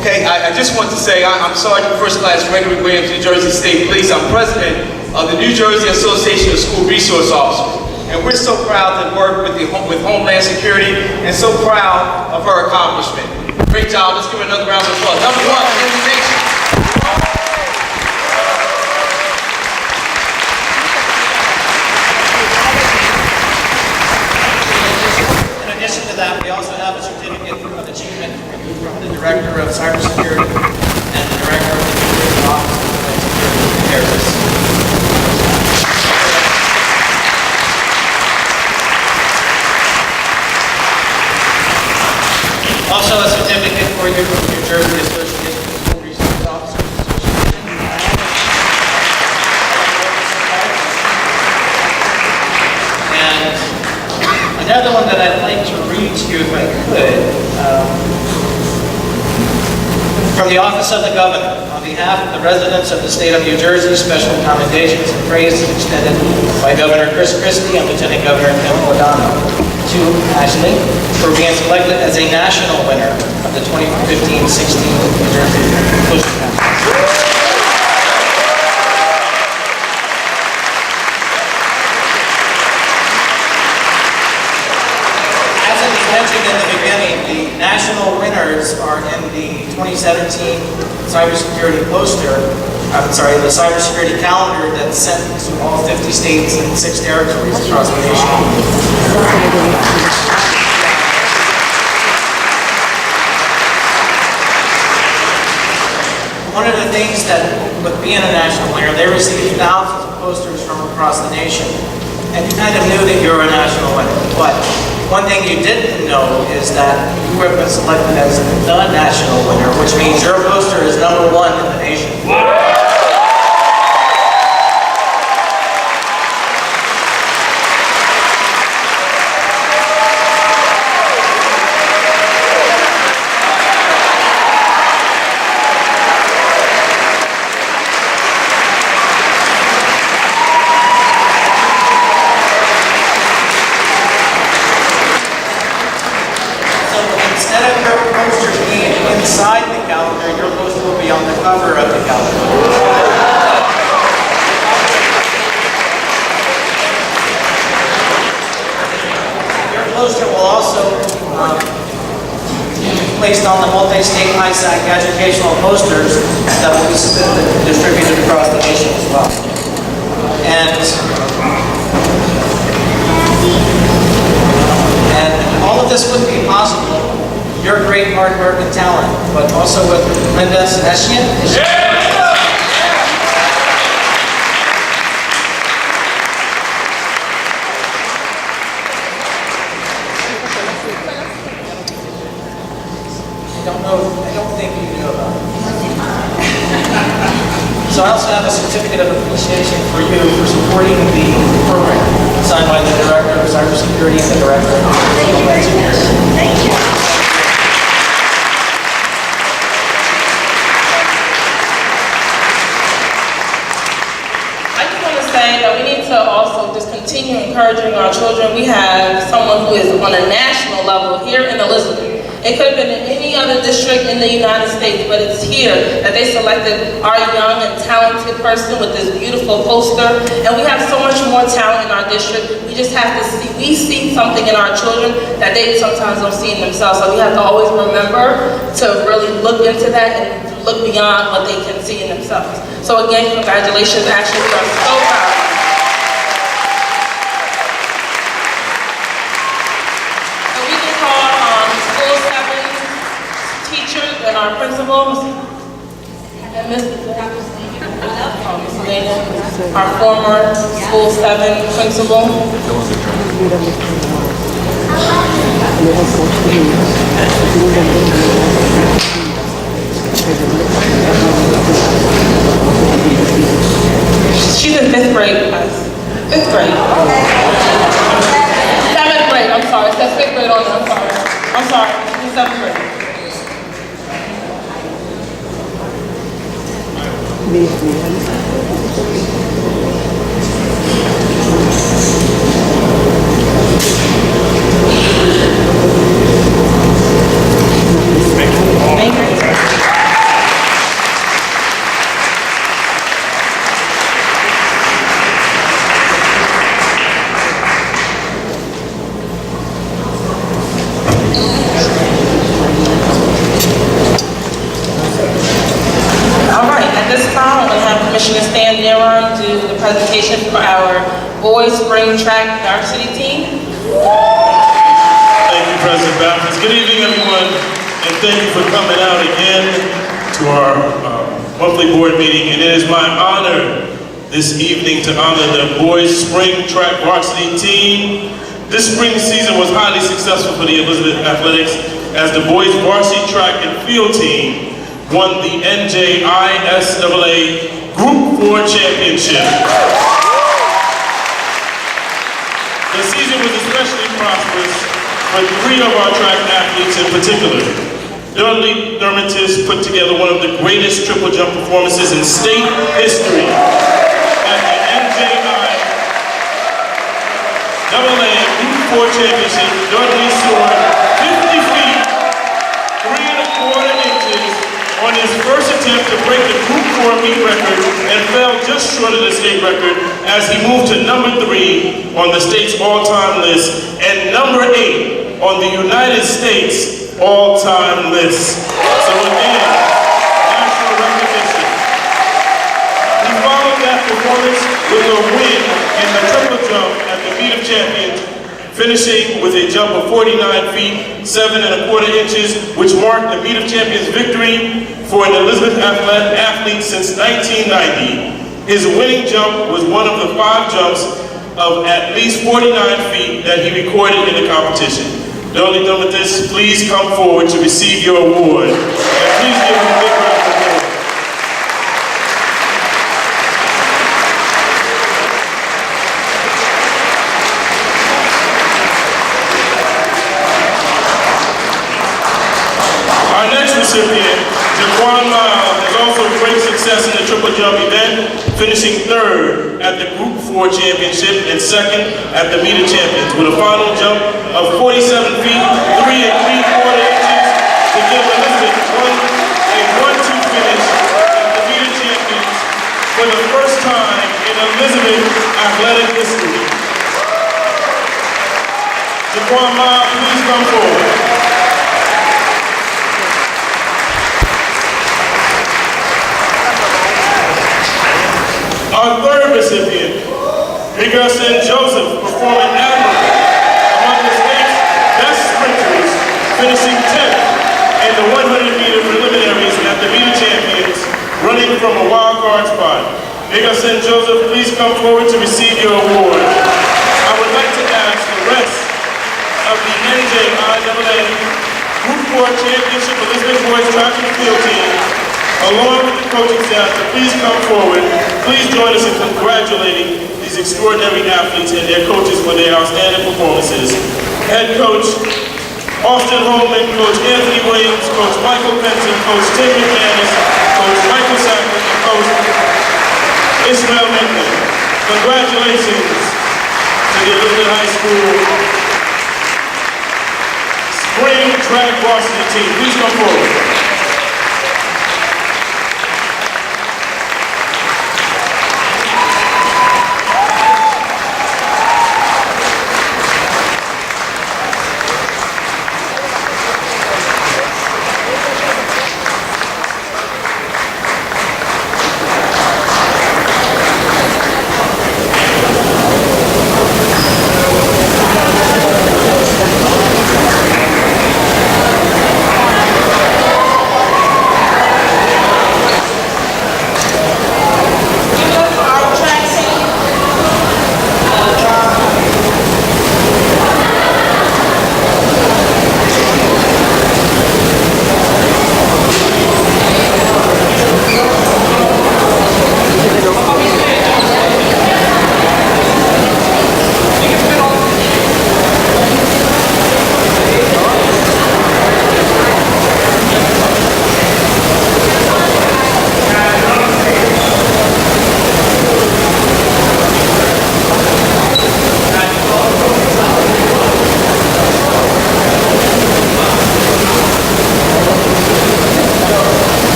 Okay, I just want to say I'm Sergeant First Class Gregory Williams, New Jersey State Police. I'm president of the New Jersey Association of School Resource Officers. And we're so proud to work with Homeland Security and so proud of her accomplishment. Great job. Let's give her another round of applause. Number one, in the nation. In addition to that, we also have a certificate of achievement from the Director of Cybersecurity and the Director of the New Jersey Office of Homeland Security Preparedness. Also a certificate for you from New Jersey Association of School Resource Officers Association. And another one that I'd like to read to you if I could, from the Office of the Governor. On behalf of the residents of the state of New Jersey, special commendations and praise extended by Governor Chris Christie and Lieutenant Governor Tim O'Donnell to Ashley for being selected as a national winner of the 2015-16 New Jersey Push Contest. Mentioned in the beginning, the national winners are in the 2017 cybersecurity poster, the cybersecurity calendar that's sent to all 50 states and 6 territories across the nation. One of the things that, with being a national winner, they received thousands of posters from across the nation, and you kind of knew that you were a national winner. But one thing you didn't know is that you have been selected as the national winner, which means your poster is #1 in the nation. Inside the calendar, your poster will be on the cover of the calendar. Your poster will also be placed on the multi-state ISAC educational posters that will be distributed across the nation as well. And all of this wouldn't be possible. Your great hard work and talent, but also with Linda Seneshian. I don't think you knew about it. So I also have a certificate of appreciation for you for supporting the program, signed by the Director of Cybersecurity and the Director of Homeland Security. Thank you. That we need to also just continue encouraging our children. We have someone who is on a national level here in Elizabeth. It could have been in any other district in the United States, but it's here that they selected our young and talented person with this beautiful poster. And we have so much more talent in our district. We just have to see something in our children that they sometimes don't see in themselves. So we have to always remember to really look into that and look beyond what they can see in themselves. So again, congratulations. Actually, we are so proud. So we can call School 7 teachers and our principals and Ms. our former School 7 principal. She's in 5th grade, guys. 5th grade. 7th grade, I'm sorry. It says 5th grade on there, I'm sorry. She's 7th grade. Thank you. presentation for our boys spring track varsity team. Thank you, President Baptist. Good evening, everyone, and thank you for coming out again to our monthly board meeting. And it is my honor this evening to honor the boys spring track varsity team. This spring season was highly successful for the Elizabeth Athletics as the boys varsity track and field team won the NJISAA Group 4 Championship. The season was especially prosperous for 3 of our track athletes in particular. Dudley Dermatis put together one of the greatest triple jump performances in state history at the NJISAA Group 4 Championship. Dudley soared 50 feet, 3¼ inches on his first attempt to break the Group 4 meet record and fell just short of the state record as he moved to number 3 on the state's all-time list and number 8 on the United States all-time list. So again, national recognition. He followed that performance with a win in the triple jump at the Meet of Champions, finishing with a jump of 49 feet, 7¼ inches, which marked the Meet of Champions victory for an Elizabeth athlete since 1990. His winning jump was one of the 5 jumps of at least 49 feet that he recorded in the competition. Dudley Dermatis, please come forward to receive your award. And please give him a big round of applause. Our next recipient, Jaquan Miles, has also great success in the triple jump event, finishing 3rd at the Group 4 Championship and 2nd at the Meet of Champions with a final jump of 47 feet, 3¾ inches to give Elizabeth a 1-2 finish at the Meet of Champions for the first time in Elizabeth athletic history. Jaquan Miles, please come forward. Our 3rd recipient, Rigerson Joseph, performing admirably among the state's best sprinters, finishing 10th in the 100-meter preliminaries at the Meet of Champions, running from a wild card spot. Rigerson Joseph, please come forward to receive your award. I would like to ask the rest of the NJISAA Group 4 Championship Elizabeth Boys Track and Field team, along with the coaching staff, to please come forward. Please join us in congratulating these extraordinary athletes and their coaches for their outstanding performances. Head coach Austin Holman, Coach Anthony Williams, Coach Michael Benson, Coach Tim McManus, Coach Michael Sackler, and Coach Ishmael Minkley. Congratulations to the Elizabeth High School Spring Track Varsity team. Please come forward.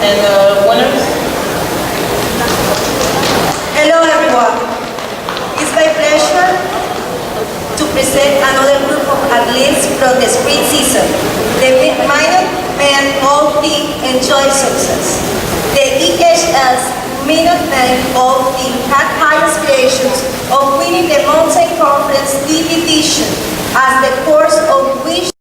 And the winners? Hello everyone. It's my pleasure to present another group of athletes from the spring season. The Minutemen All Team enjoyed success. The EHS Minutemen All Team had high aspirations of winning the Mountain Conference D Division, as the course of which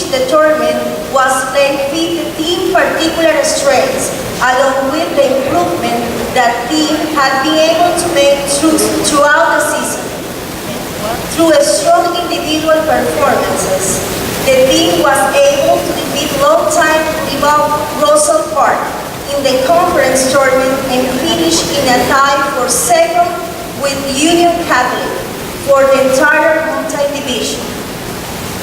the tournament was played fit the team's particular strengths, along with the improvement that team had been able to make throughout the season. Through strong individual performances, the team was able to defeat long-time rival Russell Park in the conference tournament and finish in a tie for second with Union Catholic for the entire Mountain Division.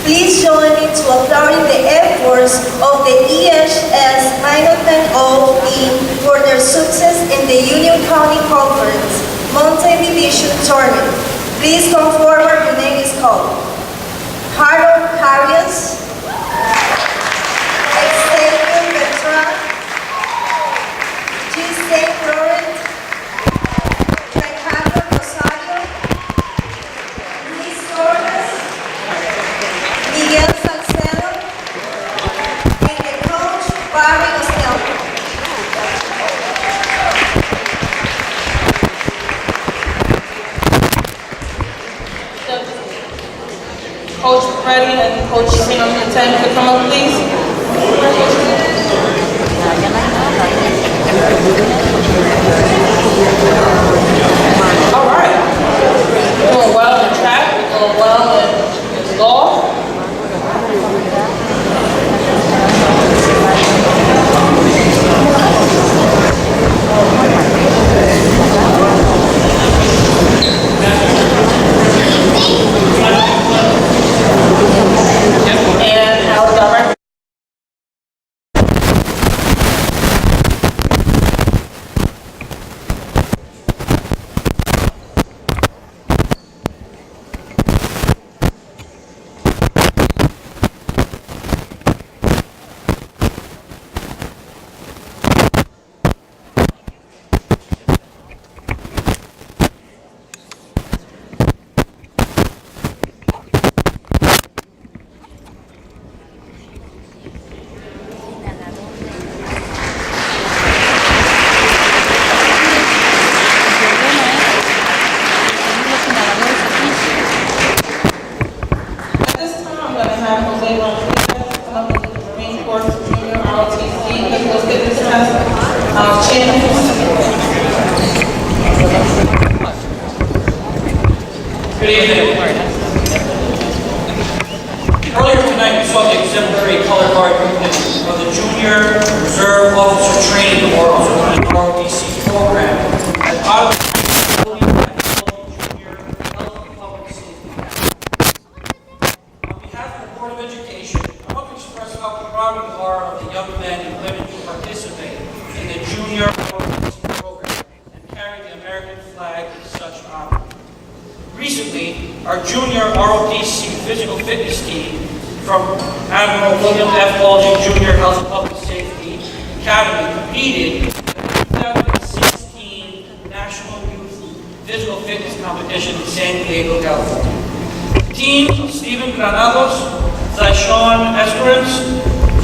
Please join me to applaud the efforts of the EHS Minutemen All Team for their success in the Union County Conference Mountain Division Tournament. Please come forward, the name is called. Harold Harrius, Xavier Bertrand, G. St. Laurent, Ricardo Rosario, Luis Torres, Miguel Salcedo, and the coach, Barry Ostelmo. Coach Freddie and Coach Sino Montana could come up, please. All right. We're doing well in track. We're doing well in golf. And our director. At this time, I'm going to have Jose Rodriguez come up with the Marine Corps Junior ROTC Physical Fitness Test champions. Good evening. Earlier tonight, we saw the exemplary color guard movement of the Junior Reserve Officer Training Corps, also known as ROTC program, as part of the Junior Health and Public Safety. On behalf of the Board of Education, I want to express how proud we are of the young men and women who participate in the Junior ROTC program and carry the American flag with such honor. Recently, our Junior ROTC physical fitness team from Admiral William F. Baldwin Junior Health and Public Safety Academy competed in the 2016 National Youth Physical Fitness Competition in San Diego, California. Teams of Steven Granados, Zaishon Esperance,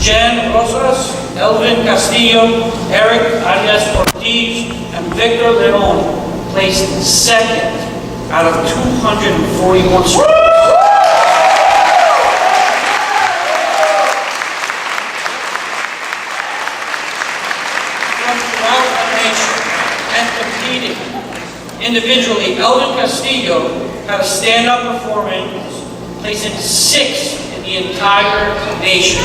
Jen Rosas, Elvin Castillo, Eric Arias Ortiz, and Victor Leon placed second out of 241 students. From throughout the nation and competing individually, Elvin Castillo had a stand-up performance, placing sixth in the entire nation.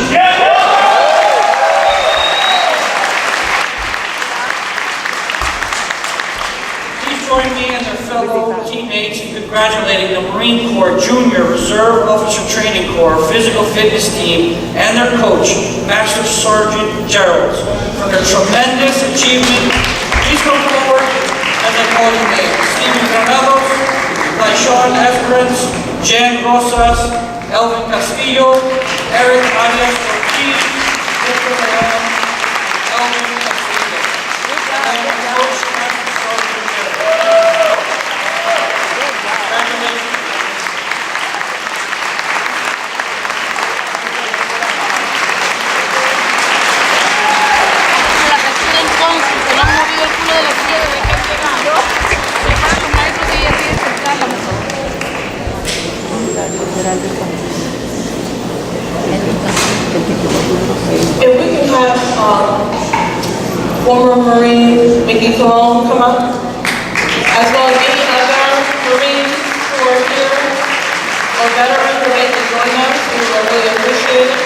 Join me and their fellow teammates in congratulating the Marine Corps Junior Reserve Officer Training Corps Physical Fitness Team and their coach, Master Sergeant Gerald, for their tremendous achievement. Please come forward as I call your names. Steven Granados, Laishon Esperance, Jan Rosas, Elvin Castillo, Eric Arias Ortiz, Victor Leon, First Master Sergeant Cadet. Congratulations. If we can have former Marine Mickey Cologne come up, as well as any other Marines who are here, or veterans who may to join us, we will really appreciate it.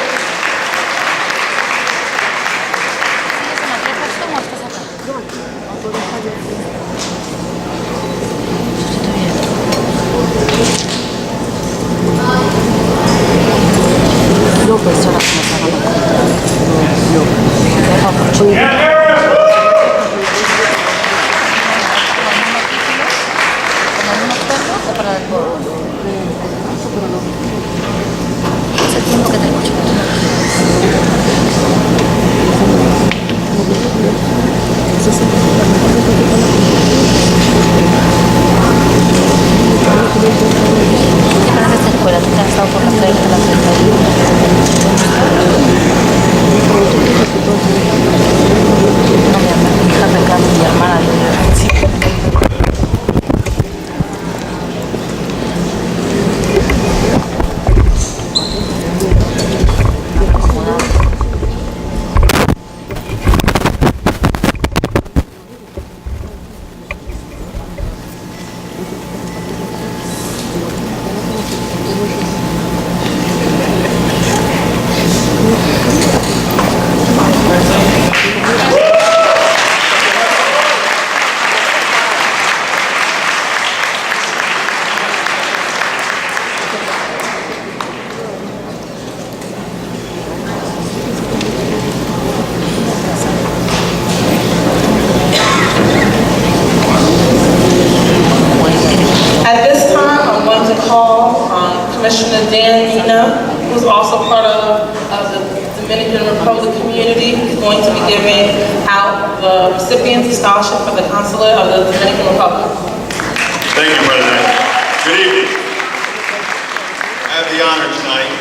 Commissioner Dan Nina, who's also part of the Dominican Republic community, is going to be giving out the recipients scholarship for the consulate of the Dominican Republic. Thank you, President. Good evening. I have the honor tonight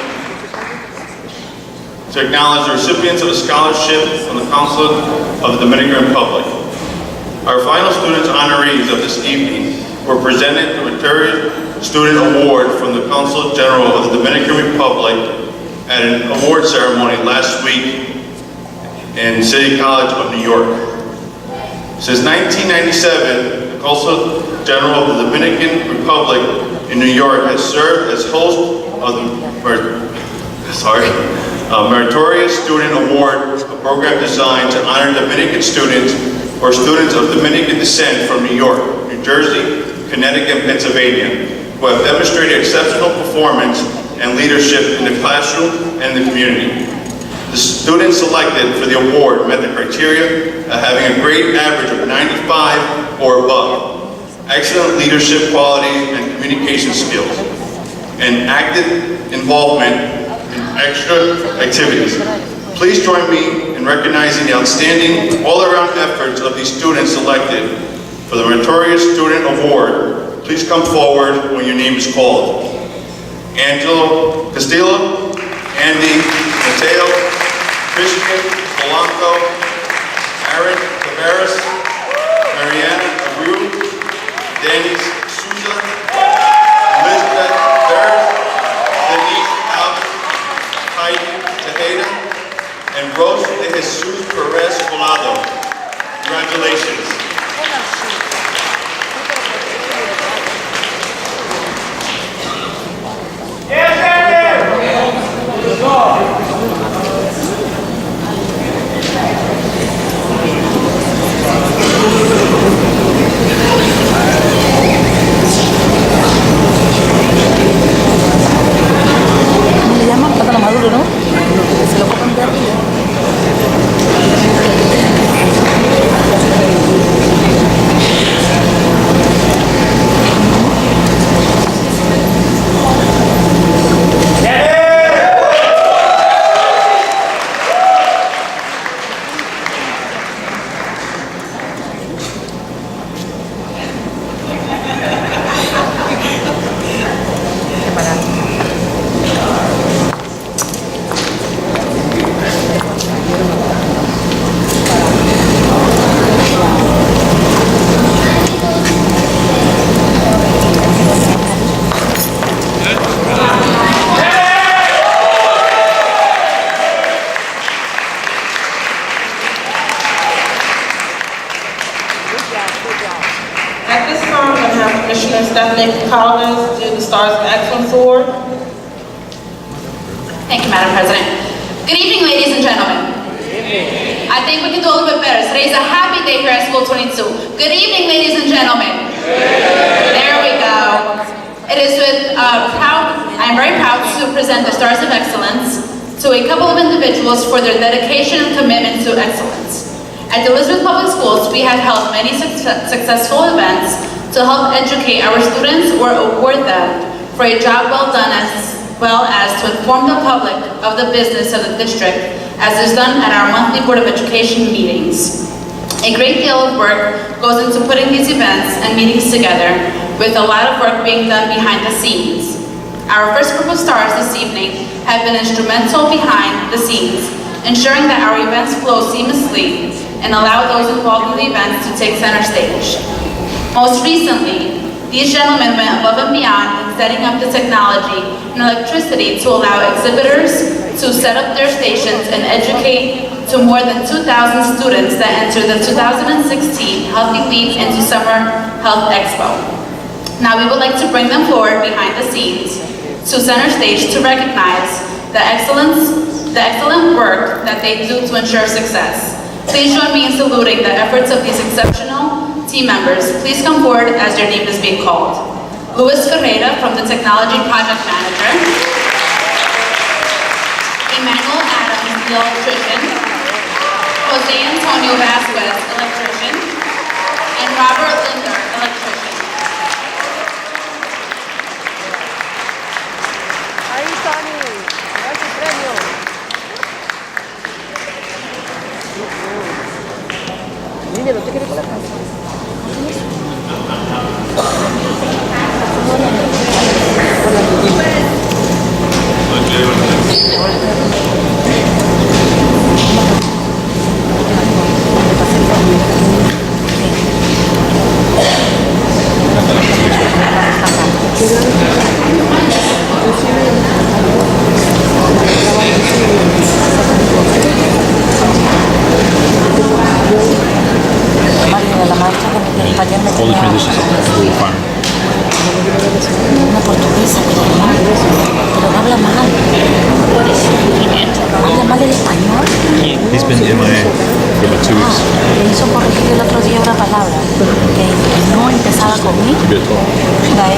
to acknowledge the recipients of the scholarship from the Consulate of the Dominican Republic. Our final students honorees of this evening were presented the Victoria Student Award from the Consul General of the Dominican Republic at an award ceremony last week in City College of New York. Since 1997, the Consul General of the Dominican Republic in New York has served as host of the Meritorious Student Award, a program designed to honor Dominican students or students of Dominican descent from New York, New Jersey, Connecticut, and Pennsylvania, who have demonstrated exceptional performance and leadership in the classroom and the community. The students selected for the award met the criteria of having a grade average of 95 or above, excellent leadership qualities and communication skills, and active involvement in extra activities. Please join me in recognizing the outstanding all-around efforts of these students selected for the Meritorious Student Award. Please come forward when your name is called. Angelo Castillo, Andy Mateo, Christian Polanco, Aaron Tavares, Mariana Abreu, Dennis Souza, Elizabeth Ferris, Denise Alves, Heidi Tejeda, and Rose de Jesus Perez Colado. Congratulations. Le llaman plátano maduro, ¿no? Se lo comen de arriba. At this time, I'm going to have Commissioner Stephanie Collins do the Stars of Excellence Award. Thank you, Madam President. Good evening, ladies and gentlemen. I think we can do a little bit better. Today's a happy day here at School 22. Good evening, ladies and gentlemen. There we go. It is with I'm very proud to present the Stars of Excellence to a couple of individuals for their dedication and commitment to excellence. At the Elizabeth Public Schools, we have held many successful events to help educate our students or award them for a job well done, as well as to inform the public of the business of the district, as is done at our monthly Board of Education meetings. A great deal of work goes into putting these events and meetings together, with a lot of work being done behind the scenes. Our first group of stars this evening have been instrumental behind the scenes, ensuring that our events flow seamlessly and allow those involved in the events to take center stage. Most recently, these gentlemen went above and beyond in setting up the technology and electricity to allow exhibitors to set up their stations and educate to more than 2,000 students that enter the 2016 Healthy Leap into Summer Health Expo. Now we would like to bring them forward behind the scenes to center stage to recognize the excellent work that they do to ensure success. Please join me in saluting the efforts of these exceptional team members. Please come forward as your name is being called. Luis Ferreira from the Technology Project Manager. Emmanuel Adams, the electrician. Jose Antonio Vasquez, electrician. And Robert Linder, electrician. Ahí, Tony. Ahí tu premio. Niña, ¿no te quieres con la casa? All the transitions are fine. Una portuguesa, pero no habla mal. ¿Habla mal el español? He's been MIA for about 2 weeks. Le hizo corregir el otro día una palabra que no empezaba con mí. Good talk. La E.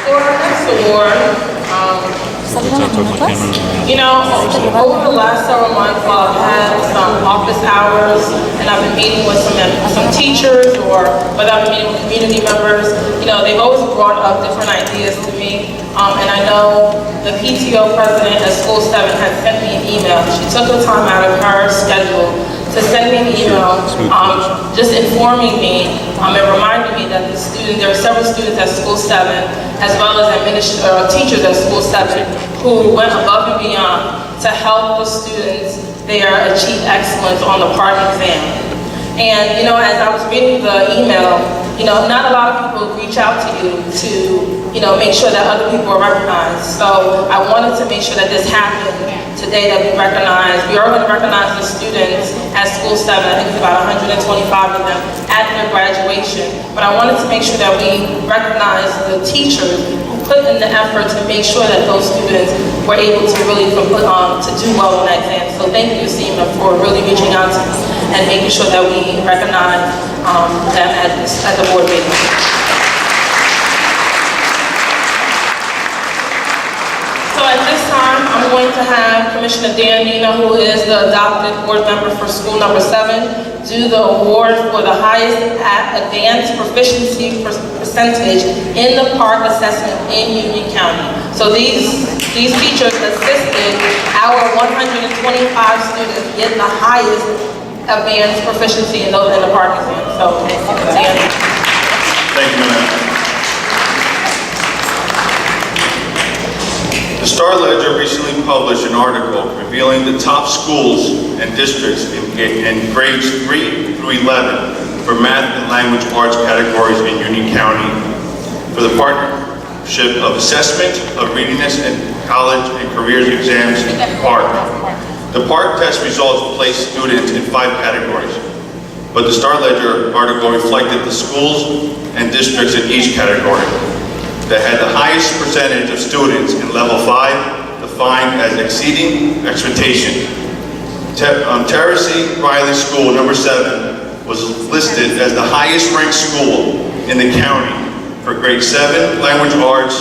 For our next award, ¿Salieron las minutas? you know, over the last several months, while I've had some office hours and I've been meeting with some teachers, or whether I've been meeting with community members, you know, they've always brought up different ideas to me. And I know the PTO president at School 7 has sent me an email. She took the time out of her schedule to send me an email, just informing me and reminding me that there are several students at School 7, as well as teachers at School 7, who went above and beyond to help the students there achieve excellence on the part exam. And, you know, as I was reading the email, you know, not a lot of people reach out to you to, you know, make sure that other people are recognized. So I wanted to make sure that this happened today, that we recognize. We are going to recognize the students at School 7. I think it's about 125 of them at their graduation. But I wanted to make sure that we recognize the teachers who put in the effort to make sure that those students were able to really to do well on that exam. So thank you, Seema, for really reaching out to us and making sure that we recognize them at the board meeting. So at this time, I'm going to have Commissioner Dan Nina, who is the adopted board member for school number 7, do the award for the highest advanced proficiency percentage in the park assessment in Union County. So these teachers assisted our 125 students get the highest advanced proficiency in the park exam. So, Dan. Thank you, Madam. The Star Ledger recently published an article revealing the top schools and districts in grades 3 through 11 for math and language arts categories in Union County. for the partnership of assessment of readiness and college and careers exams, PARC. The PARC test results placed students in 5 categories, but the Star Ledger article reflected the schools and districts in each category that had the highest percentage of students in level 5 defined as exceeding expectation. Terrace Riley School, number 7, was listed as the highest ranked school in the county for grade 7 language arts,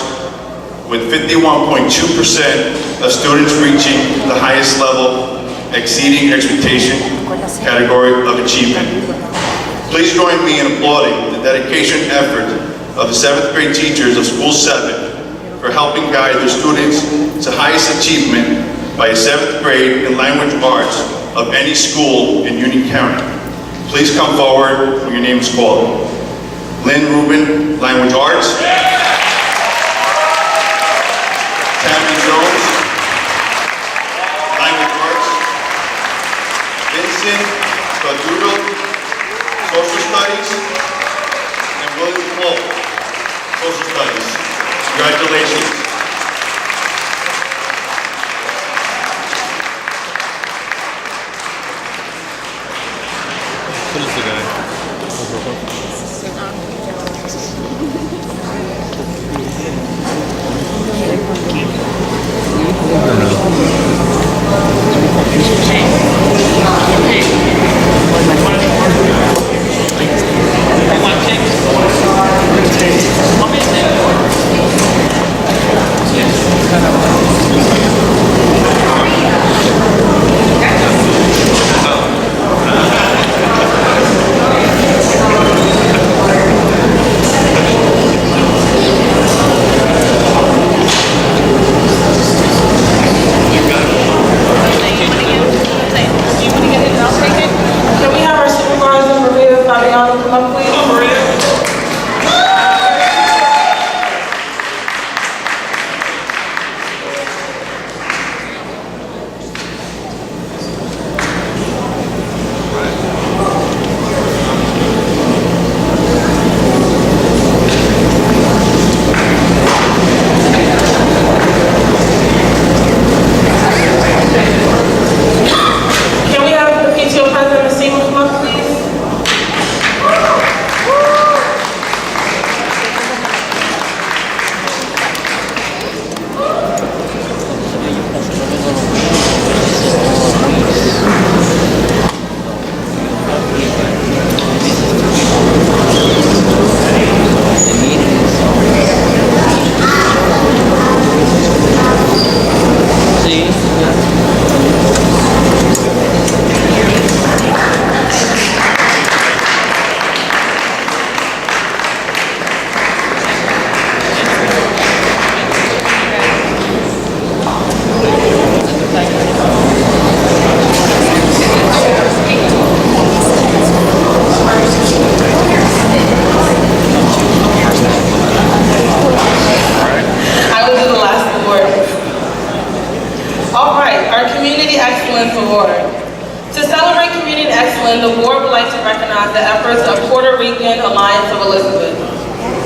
with 51.2% of students reaching the highest level exceeding expectation category of achievement. Please join me in applauding the dedication and effort of the 7th grade teachers of School 7 for helping guide their students to highest achievement by a 7th grade in language arts of any school in Union County. Please come forward when your name is called. Lynn Rubin, language arts. Tammy Jones, language arts. Vincent Badudo, social studies. And William Paul, social studies. Congratulations. What is the guy?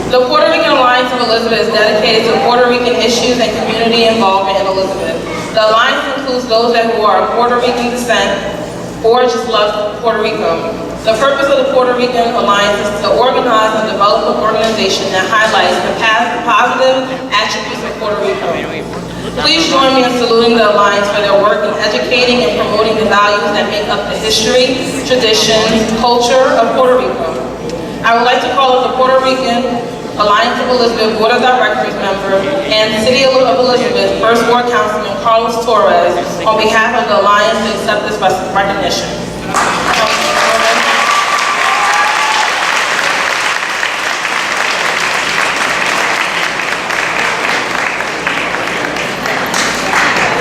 The Puerto Rican Alliance of Elizabeth is dedicated to Puerto Rican issues and community involvement in Elizabeth. The Alliance includes those who are of Puerto Rican descent or just love Puerto Rico. The purpose of the Puerto Rican Alliance is to organize and develop an organization that highlights the positive attributes of Puerto Rico. Please join me in saluting the Alliance for their work in educating and promoting the values that make up the history, traditions, culture of Puerto Rico. I would like to call up the Puerto Rican Alliance of Elizabeth Board of Directors member and City of Elizabeth First Ward Councilman Carlos Torres on behalf of the Alliance to accept this recognition.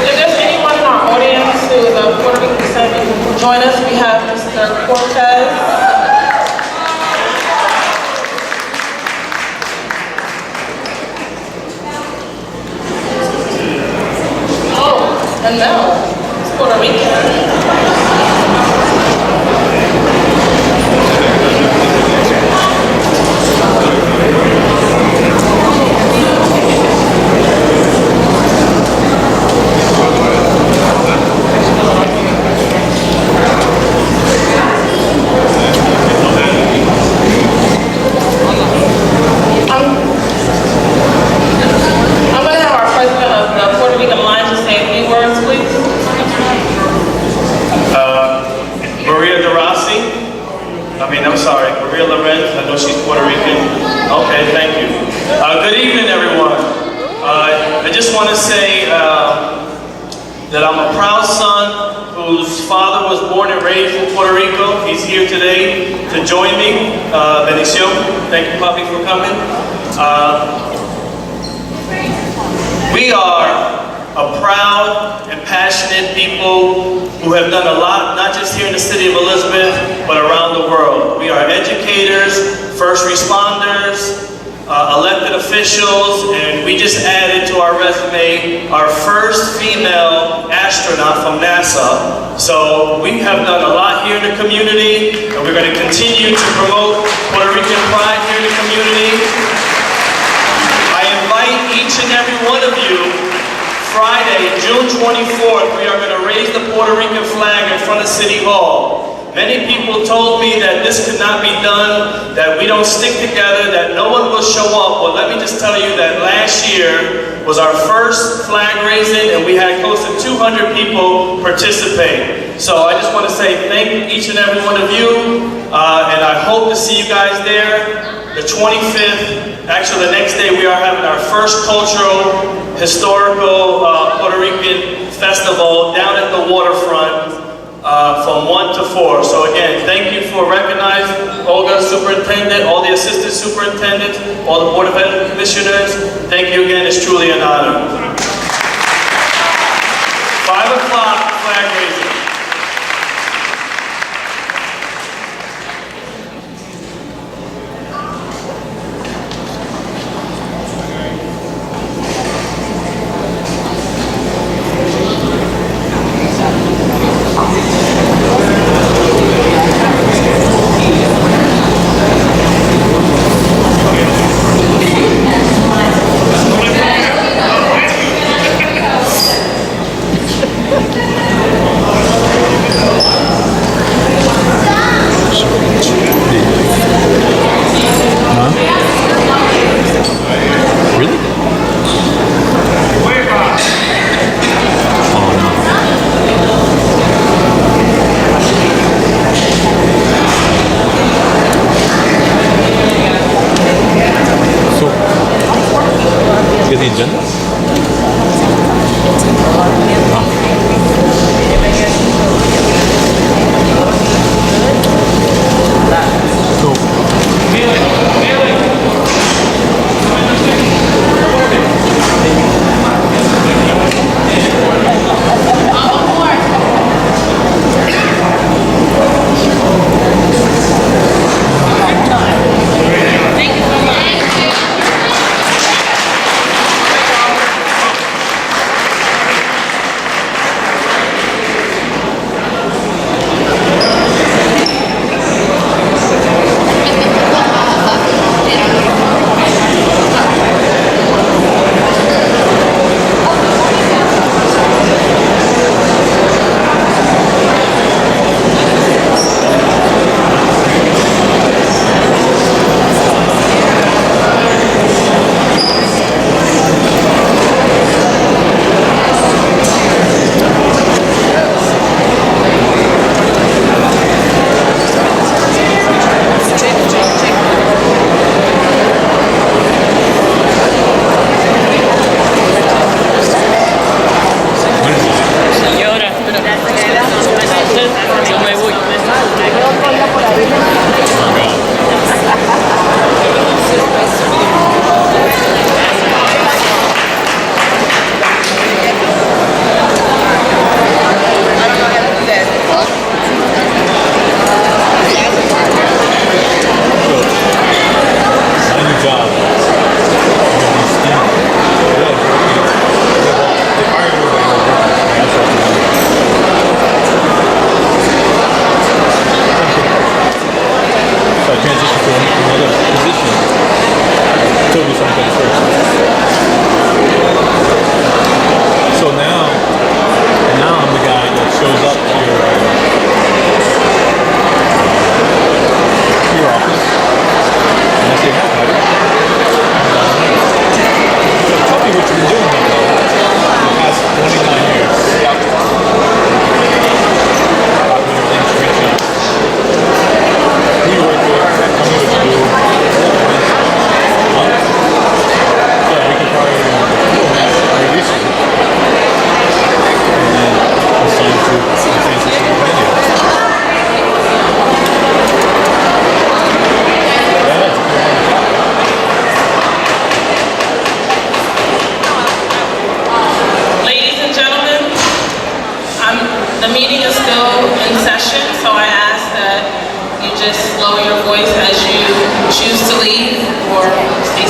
If there's anyone in our audience who is of Puerto Rican descent, join us. We have Mr. Cortez. And Mel, it's Puerto Rican. I know she's Puerto Rican. Okay, thank you. Good evening, everyone. I just want to say that I'm a proud son whose father was born and raised in Puerto Rico. He's here today to join me. Bendición. Thank you, Papi, for coming. We are a proud and passionate people who have done a lot, not just here in the city of Elizabeth, but around the world. We are educators, first responders, elected officials, and we just added to our resume our first female astronaut from NASA. So we have done a lot here in the community, and we're going to continue to promote Puerto Rican pride here in the community. I invite each and every one of you, Friday, June 24th, we are going to raise the Puerto Rican flag in front of City Hall. Many people told me that this could not be done, that we don't stick together, that no one will show up. Well, let me just tell you that last year was our first flag raising, and we had close to 200 people participate. So I just want to say thank each and every one of you, and I hope to see you guys there. The 25th, actually the next day, we are having our first cultural, historical Puerto Rican festival down at the waterfront. From 1 to 4. So again, thank you for recognizing Olga, Superintendent, all the Assistant Superintendents, all the Board of Ed Commissioners. Thank you again, it's truly an honor. 5 o'clock, flag raising.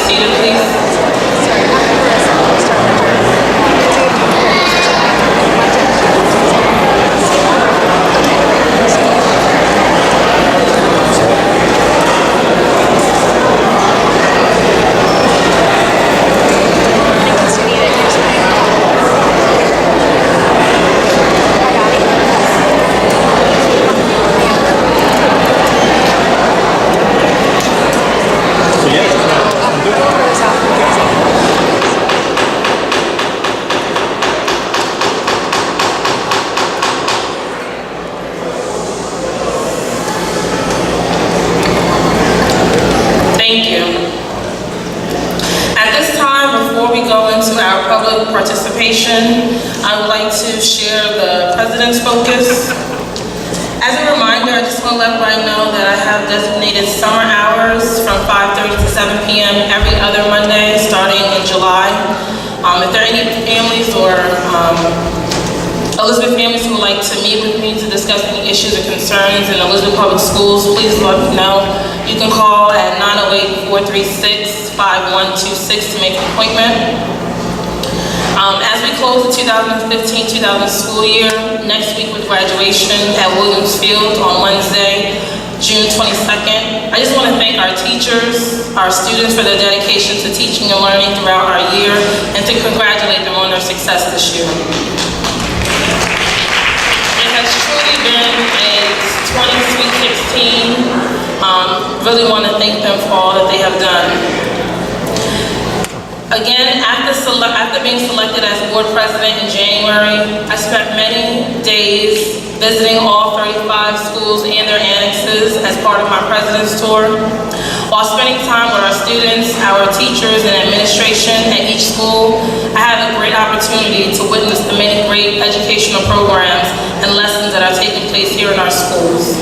seated, please. Thank you. At this time, before we go into our public participation, I would like to share the President's Focus. As a reminder, I just want to let everybody know that I have designated summer hours from 5:30 to 7 p.m. every other Monday, starting in July. If there are any families or Elizabeth families who would like to meet with me to discuss any issues or concerns in Elizabeth Public Schools, please let me know. You can call at 908-436-5126 to make an appointment. As we close the 2015-2000 school year, next week with graduation at Williams Field on Wednesday, June 22nd, I just want to thank our teachers, our students for their dedication to teaching and learning throughout our year, and to congratulate them on their success this year. It has truly been a 20-sweet 16. Really want to thank them for all that they have done. Again, after being selected as board president in January, I spent many days visiting all 35 schools and their annexes as part of my president's tour. While spending time with our students, our teachers, and administration at each school, I had a great opportunity to witness the many great educational programs and lessons that are taking place here in our schools.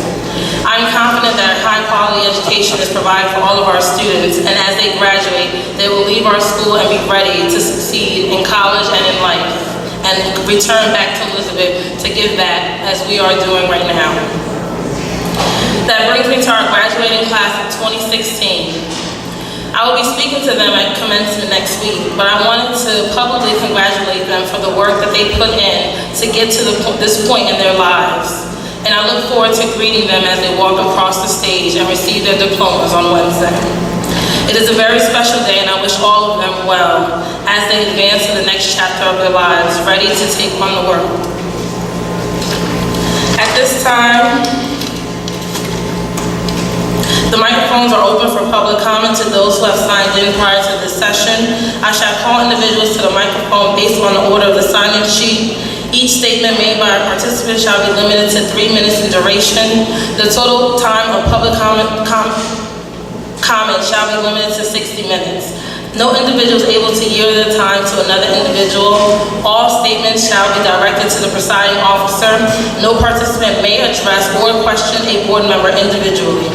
I'm confident that high-quality education is provided for all of our students, and as they graduate, they will leave our school and be ready to succeed in college and in life, and return back to Elizabeth to give back as we are doing right now. That brings me to our graduating class of 2016. I will be speaking to them at commencement next week, but I wanted to publicly congratulate them for the work that they put in to get to this point in their lives. And I look forward to greeting them as they walk across the stage and receive their diplomas on Wednesday. It is a very special day, and I wish all of them well as they advance to the next chapter of their lives, ready to take on the world. At this time, the microphones are open for public comment to those who have signed in prior to this session. I shall call individuals to the microphone based on the order of the sign-in sheet. Each statement made by a participant shall be limited to 3 minutes in duration. The total time of public comment shall be limited to 60 minutes. No individual is able to yield their time to another individual. All statements shall be directed to the presiding officer. No participant may address or question a board member individually.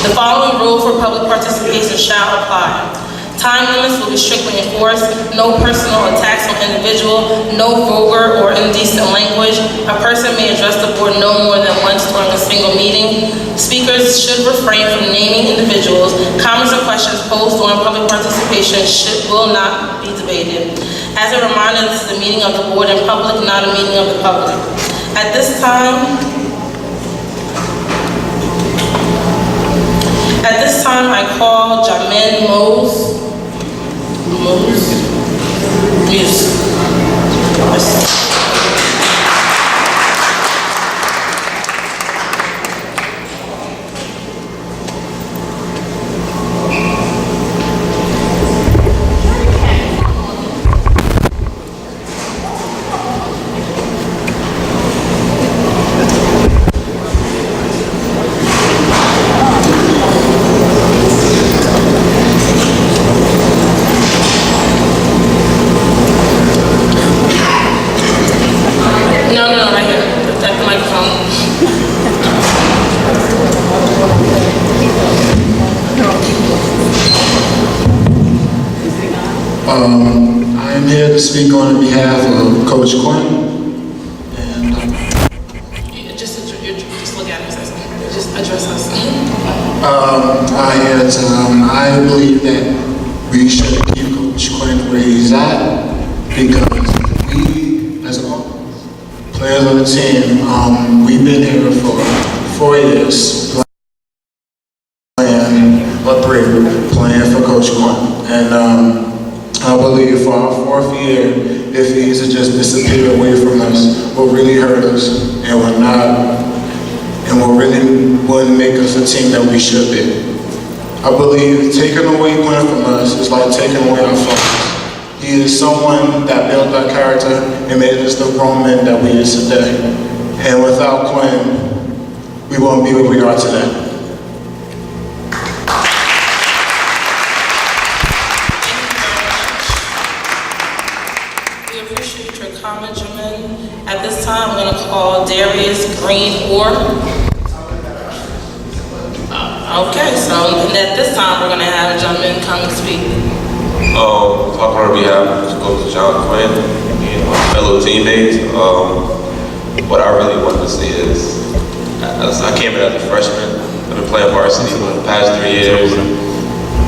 The following rule for public participation shall apply. Time limits will be strictly enforced. No personal attacks on individual. No vulgar or indecent language. A person may address the board no more than once during a single meeting. Speakers should refrain from naming individuals. Comments or questions posed during public participation will not be debated. As a reminder, this is a meeting of the board in public, not a meeting of the public. At this time, I call Jamin Mose. I'm here to speak on behalf of Coach Quinn. And just look at us. Just address us. I believe that we should keep Coach Quinn where he's at, because we, as players of the team, we've been here for 4 years playing for Coach Quinn. And I believe for our 4th year, if he's to just disappear away from us, will really hurt us and will really wouldn't make us a team that we should be. I believe taking away Quinn from us is like taking away our focus. He is someone that built our character and made us the grown men that we is today. And without Quinn, we won't be where we are today. We appreciate your comment, Jermaine. At this time, I'm going to call Darius Green Orr. Okay, so at this time, we're going to have a gentleman come and speak. Talking on behalf of Coach John Quinn and my fellow teammates, what I really want to say is, I came in as a freshman. I've been playing varsity for the past 3 years,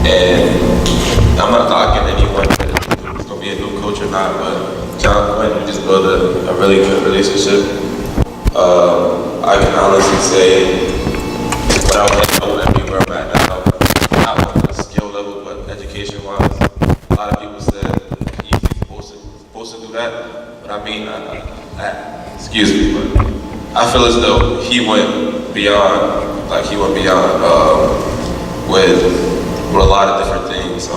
and I'm not knocking anyone who's going to be a new coach or not, but John Quinn, we just built a really good relationship. I can honestly say, I wouldn't be where I'm at now, not on the skill level, but education-wise. A lot of people said he's supposed to do that, but I mean, excuse me, but I feel as though he went beyond, with a lot of different things.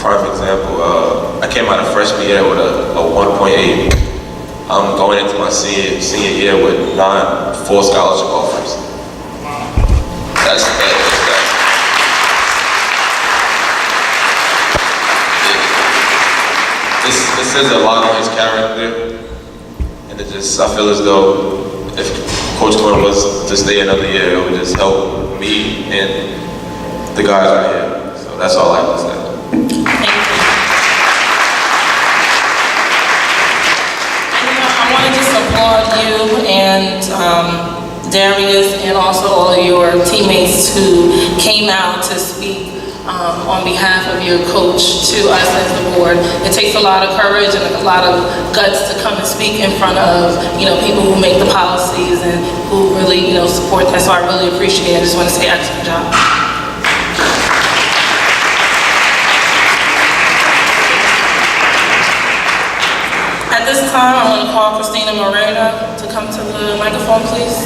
Prime example, I came out of freshman year with a 1.8. I'm going into my senior year with 9 full scholarship offers. This says a lot on his character, and I feel as though if Coach Quinn was to stay another year, it would just help me and the guys out here. So that's all I have to say. I want to just applaud you and Darius and also all of your teammates who came out to speak on behalf of your coach to us as the board. It takes a lot of courage and a lot of guts to come and speak in front of people who make the policies and who really support that. So I really appreciate it. I just want to say excellent job. At this time, I want to call Christina Morena to come to the microphone, please.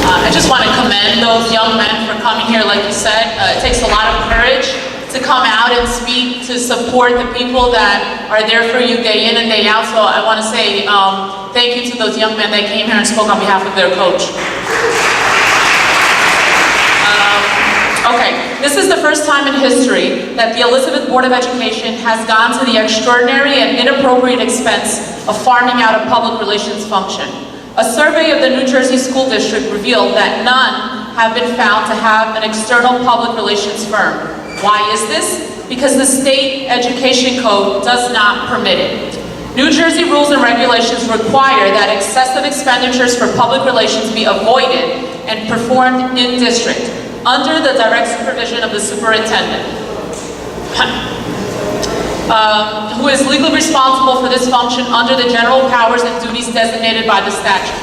I just want to commend those young men for coming here. Like you said, it takes a lot of courage to come out and speak, to support the people that are there for you day in and day out. So I want to say thank you to those young men that came here and spoke on behalf of their coach. Okay, this is the first time in history that the Elizabeth Board of Education has gone to the extraordinary and inappropriate expense of farming out a public relations function. A survey of the New Jersey School District revealed that none have been found to have an external public relations firm. Why is this? Because the state education code does not permit it. New Jersey rules and regulations require that excessive expenditures for public relations be avoided and performed in district, under the direct supervision of the superintendent, who is legally responsible for this function under the general powers and duties designated by the statute.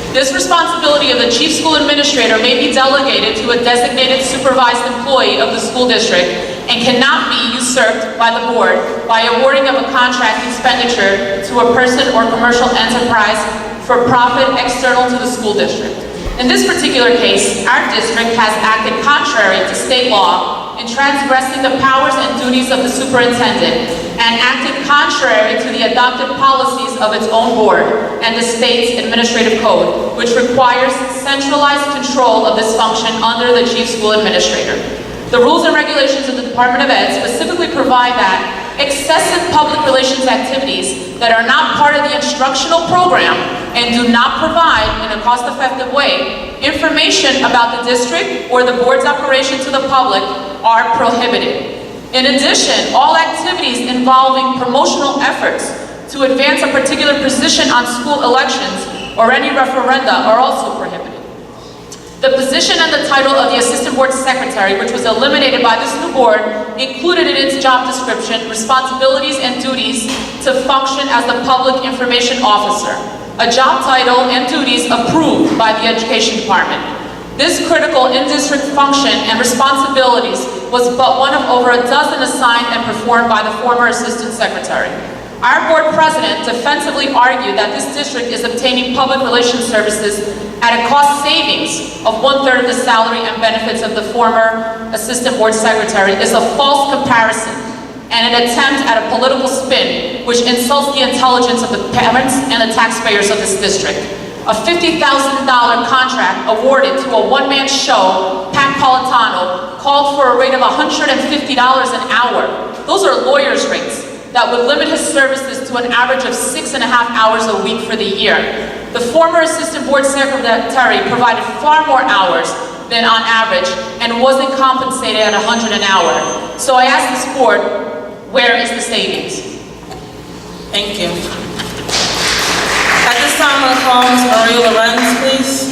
This responsibility of the chief school administrator may be delegated to a designated supervised employee of the school district and cannot be usurped by the board by awarding of a contract expenditure to a person or commercial enterprise for profit external to the school district. In this particular case, our district has acted contrary to state law in transgressing the powers and duties of the superintendent and acted contrary to the adopted policies of its own board and the state's administrative code, which requires centralized control of this function under the chief school administrator. The rules and regulations of the Department of Ed specifically provide that excessive public relations activities that are not part of the instructional program and do not provide, in a cost-effective way, information about the district or the board's operation to the public are prohibited. In addition, all activities involving promotional efforts, to advance a particular position on school elections or any referenda are also prohibited. The position and the title of the Assistant Board Secretary, which was eliminated by this new board, included in its job description responsibilities and duties to function as the Public Information Officer, a job title and duties approved by the Education Department. This critical in-district function and responsibilities was but one of over a dozen assigned and performed by the former Assistant Secretary. Our board president defensively argued that this district is obtaining public relations services at a cost savings of 1/3 of the salary and benefits of the former Assistant Board Secretary is a false comparison and an attempt at a political spin which insults the intelligence of the parents and the taxpayers of this district. A $50,000 contract awarded to a one-man show, Pat Politano, called for a rate of $150 an hour. Those are lawyers' rates that would limit his services to an average of 6.5 hours a week for the year. The former Assistant Board Secretary provided far more hours than on average and wasn't compensated at $100 an hour. So I asked this board, where is the savings? Thank you. At this time, I'm going to call Ms. Maria Lorenz, please.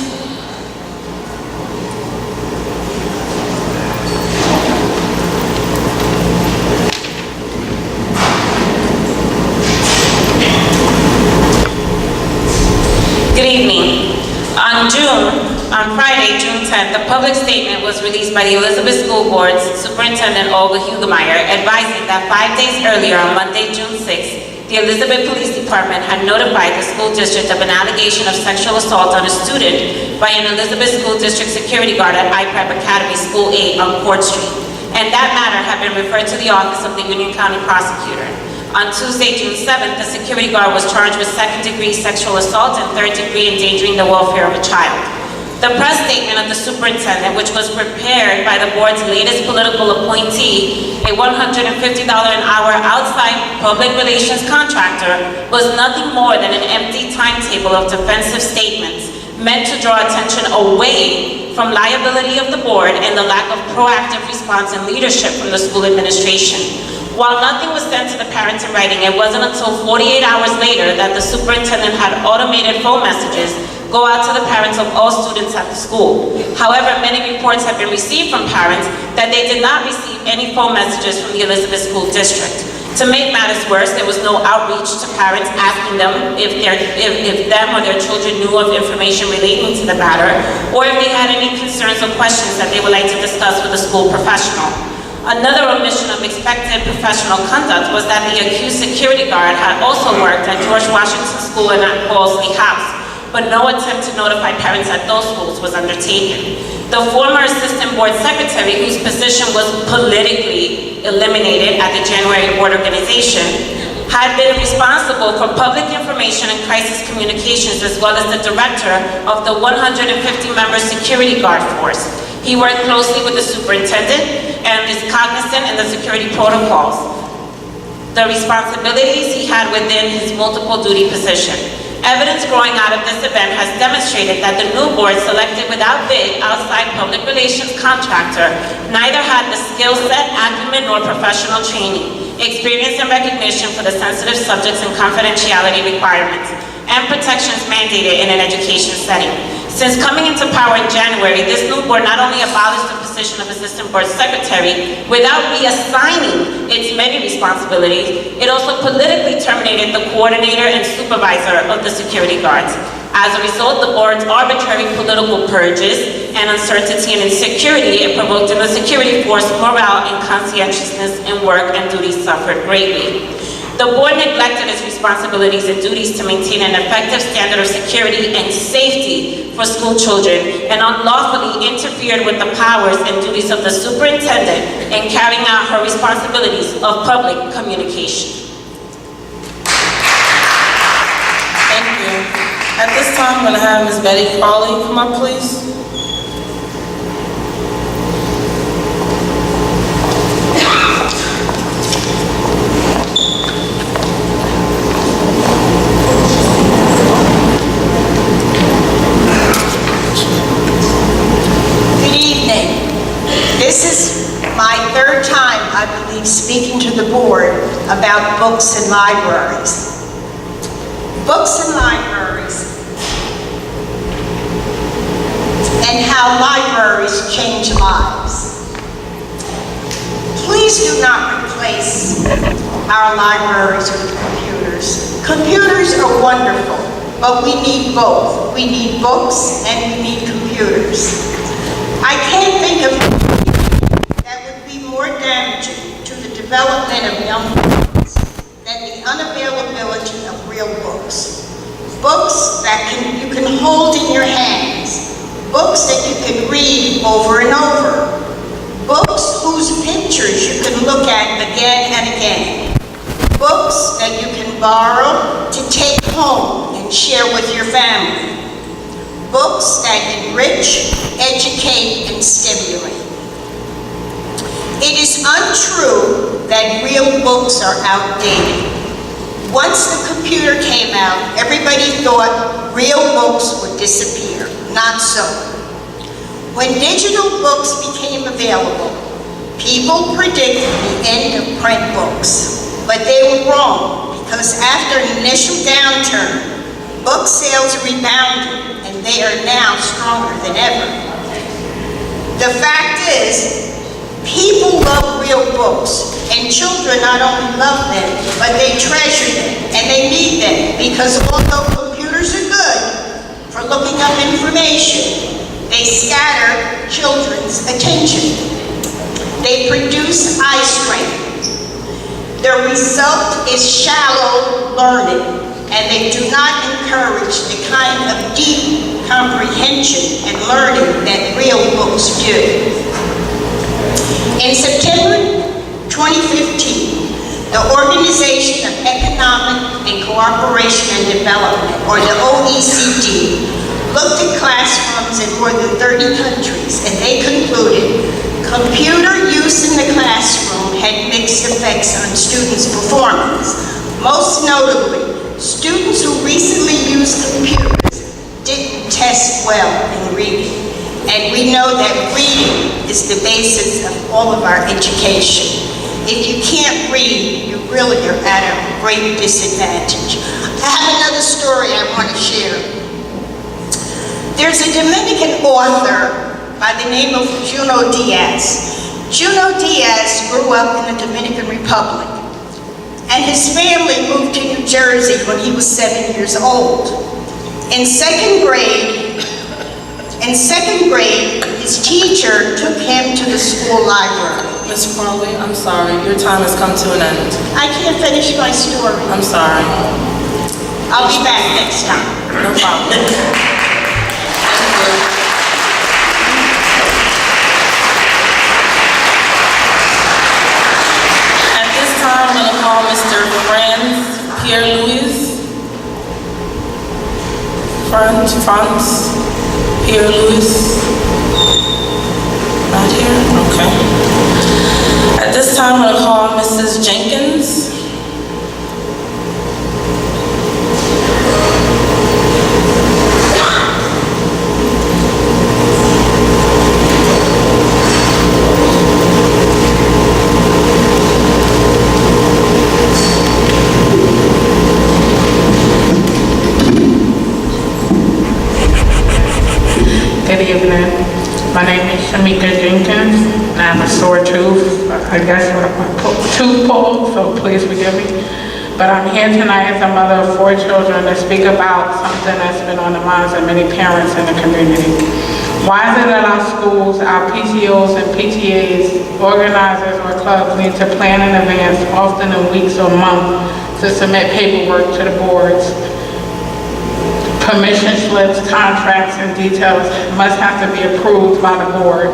Good evening. On Friday, June 10th, a public statement was released by the Elizabeth School Board's Superintendent Olga Hugemeyer advising that 5 days earlier, on Monday, June 6th, the Elizabeth Police Department had notified the school district of an allegation of sexual assault on a student by an Elizabeth School District security guard at IPrep Academy School 8 on Court Street, and that matter had been referred to the office of the Union County Prosecutor. On Tuesday, June 7th, the security guard was charged with second-degree sexual assault and third-degree endangering the welfare of a child. The press statement of the superintendent, which was prepared by the board's latest political appointee, a $150 an hour outside public relations contractor, was nothing more than an empty timetable of defensive statements meant to draw attention away from liability of the board and the lack of proactive response and leadership from the school administration. While nothing was sent to the parents in writing, it wasn't until 48 hours later that the superintendent had automated phone messages go out to the parents of all students at the school. However, many reports have been received from parents that they did not receive any phone messages from the Elizabeth School District. To make matters worse, there was no outreach to parents asking them if them or their children knew of information relating to the matter, or if they had any concerns or questions that they would like to discuss with a school professional. Another omission of expected professional conduct was that the accused security guard had also worked at George Washington School and at Halsey House, but no attempt to notify parents at those schools was undertaken. The former Assistant Board Secretary, whose position was politically eliminated at the January board organization, had been responsible for public information and crisis communications, as well as the director of the 150-member security guard force. He worked closely with the superintendent and is cognizant in the security protocols, the responsibilities he had within his multiple duty position. Evidence growing out of this event has demonstrated that the new board selected without bid outside public relations contractor neither had the skill set, acumen, nor professional training, experience, and recognition for the sensitive subjects and confidentiality requirements and protections mandated in an education setting. Since coming into power in January, this new board not only abolished the position of Assistant Board Secretary without reassigning its many responsibilities, it also politically terminated the coordinator and supervisor of the security guards. As a result, the board's arbitrary political purges and uncertainty and insecurity it provoked in the security force, morale and conscientiousness in work and duties suffered greatly. The board neglected its responsibilities and duties to maintain an effective standard of security and safety for school children and unlawfully interfered with the powers and duties of the superintendent in carrying out her responsibilities of public communication. Thank you. At this time, I'm going to have Ms. Betty Crawley come up, please. This is my third time, I believe, speaking to the board about books and libraries. wonderful, but we need both. We need books and we need computers. I can't think of anything that would be more damaging to the development of young people than the unavailability of real books. Books that you can hold in your hands. Books that you can read over and over. Books whose pictures you can look at again and again. Books that you can borrow to take home and share with your family. Books that enrich, educate, and stimulate. It is untrue that real books are outdated. Once the computer came out, everybody thought real books would disappear. Not so. When digital books became available, people predicted the end of print books. But they were wrong, because after an initial downturn, book sales rebounded, and they are now stronger than ever. The fact is, people love real books, and children not only love them, but they treasure them, and they need them, because although computers are good for looking up information, they scatter children's attention. They produce eye strain. The result is shallow learning, and they do not encourage the kind of deep comprehension and learning that real books do. In September 2015, the Organization of Economic and Cooperation and Development, or the OECD, looked at classrooms in more than 30 countries, and they concluded computer use in the classroom had mixed effects on students' performance. Most notably, students who recently used computers didn't test well in reading. And we know that reading is the basis of all of our education. If you can't read, you really are at a great disadvantage. I have another story I want to share. There's a Dominican author by the name of Junot Diaz. Junot Diaz grew up in the Dominican Republic, and his family moved to New Jersey when he was 7 years old. In second grade, his teacher took him to the school library. Ms. Crowley, I'm sorry, your time has come to an end. I can't finish my story. I'm sorry. I'll be back next time. No problem. At this time, I'm going to call Mr. Franz Pierre-Louis. Franz Pierre-Louis. Not here? Okay. At this time, I'm going to call Mrs. Jenkins. Good evening. My name is Shamika Jenkins, and I have a sore tooth. I guess tooth pulled, so please forgive me. But I'm here tonight as a mother of 4 children to speak about something that's been on the minds of many parents in the community. Why is it that our schools, our PTOs and PTAs, organizers or clubs need to plan in advance, often in weeks or months, to submit paperwork to the boards? Permission slips, contracts, and details must have to be approved by the board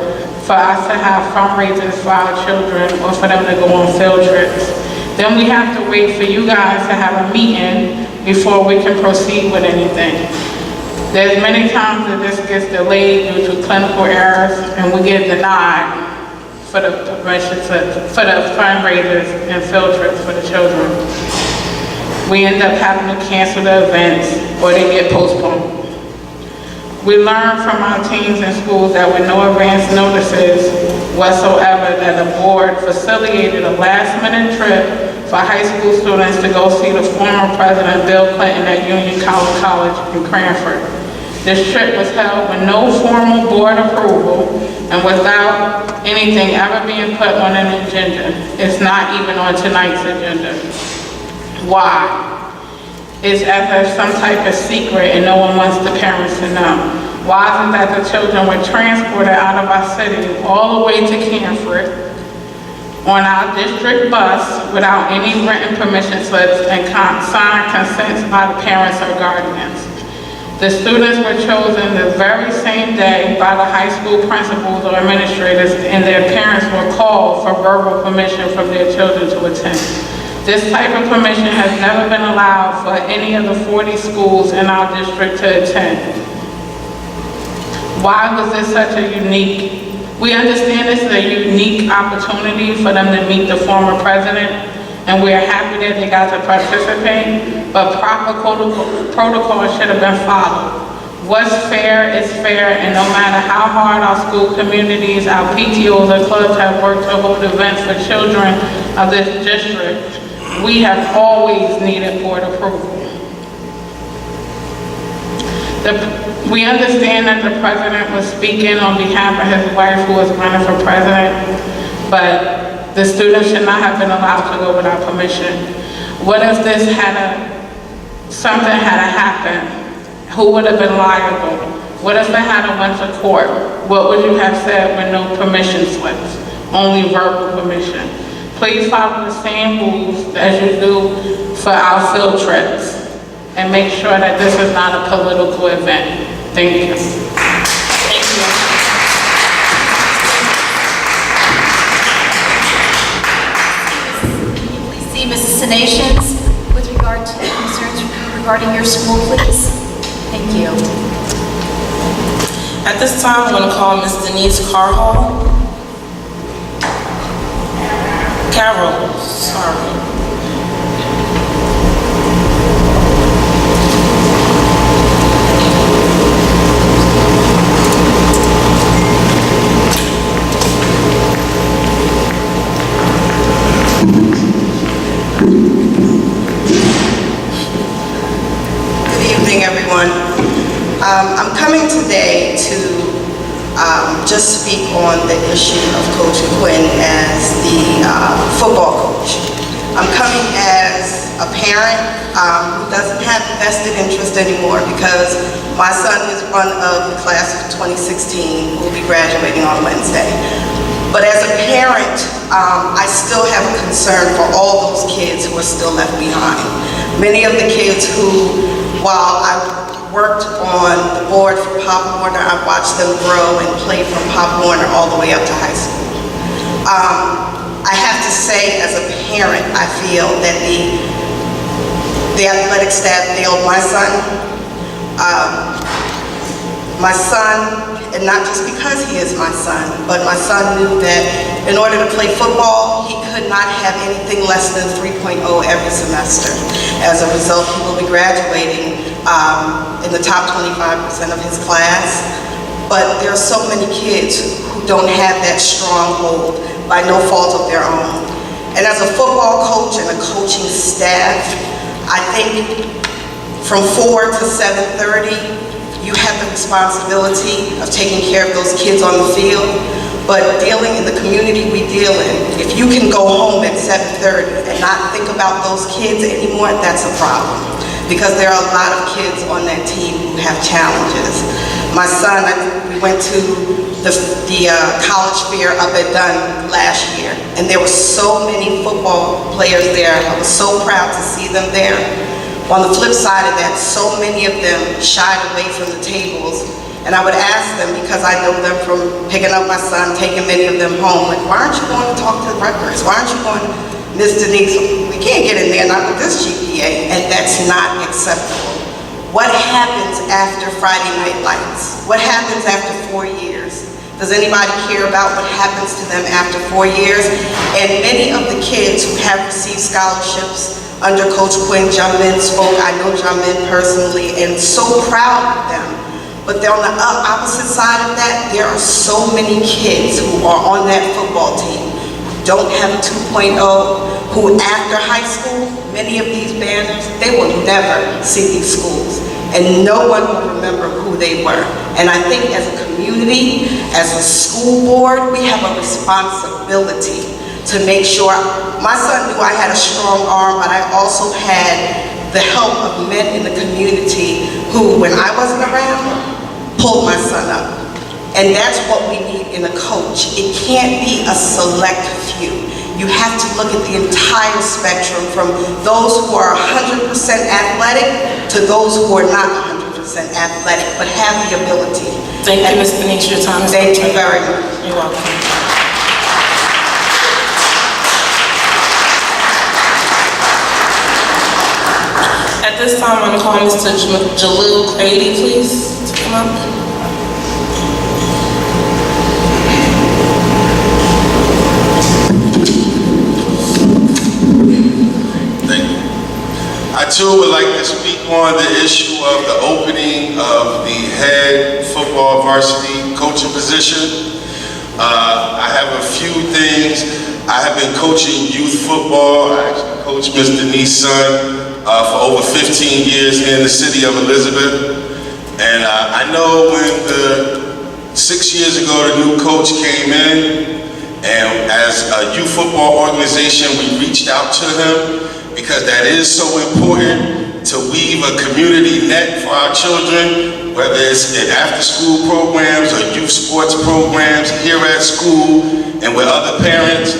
for us to have fundraisers for our children or for them to go on field trips. Then we have to wait for you guys to have a meeting before we can proceed with anything. There's many times that this gets delayed due to clinical errors, and we get denied for the permission slips, for the fundraisers and field trips for the children. We end up having to cancel the events or they get postponed. We learn from our teams in schools that with no advance notices whatsoever that the board facilitated a last-minute trip for high school students to go see the former President Bill Clinton at Union College in Cranford. This trip was held with no formal board approval and without anything ever being put on an agenda. It's not even on tonight's agenda. Why? It's as if some type of secret and no one wants the parents to know. Why is it that the children were transported out of our city all the way to Canford on our district bus without any written permission slips and signed consents by the parents or guardians? The students were chosen the very same day by the high school principals or administrators, and their parents were called for verbal permission from their children to attend. This type of permission has never been allowed for any of the 40 schools in our district to attend. Why was this such a unique? We understand this is a unique opportunity for them to meet the former president, and we're happy that they got to participate, but proper protocol should have been followed. What's fair is fair, and no matter how hard our school communities, our PTOs or clubs have worked to hold events for children of this district, we have always needed board approval. We understand that the president was speaking on behalf of his wife who was running for president, but the students should not have been allowed to go without permission. What if this something had happened? Who would have been liable? What if it had went to court? What would you have said with no permission slips? Only verbal permission. Please follow the same rules as you do for our field trips and make sure that this is not a political event. Thank you. Thank you. Can you please see Mrs. Sinations with regard to concerns regarding your school, please? Thank you. At this time, I'm going to call Ms. Denise Carhall. Carol, sorry. Everyone. I'm coming today to just speak on the issue of Coach Quinn as the football coach. I'm coming as a parent who doesn't have vested interest anymore because my son is one of the class of 2016 who will be graduating on Wednesday. But as a parent, I still have a concern for all those kids who are still left behind. Many of the kids who, while I worked on the board for Pop Warner, I watched them grow and play from Pop Warner all the way up to high school. I have to say, as a parent, I feel that the athletic staff failed my son. My son, and not just because he is my son, but my son knew that in order to play football, he could not have anything less than 3.0 every semester. As a result, he will be graduating in the top 25% of his class. But there are so many kids who don't have that stronghold by no fault of their own. And as a football coach and a coaching staff, I think from 4 to 7:30, you have the responsibility of taking care of those kids on the field, but dealing in the community we deal in, if you can go home at 7:30 and not think about those kids anymore, that's a problem. Because there are a lot of kids on that team who have challenges. My son, we went to the college fair up at Dunn last year, and there were so many football players there. I was so proud to see them there. On the flip side of that, so many of them shied away from the tables, and I would ask them, because I know them from picking up my son, taking many of them home, like, why aren't you going to talk to the Rutgers? Why aren't you going to Ms. Denise? We can't get in there, not with this GPA, and that's not acceptable. What happens after Friday Night Lights? What happens after 4 years? Does anybody care about what happens to them after 4 years? And many of the kids who have received scholarships under Coach Quinn, Jamin spoke. I know Jamin personally, and so proud of them. But on the opposite side of that, there are so many kids who are on that football team who don't have a 2.0, who after high school, many of these banners, they will never see these schools. And no one will remember who they were. And I think as a community, as a school board, we have a responsibility to make sure. My son knew I had a strong arm, but I also had the help of men in the community who, when I wasn't around, pulled my son up. And that's what we need in a coach. It can't be a select few. You have to look at the entire spectrum, from those who are 100% athletic to those who are not 100% athletic, but have the ability. Thank you, Ms. Denise. Your time is up. Thank you very much. You're welcome. At this time, I'm going to call Mr. Jalil Grady, please, to come up. I too would like to speak on the issue of the opening of the head football varsity coaching position. I have a few things. I have been coaching youth football. I actually coached Ms. Denise's son for over 15 years here in the city of Elizabeth. And I know when 6 years ago the new coach came in, and as a youth football organization we reached out to him, because that is so important to weave a community net for our children, whether it's in after-school programs or youth sports programs here at school and with other parents.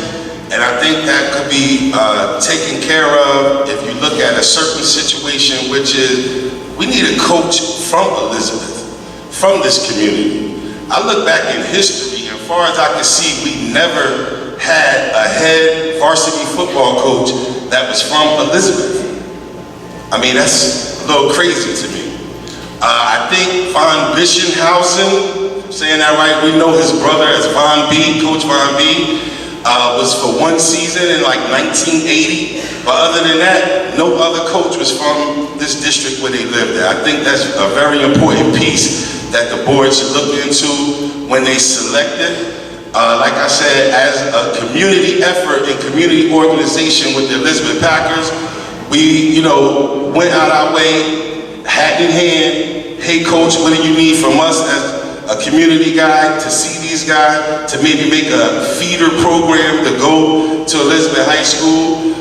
And I think that could be taken care of if you look at a certain situation, which is we need a coach from Elizabeth, from this community. I look back in history, and as far as I can see, we never had a head varsity football coach that was from Elizabeth. I mean, that's a little crazy to me. I think Von Bischenhausen, if I'm saying that right, we know his brother as Von B, Coach Von B, was for one season in like 1980. But other than that, no other coach was from this district where they lived at. I think that's a very important piece that the board should look into when they select it. Like I said, as a community effort and community organization with the Elizabeth Packers, we, went out our way, hat in hand. Hey, coach, what do you need from us as a community guy to see these guys, to maybe make a feeder program to go to Elizabeth High School?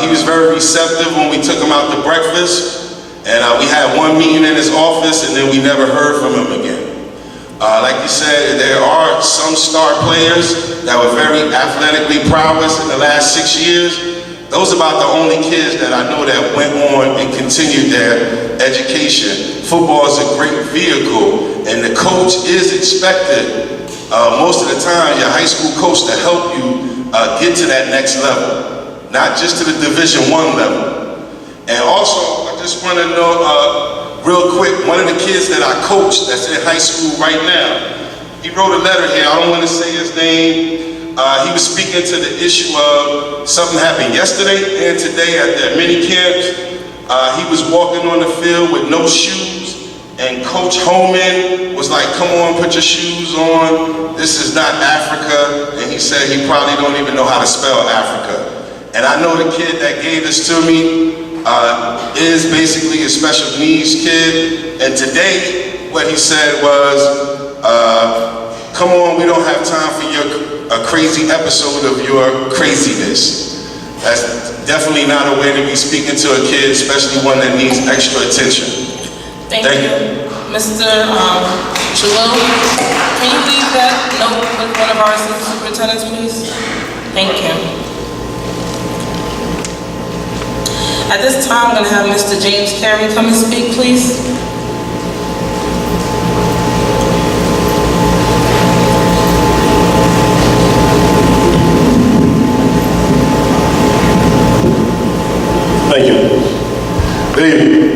He was very receptive when we took him out to breakfast, and we had one meeting in his office, and then we never heard from him again. Like you said, there are some star players that were very athletically prowess in the last 6 years. Those are about the only kids that I know that went on and continued their education. Football is a great vehicle, and the coach is expected most of the time, your high school coach, to help you get to that next level, not just to the Division I level. And also, I just want to know, real quick, one of the kids that I coach that's in high school right now, he wrote a letter here. I don't want to say his name. He was speaking to the issue of something happened yesterday and today at their mini camps. He was walking on the field with no shoes, and Coach Holman was like, "Come on, put your shoes on. This is not Africa." And he said he probably don't even know how to spell Africa. And I know the kid that gave this to me is basically a special needs kid, and today what he said was, "Come on, we don't have time for a crazy episode of your craziness." That's definitely not a way to be speaking to a kid, especially one that needs extra attention. Thank you. Mr. Jalil, can you leave that note with one of our assistant superintendents, please? Thank you. At this time, I'm going to have Mr. James Carey come and speak, please. Thank you. Good evening.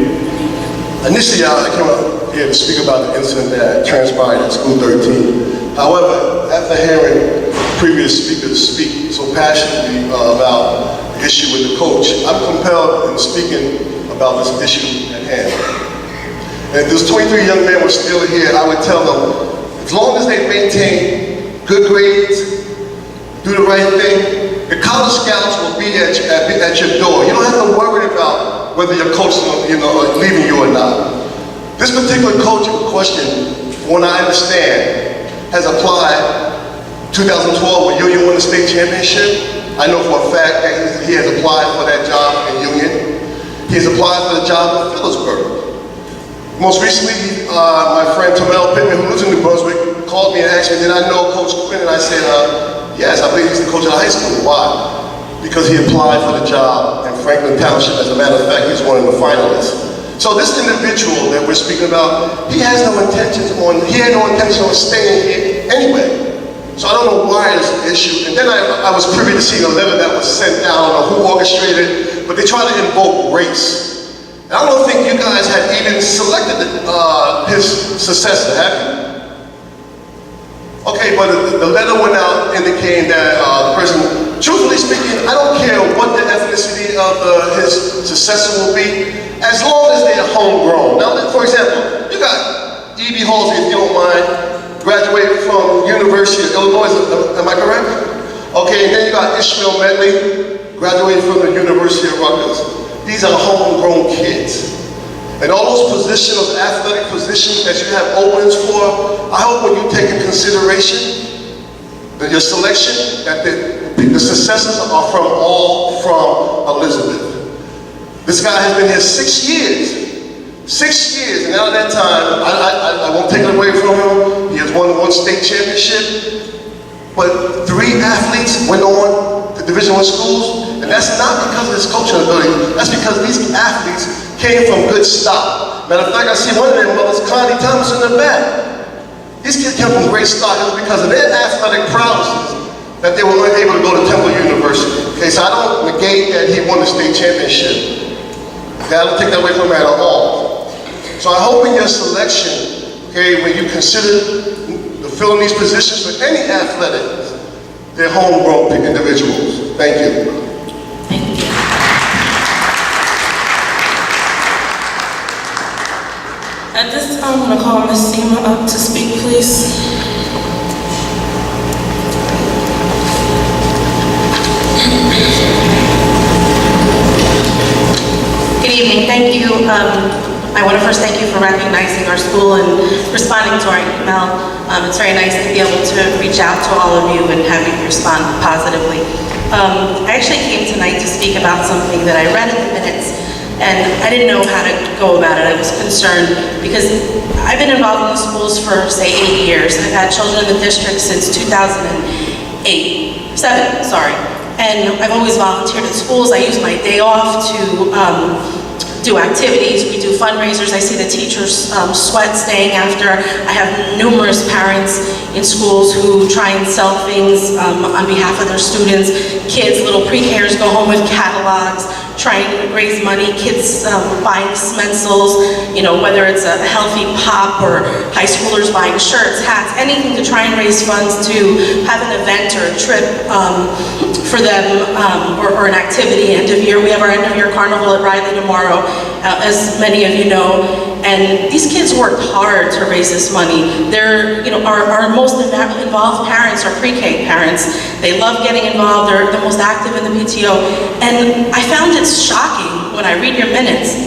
Initially, I came up here to speak about the incident that transpired at School 13. However, after hearing previous speakers speak so passionately about the issue with the coach, I'm compelled in speaking about this issue at hand. And if those 23 young men were still here, I would tell them, as long as they maintain good grades, do the right thing, the College Scouts will be at your door. You don't have to worry about whether your coach is leaving you or not. This particular coach in question, from what I understand, has applied 2012 when Union won the state championship. I know for a fact that he has applied for that job in Union. He has applied for the job in Phillipsburg. Most recently, my friend Tamel Pittman, who lives in New Brunswick, called me and asked me, did I know Coach Quinn? And I said, yes, I believe he's the coach of the high school. Why? Because he applied for the job in Franklin Township. As a matter of fact, he's one of the finalists. So this individual that we're speaking about, he had no intention of staying here anyway. So I don't know why it's an issue. And then I was privy to see the letter that was sent down, I don't know who orchestrated it, but they tried to invoke race. And I don't think you guys had even selected his successor, have you? Okay, but the letter went out indicating that the person, truthfully speaking, I don't care what the ethnicity of his successor will be, as long as they're homegrown. Now, for example, you got E.B. Halsey, if you don't mind, graduated from University of Illinois, am I correct? Okay, and then you got Ishmael Medley, graduated from the University of Rutgers. These are homegrown kids. And all those positions, those athletic positions that you have openings for, I hope when you take in consideration that your selection, that the successors are all from Elizabeth. This guy has been here 6 years. 6 years, and out of that time, I won't take it away from him. He has won 1 state championship, but 3 athletes went on to Division I schools, and that's not because of his coaching ability. That's because these athletes came from good stock. Matter of fact, I see one of their mothers, Connie Thomas, in the back. These kids came from great stock. It was because of their athletic prowesses that they were able to go to Temple University. Okay, so I don't negate that he won the state championship. Okay, I don't take that away from him at all. So I hope in your selection, okay, when you consider filling these positions for any athletics, they're homegrown individuals. Thank you. At this time, I'm going to call Ms. Seema up to speak, please. Good evening. Thank you. I want to first thank you for recognizing our school and responding to our email. It's very nice to be able to reach out to all of you and have you respond positively. I actually came tonight to speak about something that I read in the minutes, and I didn't know how to go about it. I was concerned because I've been involved in the schools for, say, 8 years. I've had children in the district since 2007, sorry. And I've always volunteered at schools. I use my day off to do activities. We do fundraisers. I see the teachers sweat staying after. I have numerous parents in schools who try and sell things on behalf of their students. Kids, little pre-Kers go home with catalogs, trying to raise money. Kids buying Smensels, you know, whether it's a healthy pop or high schoolers buying shirts, hats, anything to try and raise funds to have an event or a trip for them or an activity. End of year, we have our end of year carnival at Riley tomorrow, as many of you know. And these kids worked hard to raise this money. They're, you know, our most involved parents are pre-K parents. They love getting involved. They're the most active in the PTO. And I found it shocking when I read your minutes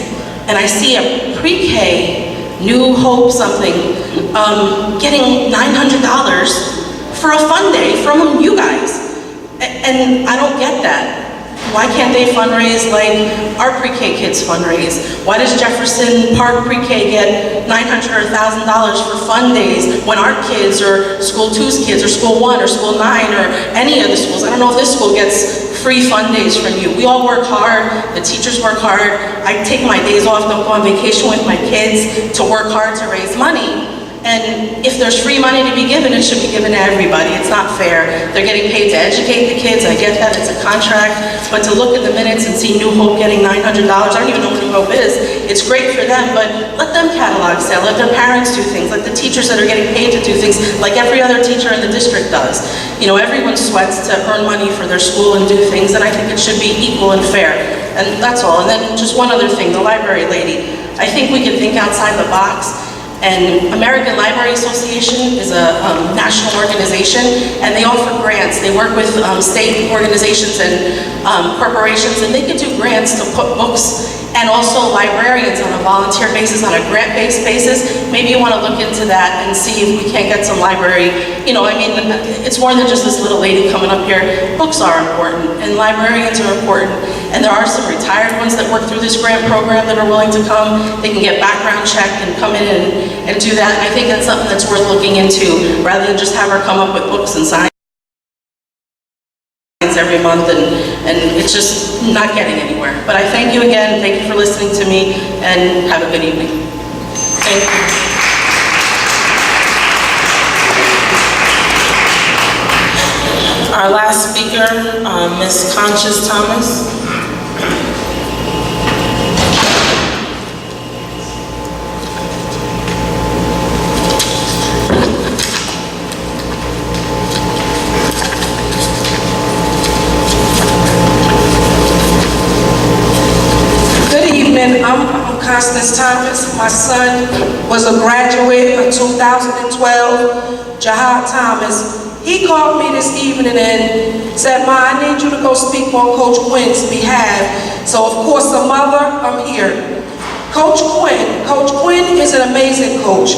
and I see a pre-K New Hope something getting $900 for a fun day from you guys. And I don't get that. Why can't they fundraise like our pre-K kids fundraise? Why does Jefferson Park pre-K get $900 or $1,000 for fun days when our kids or School 2's kids or School 1 or School 9 or any of the schools? I don't know if this school gets free fun days from you. We all work hard, the teachers work hard. I take my days off, don't go on vacation with my kids to work hard to raise money. And if there's free money to be given, it should be given to everybody. It's not fair. They're getting paid to educate the kids. I get that, it's a contract. But to look at the minutes and see New Hope getting $900, I don't even know what New Hope is. It's great for them, but let them catalog sell. Let their parents do things. Let the teachers that are getting paid to do things like every other teacher in the district does. You know, everyone sweats to earn money for their school and do things, and I think it should be equal and fair. And that's all. And then just one other thing, the library lady. I think we can think outside the box. And American Library Association is a national organization, and they offer grants. They work with state organizations and corporations, and they can do grants to put books and also librarians on a volunteer basis, on a grant-based basis. Maybe you want to look into that and see if we can't get some library. You know, I mean, it's more than just this little lady coming up here. Books are important, and librarians are important. And there are some retired ones that work through this grant program that are willing to come. They can get background checked and come in and do that. And I think that's something that's worth looking into, rather than just have her come up with books and signs every month, and it's just not getting anywhere. But I thank you again, thank you for listening to me, and have a good evening. Thank you. Our last speaker, Ms. Conscious Thomas. I'm Constance Thomas. My son was a graduate of 2012, Jahad Thomas. He called me this evening and said, "Ma, I need you to go speak on Coach Quinn's behalf." So of course, a mother, I'm here. Coach Quinn is an amazing coach.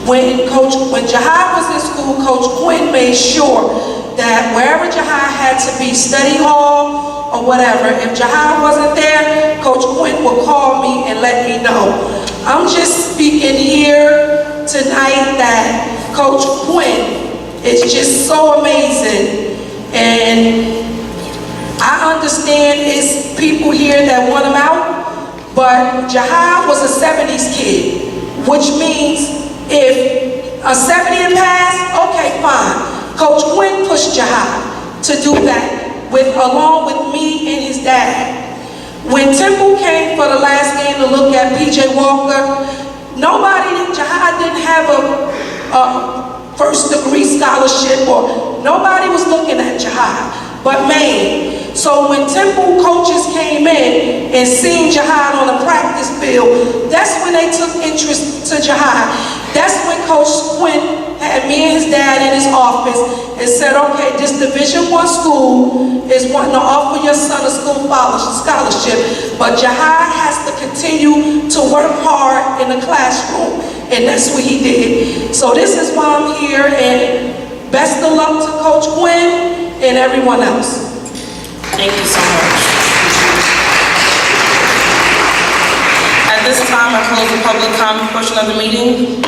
When Jahad was in school, Coach Quinn made sure that wherever Jahad had to be, study hall, or whatever, if Jahad wasn't there, Coach Quinn would call me and let me know. I'm just speaking here tonight that Coach Quinn is just so amazing, and I understand it's people here that want him out, but Jahad was a 70s kid, which means if a 70 and past, okay, fine. Coach Quinn pushed Jahad to do that, along with me and his dad. When Temple came for the last game to look at PJ Walker, Jahad didn't have a first degree scholarship, or nobody was looking at Jahad but Maine. So when Temple coaches came in and seen Jahad on the practice field, that's when they took interest to Jahad. That's when Coach Quinn had me and his dad in his office and said, okay, this Division I school is wanting to offer your son a school scholarship, but Jahad has to continue to work hard in the classroom, and that's what he did. So this is why I'm here, and best of luck to Coach Quinn and everyone else. Thank you so much. At this time, I close the public comment portion of the meeting.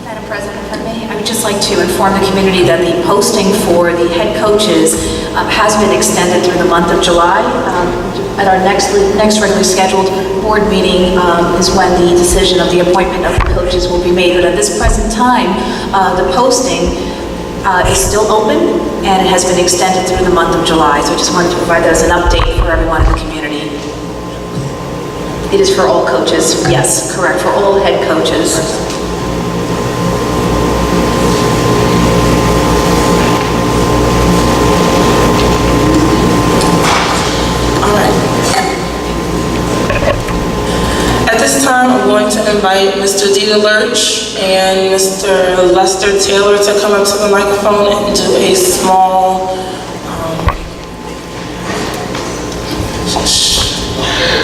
Madam President, if I may, I would just like to inform the community that the posting for the head coaches has been extended through the month of July. At our next regularly scheduled board meeting is when the decision of the appointment of the coaches will be made. But at this present time, the posting is still open, and it has been extended through the month of July. So I just wanted to provide that as an update for everyone in the community. It is for all coaches, yes, correct, for all head coaches. At this time, I'm going to invite Mr. Dita Lurch and Mr. Lester Taylor to come up to the microphone and do a small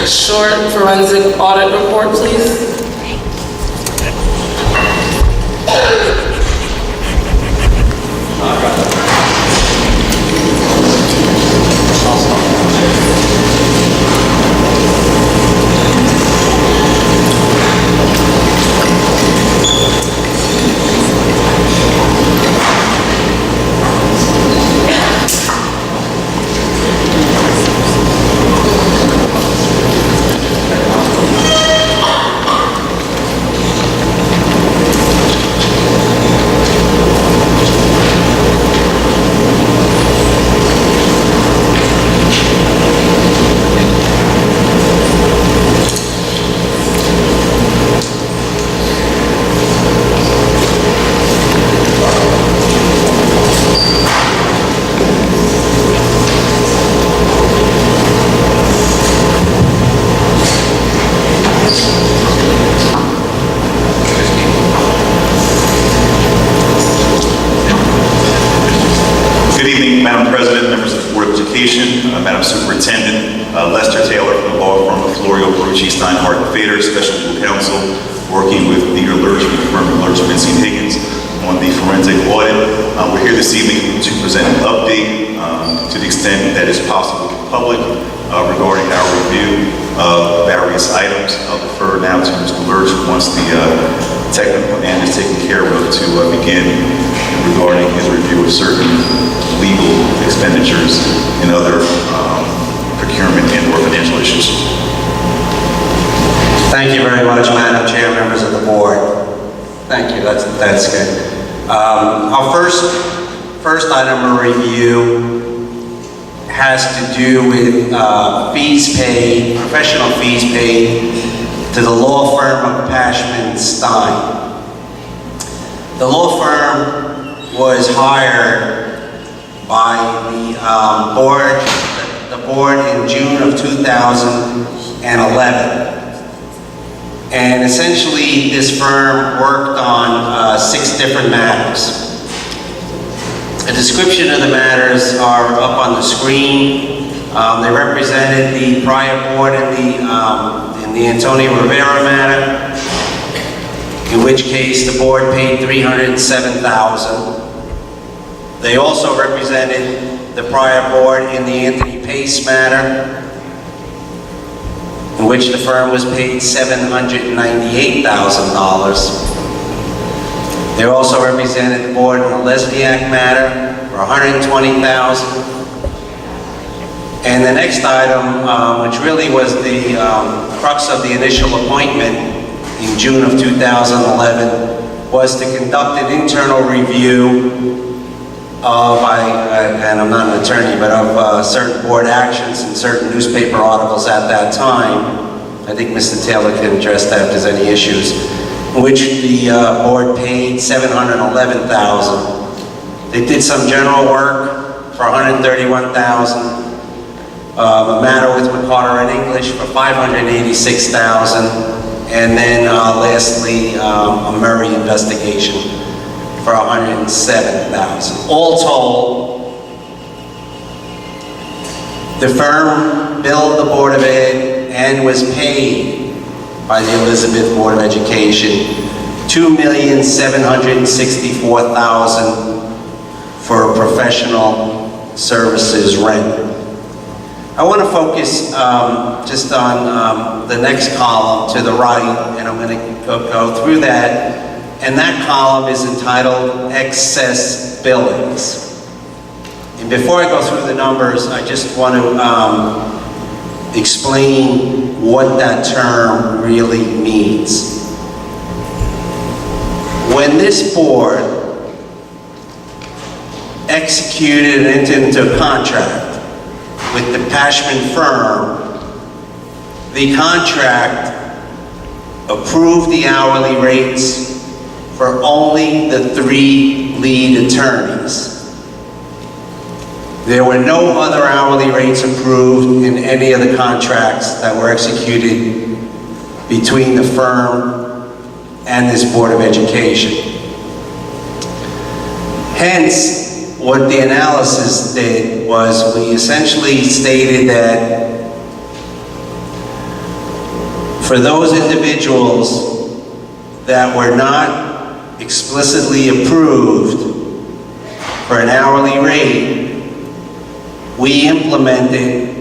short forensic audit report, please. Madam President, members of the Board of Education, Madam Superintendent, Lester Taylor from the law firm of Florio, Brucci, Steinhardt, and Fader, Special Legal Counsel, working with Dieter Lurch from the firm of Lurch, Vincent Higgins on the forensic audit. We're here this evening to present an update to the extent that is possible to the public regarding our review of various items. I'll defer now to Mr. Lurch once the technical end is taken care of to begin regarding his review of certain legal expenditures and other procurement and or financial issues. Thank you very much, Madam Chair, members of the board. Thank you, that's good. Our first item of review has to do with fees paid, professional fees paid to the law firm of Pashman Stein. The law firm was hired by the board in June of 2011. And essentially, this firm worked on 6 different matters. A description of the matters are up on the screen. They represented the prior board in the Antonio Rivera matter, in which case the board paid $307,000. They also represented the prior board in the Anthony Pace matter, in which the firm was paid $798,000. They also represented the board in the Lesniak matter for $120,000. And the next item, which really was the crux of the initial appointment in June of 2011, was to conduct an internal review of, and I'm not an attorney, but of certain board actions and certain newspaper articles at that time. I think Mr. Taylor can address that if there's any issues. In which the board paid $711,000. They did some general work for $131,000. A matter with McCarter and English for $586,000. And then lastly, a Murray investigation for $107,000. All told, the firm billed the Board of Ed and was paid by the Elizabeth Board of Education $2,764,000 for professional services rendered. I want to focus just on the next column to the right, and I'm going to go through that. And that column is entitled Excess Billings. And before I go through the numbers, I just want to explain what that term really means. When this board executed and entered into a contract with the Pashman firm, the contract approved the hourly rates for only the 3 lead attorneys. There were no other hourly rates approved in any of the contracts that were executed between the firm and this Board of Education. Hence, what the analysis did was we essentially stated that for those individuals that were not explicitly approved for an hourly rate, we implemented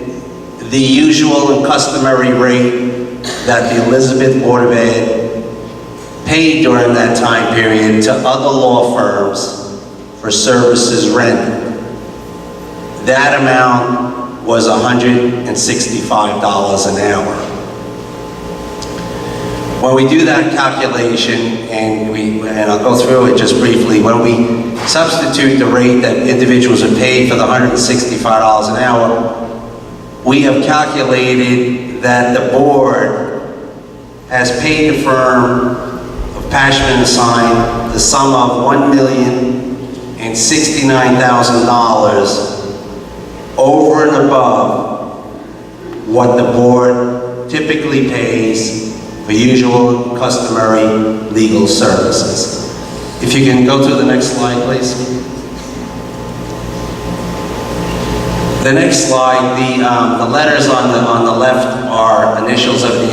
the usual and customary rate that the Elizabeth Board of Ed paid during that time period to other law firms for services rendered. That amount was $165 an hour. When we do that calculation, and I'll go through it just briefly, when we substitute the rate that individuals are paid for the $165 an hour, we have calculated that the board has paid the firm of Pashman & Stein the sum of $1,069,000 over and above what the board typically pays for usual and customary legal services. If you can go to the next slide, please. The next slide, the letters on the left are initials of the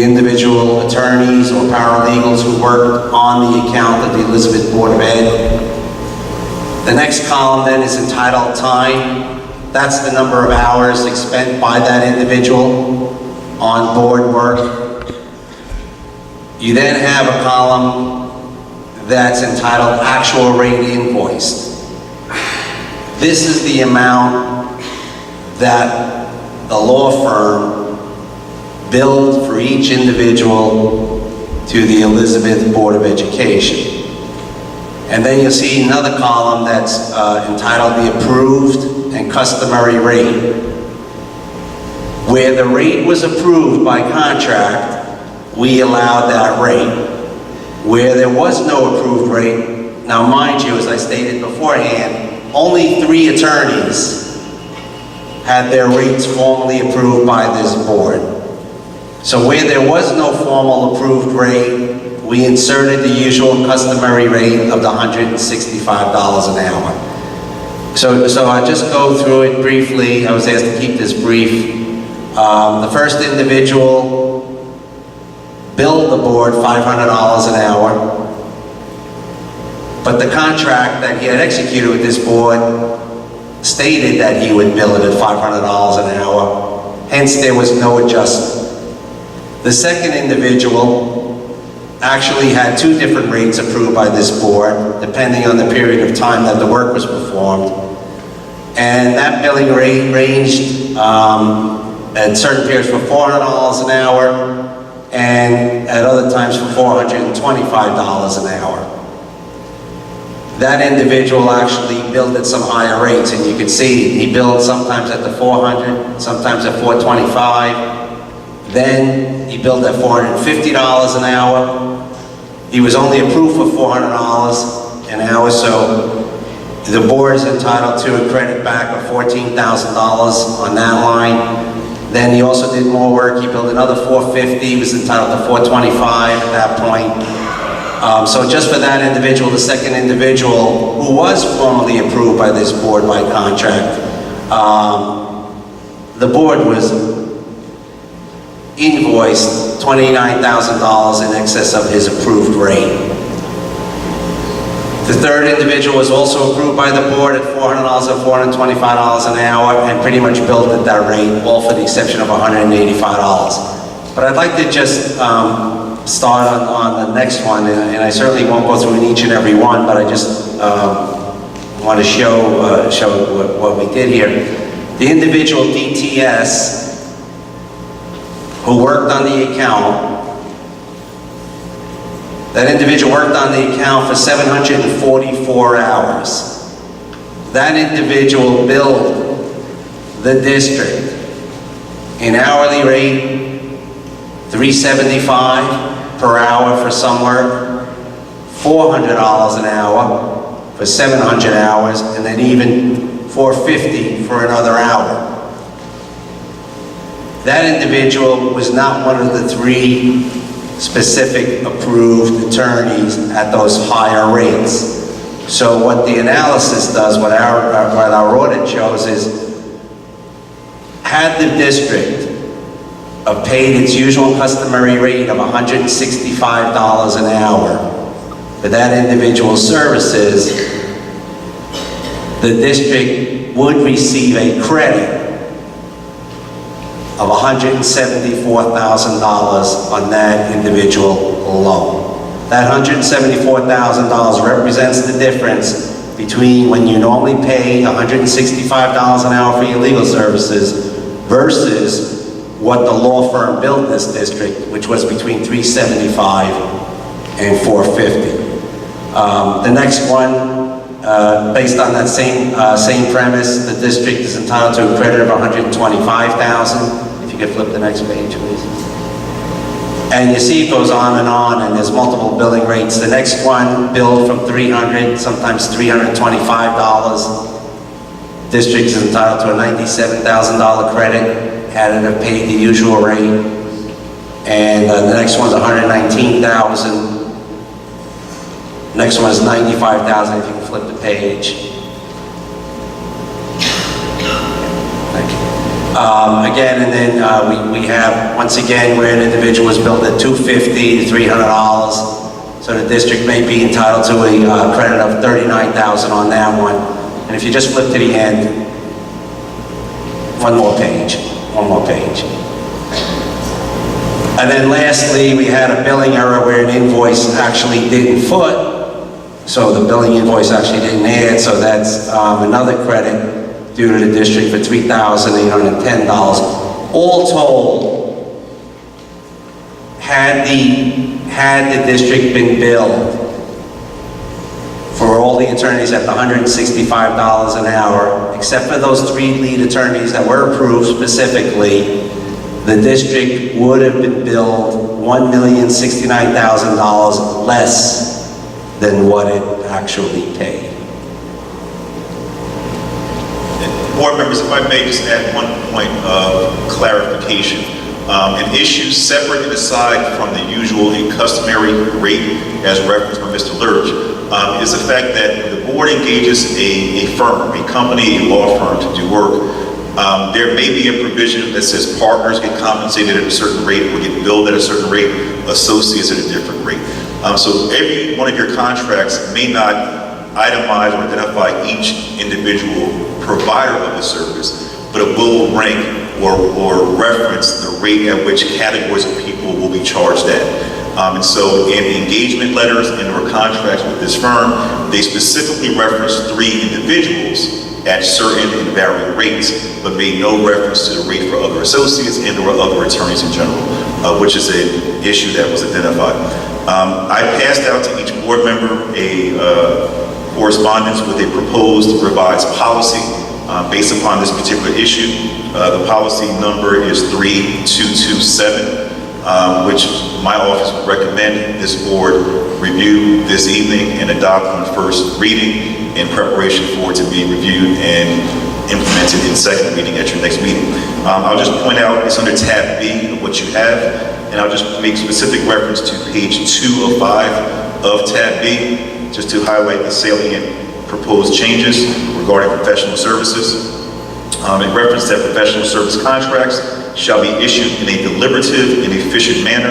individual attorneys or paralegals who worked on the account of the Elizabeth Board of Ed. The next column then is entitled time. That's the number of hours spent by that individual on board work. You then have a column that's entitled actual rate invoiced. This is the amount that the law firm billed for each individual to the Elizabeth Board of Education. And then you'll see another column that's entitled the approved and customary rate. Where the rate was approved by contract, we allowed that rate. Where there was no approved rate, now mind you, as I stated beforehand, only 3 attorneys had their rates formally approved by this board. So where there was no formal approved rate, we inserted the usual customary rate of the $165 an hour. So I just go through it briefly. I was asked to keep this brief. The first individual billed the board $500 an hour, but the contract that he had executed with this board stated that he would bill it at $500 an hour, hence there was no adjustment. The second individual actually had 2 different rates approved by this board, depending on the period of time that the work was performed. And that billing rate ranged at certain periods for $400 an hour, and at other times for $425 an hour. That individual actually billed at some higher rates, and you can see he billed sometimes at the $400, sometimes at $425. Then he billed at $450 an hour. He was only approved for $400 an hour, so the board is entitled to a credit back of $14,000 on that line. Then he also did more work. He billed another $450. He was entitled to $425 at that point. So just for that individual, the second individual, who was formally approved by this board by contract, the board was invoiced $29,000 in excess of his approved rate. The third individual was also approved by the board at $400 or $425 an hour and pretty much billed at that rate, all for the exception of $185. But I'd like to just start on the next one, and I certainly won't go through each and every one, but I just want to show what we did here. The individual DTS who worked on the account, that individual worked on the account for 744 hours. That individual billed the district in hourly rate $375 per hour for some work, $400 an hour for 700 hours, and then even $450 for another hour. That individual was not one of the 3 specific approved attorneys at those higher rates. So what the analysis does, what our audit shows is, had the district paid its usual customary rate of $165 an hour for that individual's services, the district would receive a credit of $174,000 on that individual alone. That $174,000 represents the difference between when you normally pay $165 an hour for your legal services versus what the law firm billed this district, which was between $375 and $450. The next one, based on that same premise, the district is entitled to a credit of $125,000. If you could flip the next page, please. And you see it goes on, and there's multiple billing rates. The next one billed from $300, sometimes $325. District is entitled to a $97,000 credit, had to have paid the usual rate. And the next one's $119,000. Next one is $95,000, if you can flip the page. Thank you. Again, and then we have, once again, where an individual was billed at $250 to $300. So the district may be entitled to a credit of $39,000 on that one. And if you just flip to the end, one more page. And then lastly, we had a billing error where an invoice actually didn't foot. So the billing invoice actually didn't add, so that's another credit due to the district for $3,810. All told, had the district been billed for all the attorneys at the $165 an hour, except for those 3 lead attorneys that were approved specifically, the district would have been billed $1,069,000 less than what it actually paid. Board members, if I may just add one point of clarification. An issue separate and aside from the usual and customary rate as referenced by Mr. Lurch is the fact that the board engages a firm, a company, a law firm to do work. There may be a provision that says partners get compensated at a certain rate or get billed at a certain rate, associates at a different rate. So every one of your contracts may not itemize or identify each individual provider of the service, but it will rank or reference the rate at which categories of people will be charged at. And so in engagement letters and or contracts with this firm, they specifically reference 3 individuals at certain and varying rates, but made no reference to the rate for other associates and or other attorneys in general, which is an issue that was identified. I passed out to each board member a correspondence with a proposed revised policy based upon this particular issue. The policy number is 3227, which my office would recommend this board review this evening and adopt on first reading in preparation for it to be reviewed and implemented in second reading at your next meeting. I'll just point out it's under tab B of what you have, and I'll just make specific reference to page 2 of 5 of tab B, just to highlight the salient proposed changes regarding professional services. In reference that professional service contracts shall be issued in a deliberative and efficient manner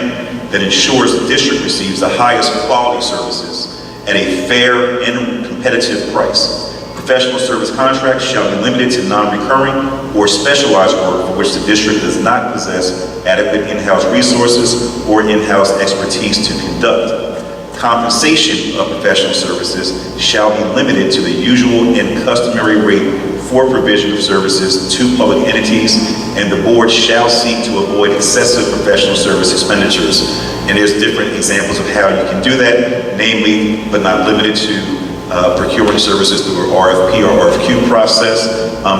that ensures the district receives the highest quality services at a fair and competitive price. Professional service contracts shall be limited to non-recurring or specialized work for which the district does not possess adequate in-house resources or in-house expertise to conduct. Compensation of professional services shall be limited to the usual and customary rate for provision of services to public entities, and the board shall seek to avoid excessive professional service expenditures. And there's different examples of how you can do that, namely, but not limited to, procuring services through an RFP or RFQ process,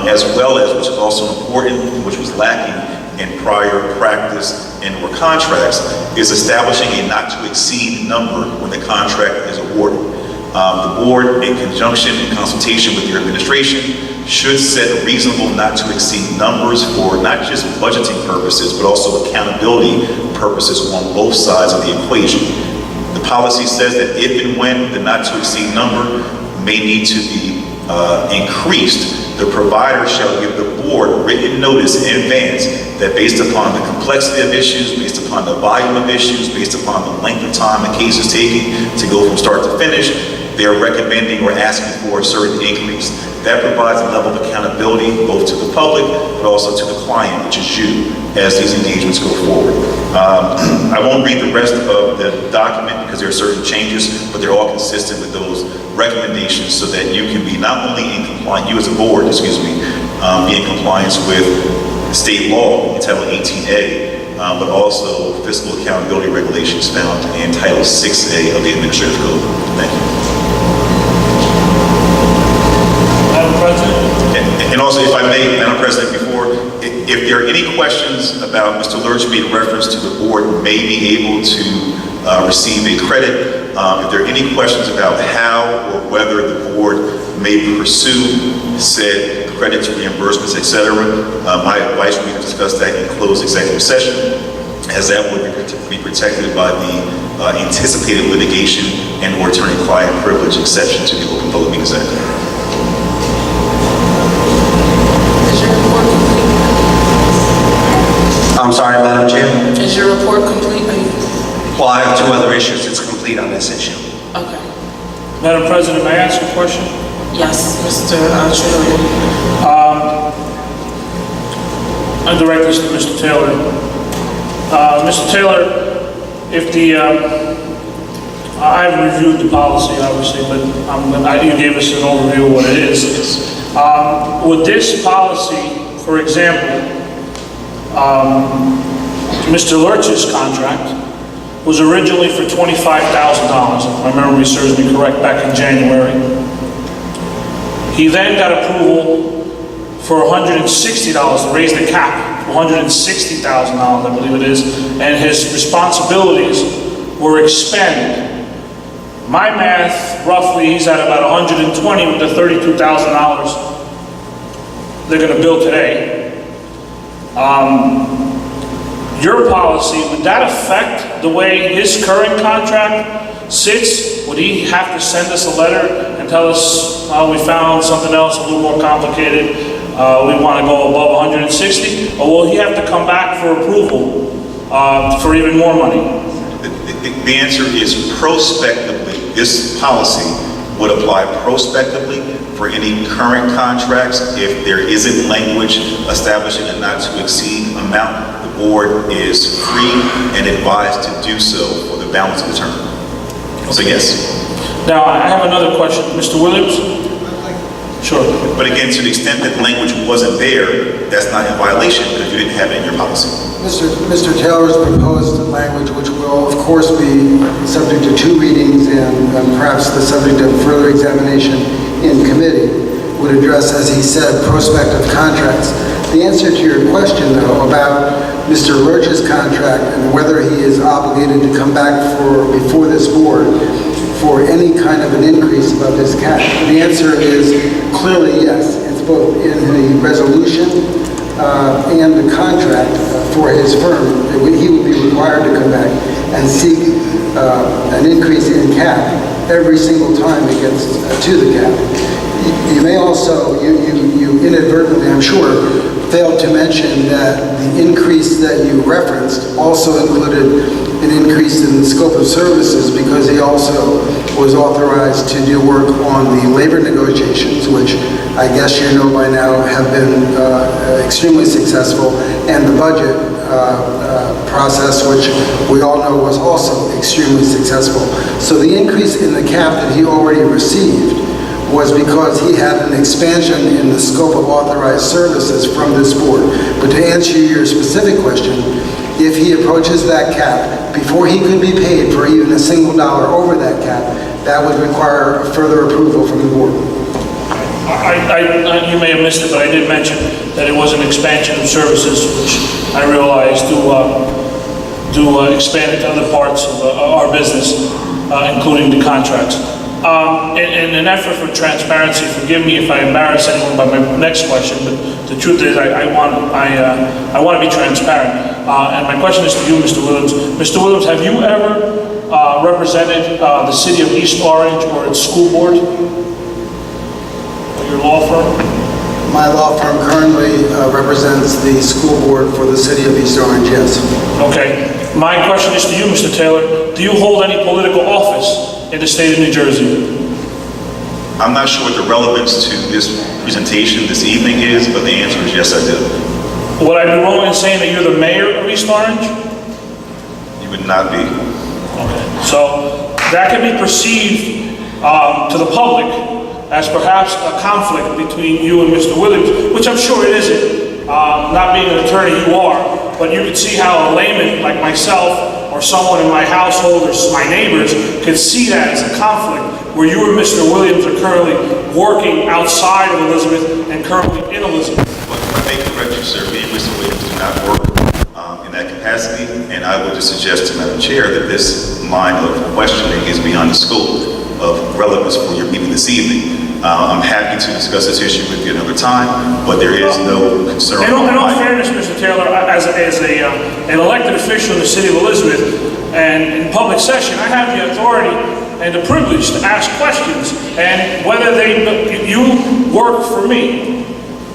as well as, which is also important, which was lacking in prior practice and or contracts, is establishing a not to exceed number when the contract is awarded. The board, in conjunction and consultation with your administration, should set reasonable not to exceed numbers for not just budgeting purposes, but also accountability purposes on both sides of the equation. The policy says that if and when the not to exceed number may need to be increased, the provider shall give the board written notice in advance that based upon the complexity of issues, based upon the volume of issues, based upon the length of time a case is taking to go from start to finish, they are recommending or asking for a certain increase. That provides a level of accountability both to the public, but also to the client, which is you, as these engagements go forward. I won't read the rest of the document because there are certain changes, but they're all consistent with those recommendations so that you can be not only in compliance, you as a board, be in compliance with state law in Title 18A, but also fiscal accountability regulations found in Title 6A of the Administrative Code. Thank you. And also, if I may, Madam President, if there are any questions about Mr. Lurch being referenced to the board may be able to receive a credit, if there are any questions about how or whether the board may pursue said credits, reimbursements, etc., my advice would be to discuss that in closed executive session, as that would be protected by the anticipated litigation and or attorney-client privilege exception to the Open Public Meetings Act. I'm sorry, Madam Chair? Is your report complete? Well, I have two other issues. It's complete on this issue. Okay. Madam President, may I ask a question? Yes, Mr. Trillian. I direct this to Mr. Taylor. Mr. Taylor, if the, I've reviewed the policy, obviously, but you gave us an overview of what it is. With this policy, for example, Mr. Lurch's contract was originally for $25,000, if my memory serves me correct, back in January. He then got approval for $160 to raise the cap to $160,000, I believe it is, and his responsibilities were expanded. My math, roughly, he's at about 120 with the $32,000 they're going to bill today. Your policy, would that affect the way his current contract sits? Would he have to send us a letter and tell us, we found something else a little more complicated, we want to go above 160? Or will he have to come back for approval for even more money? The answer is prospectively. This policy would apply prospectively for any current contracts. If there isn't language establishing a not to exceed amount, the board is free and advised to do so for the balance of the term. So yes. Now, I have another question. Mr. Williams? Sure. But again, to the extent that the language wasn't there, that's not in violation because you didn't have it in your policy. Mr. Taylor's proposed language, which will of course be subject to 2 readings and perhaps the subject of further examination in committee, would address, as he said, prospective contracts. The answer to your question, though, about Mr. Lurch's contract and whether he is obligated to come back before this board for any kind of an increase above his cap, the answer is clearly yes. It's both in the resolution and the contract for his firm. He would be required to come back and seek an increase in cap every single time it gets to the cap. You may also, you inadvertently, I'm sure, failed to mention that the increase that you referenced also included an increase in the scope of services because he also was authorized to do work on the labor negotiations, which I guess you know by now have been extremely successful, and the budget process, which we all know was also extremely successful. So the increase in the cap that he already received was because he had an expansion in the scope of authorized services from this board. But to answer your specific question, if he approaches that cap, before he could be paid for even a single dollar over that cap, that would require a further approval from the board. You may have missed it, but I did mention that it was an expansion of services, which I realize do expand into other parts of our business, including the contracts. In an effort for transparency, forgive me if I embarrass anyone by my next question, but the truth is I want to be transparent. And my question is to you, Mr. Williams. Mr. Williams, have you ever represented the city of East Orange or its school board? Or your law firm? My law firm currently represents the school board for the city of East Orange, yes. Okay. My question is to you, Mr. Taylor. Do you hold any political office in the state of New Jersey? I'm not sure what the relevance to this presentation this evening is, but the answer is yes, I do. Would I be wrong in saying that you're the mayor of East Orange? You would not be. Okay. So that can be perceived to the public as perhaps a conflict between you and Mr. Williams, which I'm sure it isn't. Not being an attorney, you are, but you can see how a layman like myself or someone in my household or my neighbors could see that as a conflict where you and Mr. Williams are currently working outside of Elizabeth and currently in Elizabeth. Well, if I may correct you, sir, me and Mr. Williams do not work in that capacity, and I would just suggest to Madam Chair that this line of questioning is beyond the scope of relevance for your meeting this evening. I'm happy to discuss this issue with you another time, but there is no concern. In all fairness, Mr. Taylor, as an elected official in the city of Elizabeth and in public session, I have the authority and the privilege to ask questions, and whether you work for me,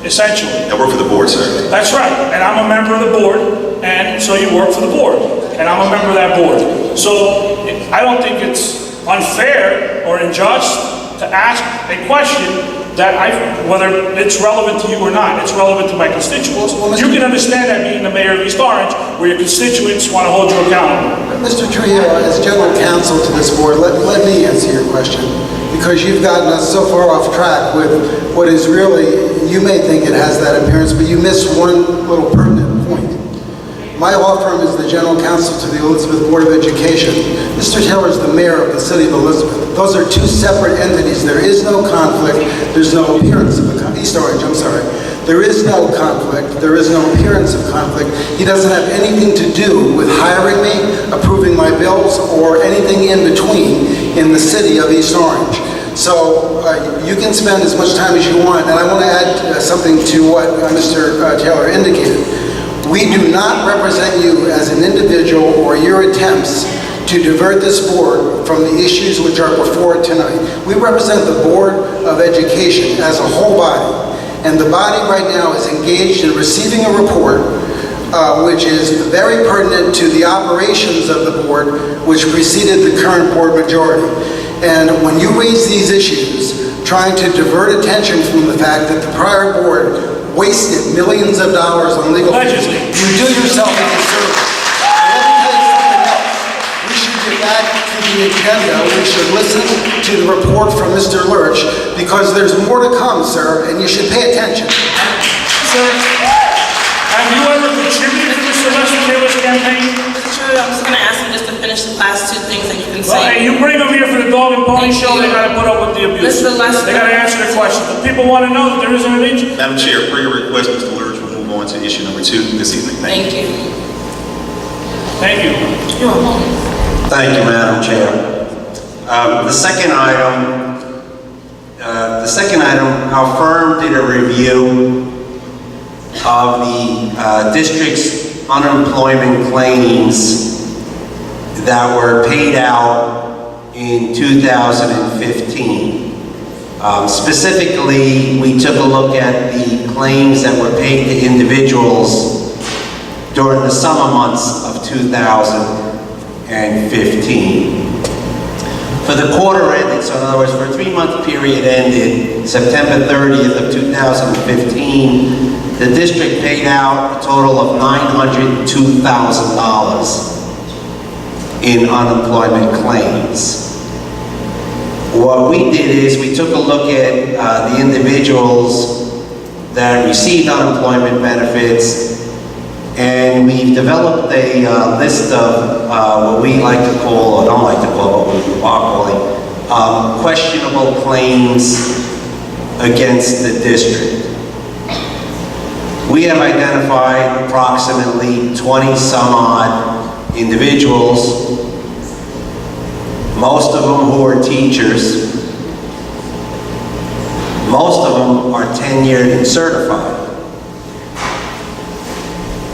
essentially. I work for the board, sir. That's right, and I'm a member of the board, and so you work for the board, and I'm a member of that board. So I don't think it's unfair or unjust to ask a question that whether it's relevant to you or not, it's relevant to my constituents. You can understand that being the mayor of East Orange, where your constituents want to hold you accountable. Mr. Trujillo, as general counsel to this board, let me answer your question, because you've gotten us so far off track with what is really, you may think it has that appearance, but you missed one little pertinent point. My law firm is the general counsel to the Elizabeth Board of Education. Mr. Taylor is the mayor of the city of Elizabeth. Those are two separate entities. There is no conflict. There's no appearance of East Orange, I'm sorry. There is no conflict. There is no appearance of conflict. He doesn't have anything to do with hiring me, approving my bills, or anything in between in the city of East Orange. So you can spend as much time as you want, and I want to add something to what Mr. Taylor indicated. We do not represent you as an individual or your attempts to divert this board from the issues which are before it tonight. We represent the Board of Education as a whole body, and the body right now is engaged in receiving a report which is very pertinent to the operations of the board, which preceded the current board majority. And when you raise these issues, trying to divert attention from the fact that the prior board wasted millions of dollars on legal fees, you do yourself a disservice. And let me tell you something else. We should get back to the agenda. We should listen to the report from Mr. Lurch, because there's more to come, sir, and you should pay attention. Sir, have you ever contributed to Mr. Lester Taylor's campaign? I'm just going to ask him just to finish the last two things that you can Well, say. hey, you bring them here for the dog and pony show, they got to put up with the abuse. Mr. Lester. They got to answer the question. The people want to know that there isn't an issue. Madam Chair, per your request, Mr. Lurch will move on to issue number 2 this evening. Thank you. Thank you. Thank you, Madam Chair. The second item, our firm did a review of the district's unemployment claims that were paid out in 2015. Specifically, we took a look at the claims that were paid to individuals during the summer months of 2015. For the quarter ended, so in other words, for a 3-month period ended September 30th of 2015, the district paid out a total of $902,000 in unemployment claims. What we did is we took a look at the individuals that received unemployment benefits, and we've developed a list of what we like to call, or don't like to call, what we are calling questionable claims against the district. We have identified approximately 20 some odd individuals, most of them who are teachers, most of them are tenured and certified.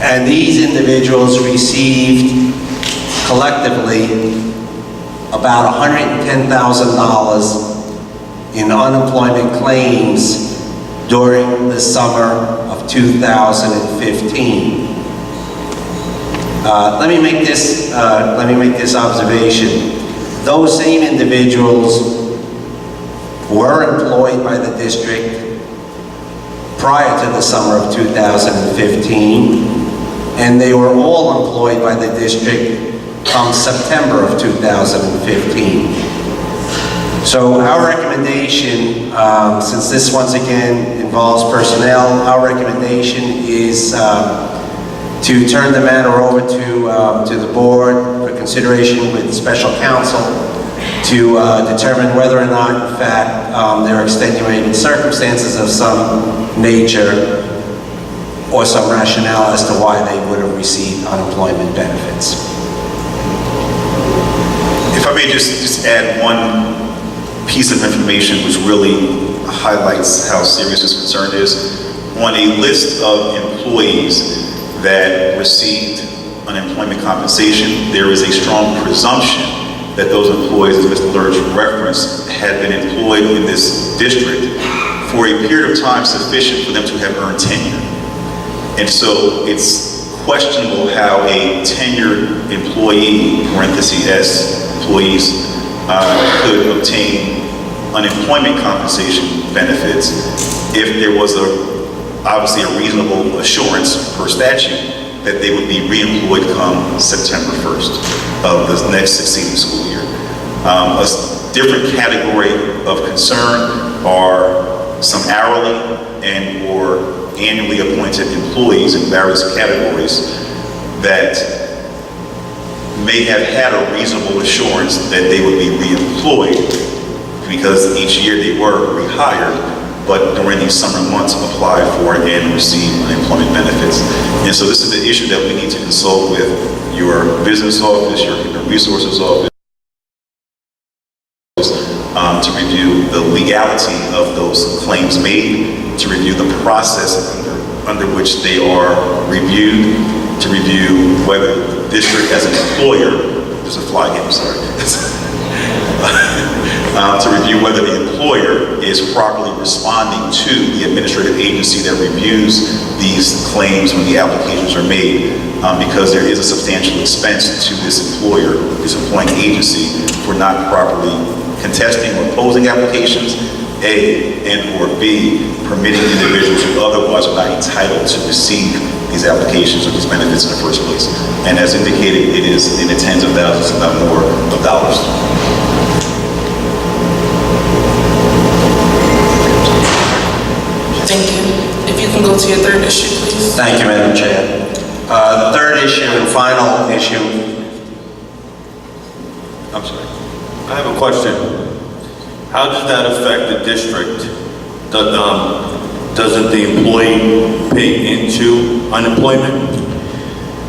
And these individuals received collectively about $110,000 in unemployment claims during the summer of 2015. Let me make this observation. Those same individuals were employed by the district prior to the summer of 2015, and they were all employed by the district from September of 2015. So our recommendation, since this once again involves personnel, our recommendation is to turn the matter over to the board for consideration with special counsel to determine whether or not, in fact, there are extenuating circumstances of some nature or some rationale as to why they would have received unemployment benefits. If I may just add one piece of information which really highlights how serious this concern is. On a list of employees that received unemployment compensation, there is a strong presumption that those employees, as Mr. Lurch referenced, had been employed in this district for a period of time sufficient for them to have earned tenure. And so it's questionable how a tenured employee, parentheses S, employees, could obtain unemployment compensation benefits if there was obviously a reasonable assurance per statute that they would be reemployed come September 1st of the next succeeding school year. A different category of concern are some hourly and or annually appointed employees in various categories that may have had a reasonable assurance that they would be reemployed because each year they were rehired, but during these summer months apply for and receive unemployment benefits. And so this is the issue that we need to consult with your business office, your human resources office, to review the legality of those claims made, to review the process under which they are reviewed, to review whether the district as an employer, there's a fly here, I'm sorry, to review whether the employer is properly responding to the administrative agency that reviews these claims when the applications are made, because there is a substantial expense to this employer, this employing agency, for not properly contesting or opposing applications, A, and or B, permitting individuals who otherwise are not entitled to receive these applications or these benefits in the first place. And as indicated, it is in the tens of thousands, if not more, of dollars. Thank you. If you can go to your third issue, please. Thank you, Madam Chair. The third issue and final issue. I'm sorry. I have a question. How does that affect the district? Doesn't the employee pay into unemployment?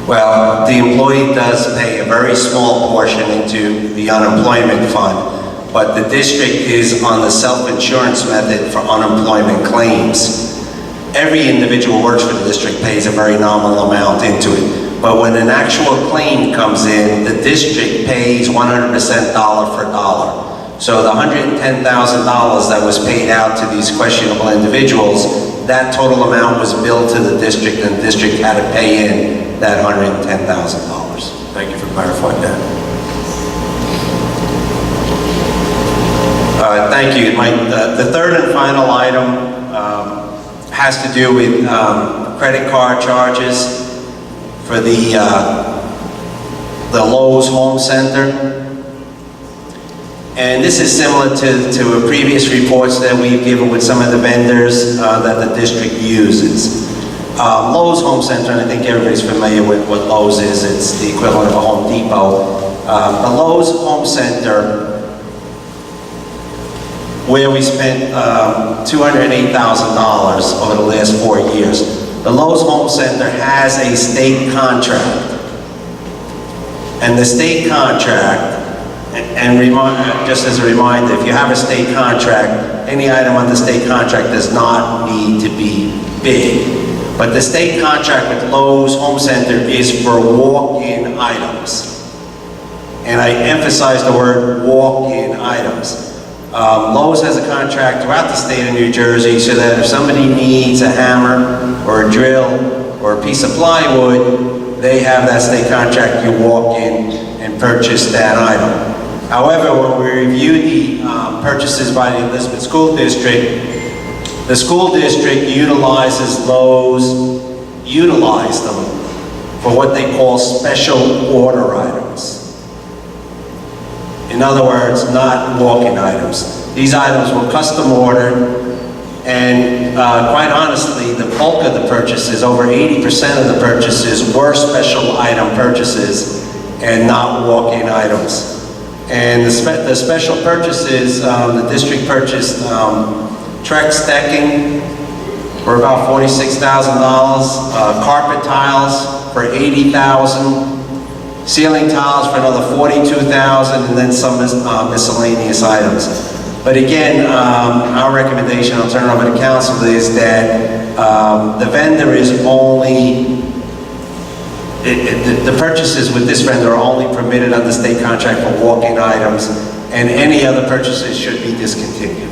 Well, the employee does pay a very small portion into the unemployment fund, but the district is on the self-insurance method for unemployment claims. Every individual who works for the district pays a very nominal amount into it. But when an actual claim comes in, the district pays 100% dollar for dollar. So the $110,000 that was paid out to these questionable individuals, that total amount was billed to the district, and the district had to pay in that $110,000. Thank you for clarifying that. Thank you. The third and final item has to do with credit card charges for the Lowe's Home Center. And this is similar to previous reports that we've given with some of the vendors that the district uses. Lowe's Home Center, and I think everybody's familiar with what Lowe's is. It's the equivalent of a Home Depot. The Lowe's Home Center, where we spent $208,000 over the last 4 years. The Lowe's Home Center has a state contract. And the state contract, and just as a reminder, if you have a state contract, any item on the state contract does not need to be big. But the state contract with Lowe's Home Center is for walk-in items. And I emphasize the word walk-in items. Lowe's has a contract throughout the state of New Jersey so that if somebody needs a hammer or a drill or a piece of plywood, they have that state contract. You walk in and purchase that item. However, when we review the purchases by the Elizabeth School District, the school district utilizes Lowe's, utilize them for what they call special order items. In other words, not walk-in items. These items were custom ordered, and quite honestly, the bulk of the purchases, over 80% of the purchases, were special item purchases and not walk-in items. And the special purchases, the district purchased Trex decking for about $46,000, carpet tiles for $80,000, ceiling tiles for another $42,000, and then some miscellaneous items. But again, our recommendation, I'll turn it over to council, is that the vendor is only, the purchases with this vendor are only permitted under state contract for walk-in items, and any other purchases should be discontinued.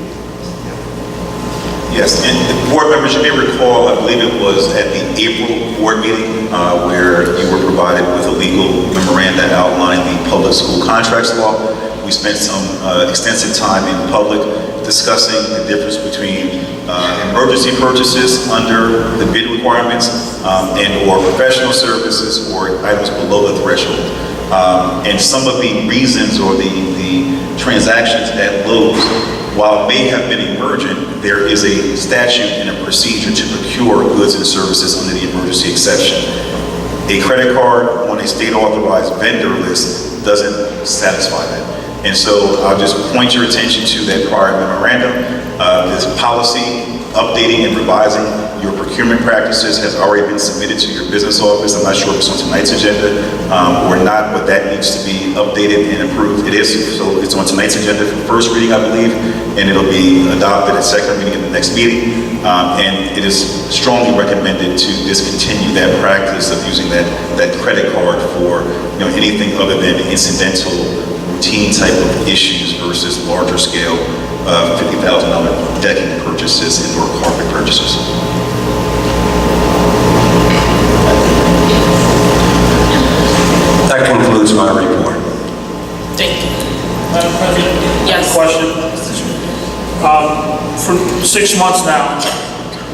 Yes, and board members, you may recall, I believe it was at the April board meeting where you were provided with a legal memoranda outlining the public school contracts law. We spent some extensive time in public discussing the difference between emergency purchases under the bid requirements and or professional services or items below the threshold. And some of the reasons or the transactions at Lowe's, while it may have been emergent, there is a statute and a procedure to procure goods and services under the emergency exception. A credit card on a state-authorized vendor list doesn't satisfy that. And so I'll just point your attention to that prior memorandum. This policy, updating and revising your procurement practices has already been submitted to your business office. I'm not sure if it's on tonight's agenda or not, but that needs to be updated and approved. It is, so it's on tonight's agenda for first reading, I believe, and it'll be adopted at second reading at the next meeting. And it is strongly recommended to discontinue that practice of using that credit card for anything other than incidental, routine type of issues versus larger scale $50,000 decking purchases and or carpet purchases. That concludes my report. Thank you. Madam President? Yes. Question. For 6 months now,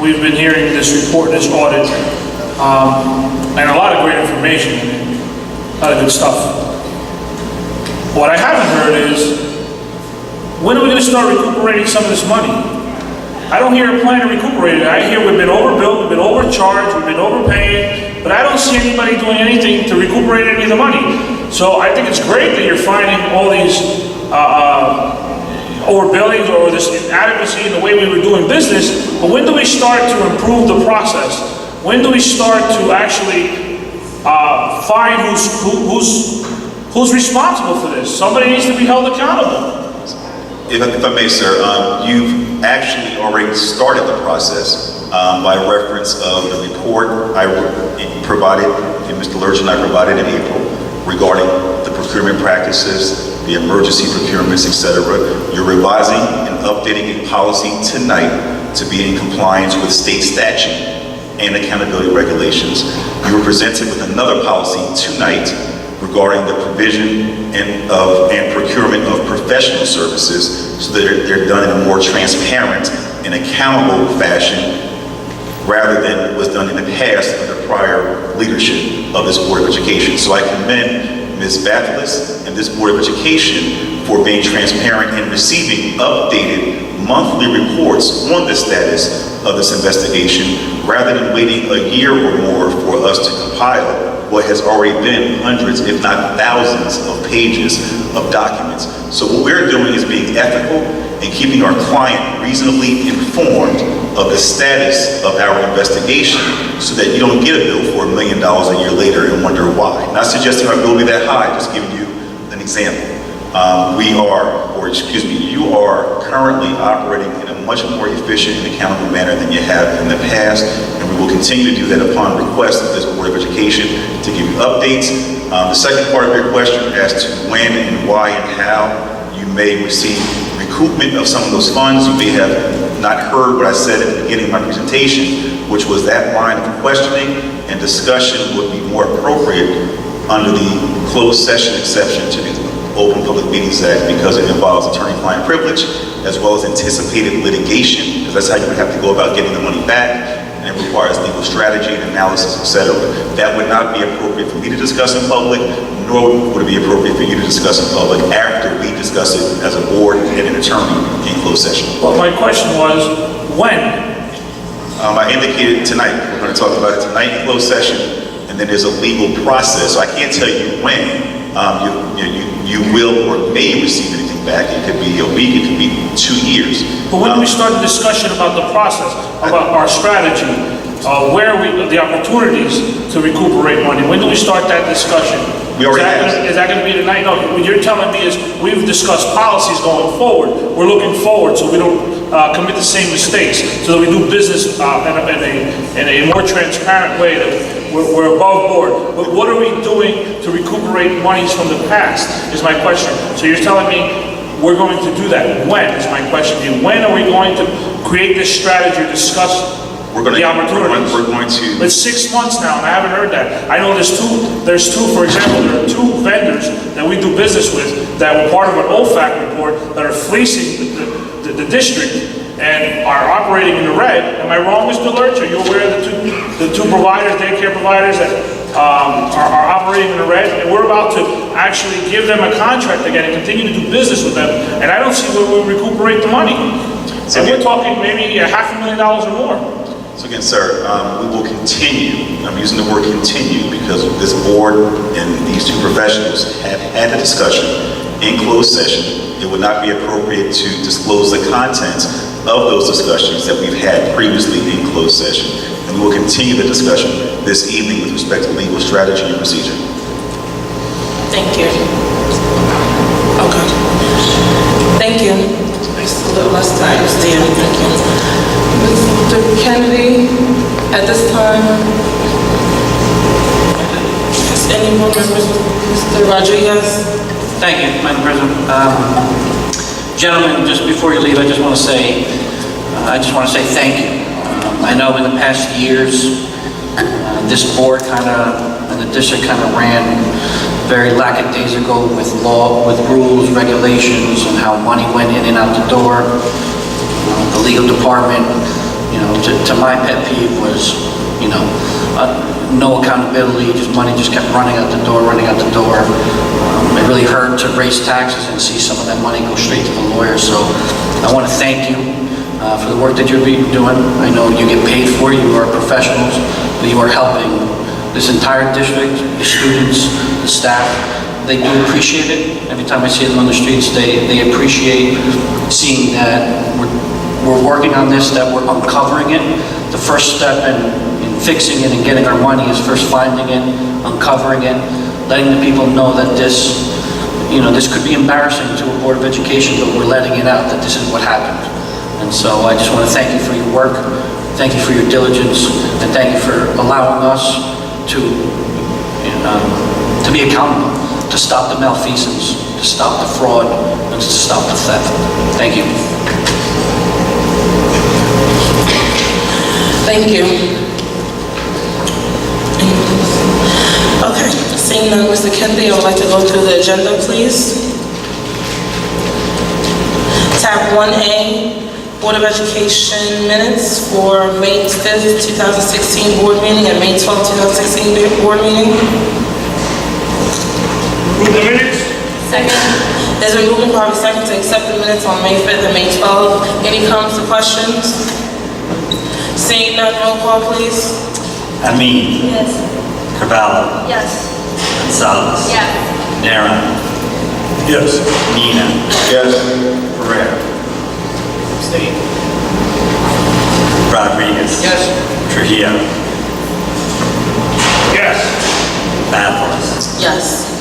we've been hearing this report, this audit, and a lot of great information, a lot of good stuff. What I haven't heard is, when are we going to start recuperating some of this money? I don't hear a plan to recuperate it. I hear we've been overbilled, we've been overcharged, we've been overpaid, but I don't see anybody doing anything to recuperate any of the money. So I think it's great that you're finding all these overbillings or this inadequacy in the way we were doing business, but when do we start to improve the process? When do we start to actually find who's responsible for this? Somebody needs to be held accountable. If I may, sir, you've actually already started the process by reference of the report I provided, and Mr. Lurch and I provided in April regarding the procurement practices, the emergency procurements, etc. You're revising and updating a policy tonight to be in compliance with state statute and accountability regulations. You were presented with another policy tonight regarding the provision and procurement of professional services so that they're done in a more transparent and accountable fashion rather than was done in the past under prior leadership of this Board of Education. So I commend Ms. Bathalis and this Board of Education for being transparent and receiving updated monthly reports on the status of this investigation rather than waiting a year or more for us to compile what has already been hundreds, if not thousands, of pages of documents. So what we're doing is being ethical and keeping our client reasonably informed of the status of our investigation so that you don't get a bill for $1 million a year later and wonder why. Not suggesting our bill will be that high, just giving you an example. You are currently operating in a much more efficient and accountable manner than you have in the past, and we will continue to do that upon request of this Board of Education to give you updates. The second part of your question as to when and why and how you may receive recoupment of some of those funds. You may have not heard what I said at the beginning of my presentation, which was that line of questioning and discussion would be more appropriate under the closed session exception to the Open Public Meetings Act because it involves attorney-client privilege as well as anticipated litigation, because that's how you would have to go about getting the money back, and it requires legal strategy and analysis, etc. That would not be appropriate for me to discuss in public, nor would it be appropriate for you to discuss in public after we discuss it as a board and an attorney in closed session. Well, my question was, when? I indicated tonight. We're going to talk about it tonight in closed session, and then there's a legal process, so I can't tell you when. You will or may receive anything back. It could be a week, it could be 2 years. But when do we start the discussion about the process, about our strategy, the opportunities to recuperate money? When do we start that discussion? Is that going to be tonight? No, what you're telling me is we've discussed policies going forward. We're looking forward so we don't commit the same mistakes, so that we do business in a more transparent way, that we're above board. But what are we doing to recuperate monies from the past is my question. So you're telling me we're going to do that. When is my question to you? When are we going to create this strategy or discuss the opportunities? We're going to. It's 6 months now, and I haven't heard that. I know there's two, for example, there are 2 vendors that we do business with that were part of an OFAC report that are fleecing the district and are operating in the red. Am I wrong, Mr. Lurch? Are you aware of the two providers, daycare providers that are operating in the red? And we're about to actually give them a contract again and continue to do business with them. And I don't see where we recuperate the money. So we're talking maybe $500,000 or more. So again, sir, we will continue, I'm using the word continue because this board and these 2 professionals have had a discussion in closed session. It would not be appropriate to disclose the contents of those discussions that we've had previously in closed session. And we will continue the discussion this evening with respect to legal strategy and procedure. Thank you. Okay. Thank you. It's a little less than I understand. Thank you. Mr. Kennedy, at this time, is any more members, Mr. Rodriguez? Thank you, Madam President. Gentlemen, just before you leave, I just want to say thank you. I know in the past years, this board and the district ran very lackadaisical with law, with rules, regulations, and how money went in and out the door. The legal department, to my pet peeve was, no accountability, money just kept running out the door. It really hurt to raise taxes and see some of that money go straight to the lawyers. So I want to thank you for the work that you're doing. I know you get paid for it, you are professionals, but you are helping this entire district, the students, the staff. They do appreciate it. Every time I see them on the streets, they appreciate seeing that we're working on this, that we're uncovering it. The first step in fixing it and getting our money is first finding it, uncovering it, letting the people know that this could be embarrassing to a Board of Education, but we're letting it out that this is what happened. And so I just want to thank you for your work, thank you for your diligence, and thank you for allowing us to be accountable, to stop the malfeasance, to stop the fraud, and to stop the theft. Thank you. Thank you. Okay, seeing none, Mr. Kennedy, I would like to go through the agenda, please. Tab 1A, Board of Education minutes for May 5th, 2016 board meeting and May 12th, 2016 board meeting. Approve the minutes? Second. There's been moved and probably second to accept the minutes on May 5th and May 12th. Any comments or questions? Seeing none, roll call, please. Amin. Yes. Carvalho. Yes. Gonzalez. Yes. Nara. Yes. Nina. Yes. Pereira. Abstain. Rodriguez. Yes. Trujillo. Yes. Bathos. Yes.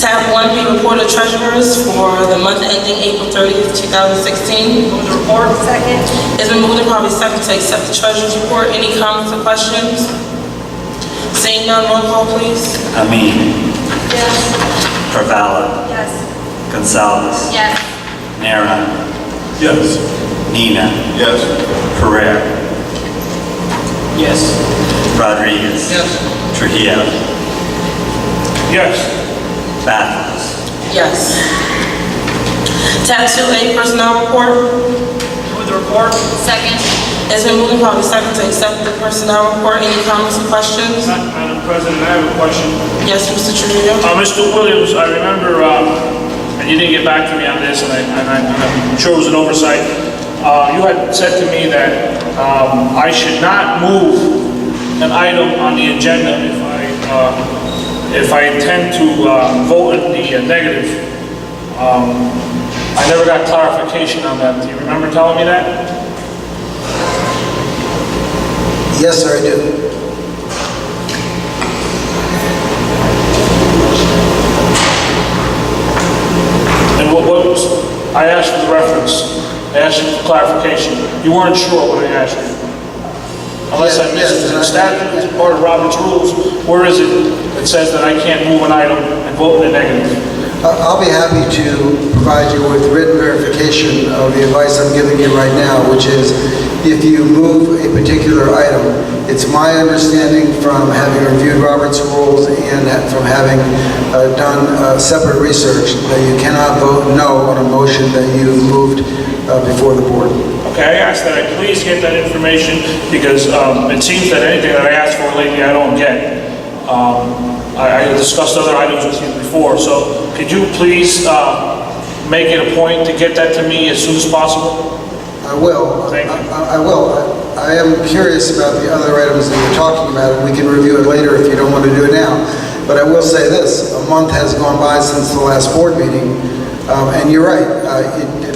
Tab 1B, report of treasurers for the month ending April 30th, 2016. Move the report. Second. It's been moved and probably second to accept the treasurer's report. Any comments or questions? Seeing none, roll call, please. Amin. Yes. Carvalho. Yes. Gonzalez. Yes. Nara. Yes. Nina. Yes. Pereira. Yes. Rodriguez. Yes. Trujillo. Yes. Bathos. Yes. Tab 2A, personnel report. Move the report. Second. It's been moved and probably second to accept the personnel report. Any comments or questions? Madam President, I have a question. Yes, Mr. Trujillo. Mr. Williams, I remember, and you didn't get back to me on this, and I'm sure it was an oversight. You had said to me that I should not move an item on the agenda if I intend to vote in the negative. I never got clarification on that. Do you remember telling me that? Yes, sir, I do. And what was, I asked for the reference. I asked you for clarification. You weren't sure what I asked you. Unless I missed it. Is it statute? Is it part of Robert's rules? Where is it that says that I can't move an item and vote in the negative? I'll be happy to provide you with written verification of the advice I'm giving you right now, which is if you move a particular item, it's my understanding from having reviewed Robert's rules and from having done separate research that you cannot vote no on a motion that you've moved before the board. Okay, I ask that I please get that information because it seems that anything that I asked for lately I don't get. I discussed other items with you before, so could you please make it a point to get that to me as soon as possible? I will. Thank you. I will. I am curious about the other items that you're talking about, and we can review it later if you don't want to do it now. But I will say this, a month has gone by since the last board meeting, and you're right,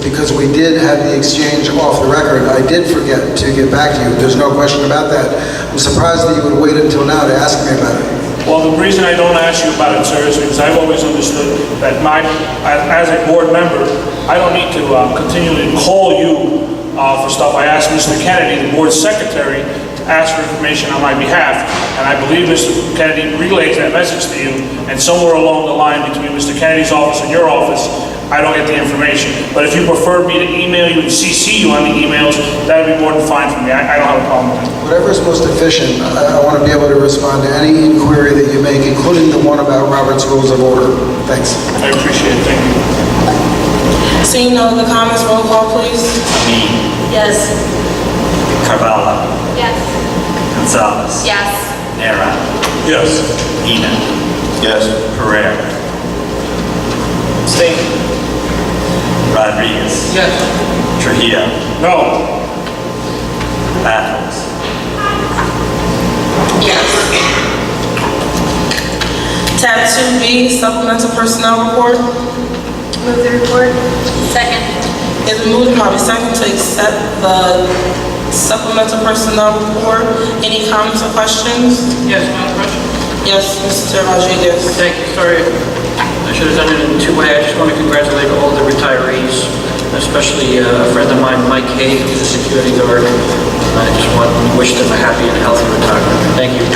because we did have the exchange off the record, I did forget to get back to you. There's no question about that. I'm surprised that you would wait until now to ask me about it. Well, the reason I don't ask you about it, sir, is because I've always understood that as a board member, I don't need to continually call you for stuff. I asked Mr. Kennedy, the board secretary, to ask for information on my behalf, and I believe Mr. Kennedy relays that message to you, and somewhere along the line between Mr. Kennedy's office and your office, I don't get the information. But if you prefer me to email you and CC you on the emails, that would be more than fine for me. I don't have a problem with that. Whatever is most efficient, I want to be able to respond to any inquiry that you make, including the one about Robert's Rules of Order. Thanks. I appreciate it. Thank you. Seeing no other comments, roll call, please. Me, Yes. Carvalho, Yes. Gonzalez, Yes. Nera, Yes. Ina, Yes. Pereira, Abstain. Rodriguez, Yes. Trujillo, No. Battles, Yes. Tab 2B, supplemental personnel report. Move the report. Second. It's been moved and probably second to accept the supplemental personnel report. Any comments or questions? Yes, Madam President. Yes, Mr. Rodriguez. Thank you, sorry. I should have done it in two ways. I just want to congratulate all the retirees, especially a friend of mine, Mike Hay, who's a security guard. I just want to wish them a happy and healthy retirement. Thank you.